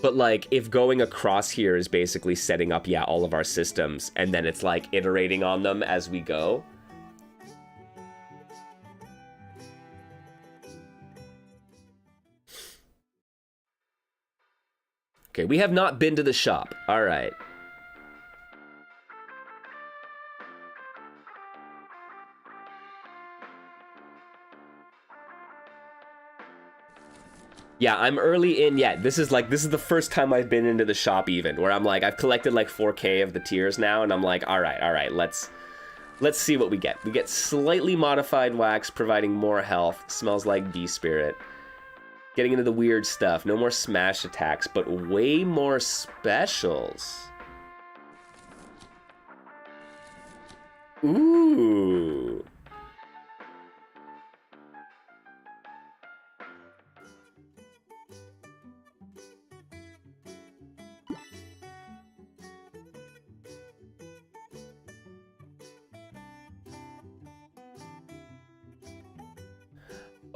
But like, if going across here is basically setting up, yeah, all of our systems, and then it's like iterating on them as we go. Okay, we have not been to the shop. All right. Yeah, I'm early in yet. This is the first time I've been into the shop even, where I'm like, I've collected like 4K of the tiers now, and I'm like, all right, let's see what we get. We get slightly modified wax, providing more health. Smells like bee spirit. Getting into the weird stuff. No more smash attacks, but way more specials. Ooh.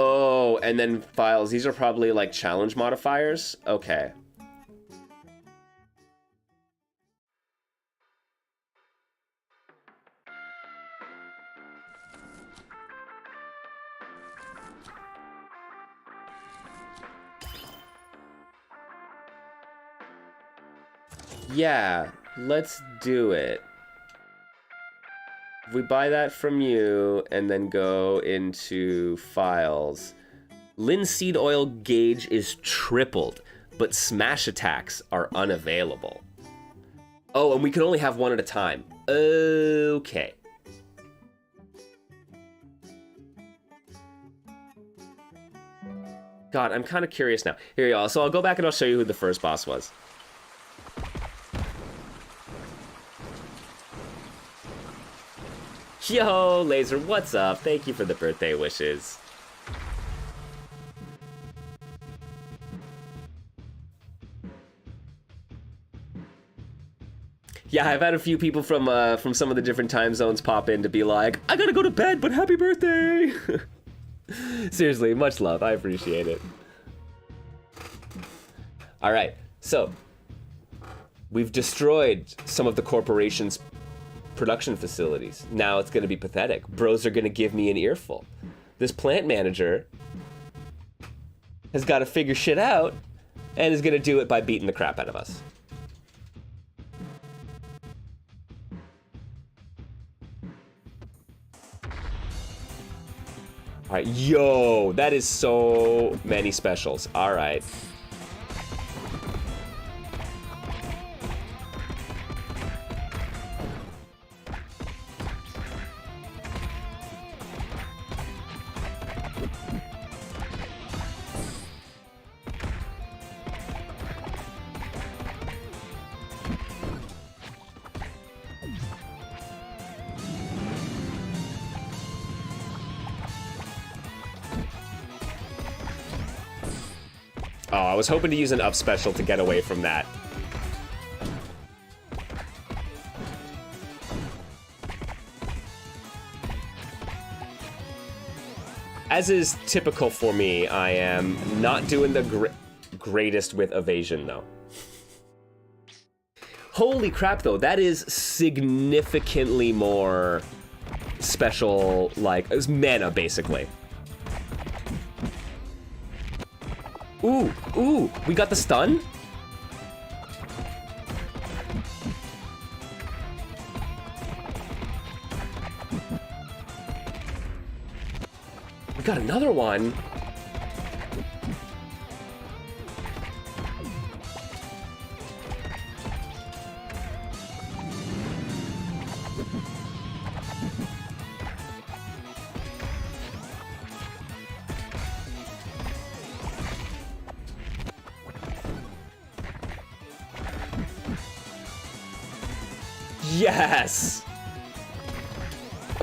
Oh, and then files. These are probably like challenge modifiers? Okay. Yeah, let's do it. We buy that from you and then go into files. Linseed oil gauge is tripled, but smash attacks are unavailable. Oh, and we can only have one at a time. Okay. God, I'm kind of curious now. Here you go. So I'll go back and I'll show you who the first boss was. Yo, Laser, what's up? Thank you for the birthday wishes. Yeah, I've had a few people from some of the different time zones pop in to be like, I gotta go to bed, but happy birthday! Seriously, much love. I appreciate it. All right, so we've destroyed some of the corporation's production facilities. Now it's gonna be pathetic. Bros are gonna give me an earful. This plant manager has got to figure shit out and is gonna do it by beating the crap out of us. All right, yo, that is so many specials. All right. Oh, I was hoping to use an up special to get away from that. As is typical for me, I am not doing the greatest with evasion, though. Holy crap, though, that is significantly more special, like, it's mana, basically. Ooh, ooh, we got the stun? We got another one. Yes!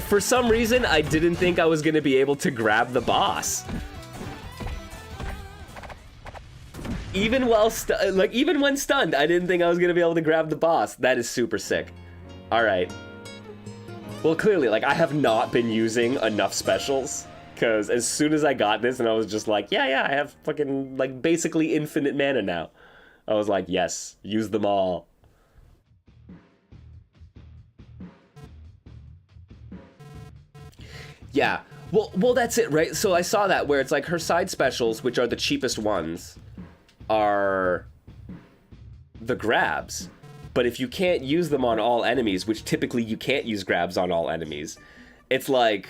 For some reason, I didn't think I was gonna be able to grab the boss. Even while even when stunned, I didn't think I was gonna be able to grab the boss. That is super sick. All right. Well, clearly, like, I have not been using enough specials, because as soon as I got this and I was just like, yeah, I have fucking, like, basically infinite mana now. I was like, yes, use them all. Yeah, well, that's it, right? So I saw that where it's like her side specials, which are the cheapest ones, are the grabs. But if you can't use them on all enemies, which typically you can't use grabs on all enemies, it's like,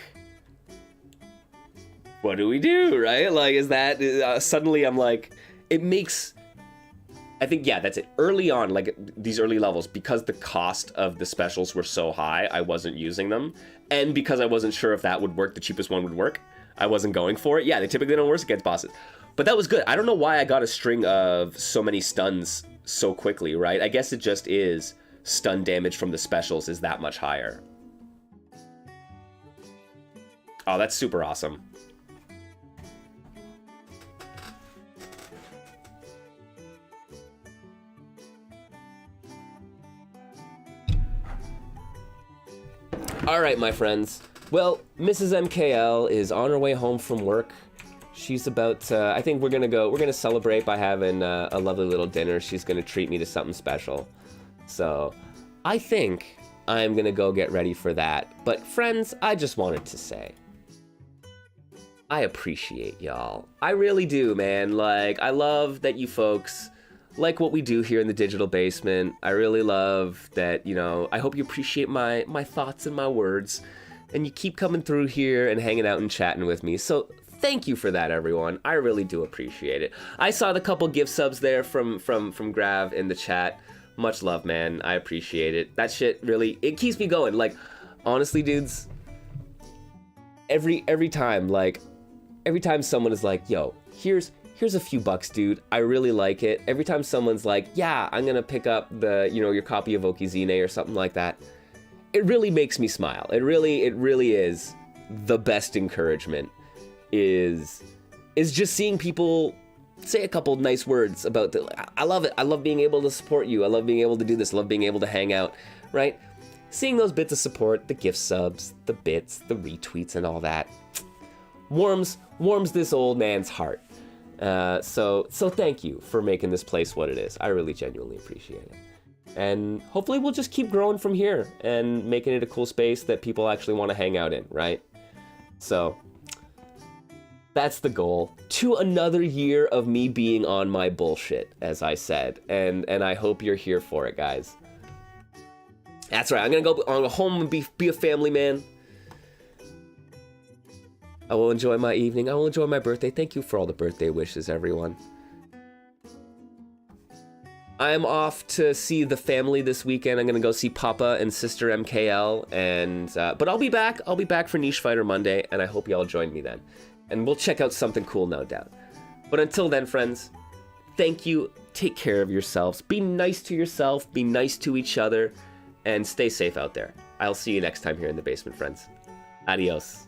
what do we do, right? Like, is that, suddenly I'm like, it makes, I think, yeah, that's it. Early on, like, these early levels, because the cost of the specials were so high, I wasn't using them. And because I wasn't sure if that would work, the cheapest one would work, I wasn't going for it. Yeah, they typically don't work against bosses. But that was good. I don't know why I got a string of so many stuns so quickly, right? I guess it just is stun damage from the specials is that much higher. Oh, that's super awesome. All right, my friends. Well, Mrs. MKL is on her way home from work. She's about to, I think we're gonna celebrate by having a lovely little dinner. She's gonna treat me to something special. So, I think I'm gonna go get ready for that. But friends, I just wanted to say, I appreciate y'all. I really do, man. Like, I love that you folks like what we do here in the digital basement. I really love that, you know, I hope you appreciate my thoughts and my words, and you keep coming through here and hanging out and chatting with me. So thank you for that, everyone. I really do appreciate it. I saw the couple gift subs there from Grav in the chat. Much love, man. I appreciate it. That shit really, it keeps me going. Like, honestly, dudes, every time someone is like, yo, here's a few bucks, dude, I really like it. Every time someone's like, yeah, I'm gonna pick up the, you know, your copy of Okizine or something like that, it really makes me smile. It really is the best encouragement, is just seeing people say a couple nice words about I love it. I love being able to support you. I love being able to do this. I love being able to hang out, right? Seeing those bits of support, the gift subs, the bits, the retweets and all that warms this old man's heart. So thank you for making this place what it is. I really genuinely appreciate it. And hopefully we'll just keep growing from here and making it a cool space that people actually want to hang out in, right? So that's the goal. To another year of me being on my bullshit, as I said. And I hope you're here for it, guys. That's right, I'm gonna go home and be a family man. I will enjoy my evening. I will enjoy my birthday. Thank you for all the birthday wishes, everyone. I am off to see the family this weekend. I'm gonna go see Papa and Sister MKL, and but I'll be back. I'll be back for Niche Fighter Monday, and I hope you all join me then. And we'll check out something cool, no doubt. But until then, friends, thank you. Take care of yourselves. Be nice to yourself. Be nice to each other. And stay safe out there. I'll see you next time here in the basement, friends. Adios.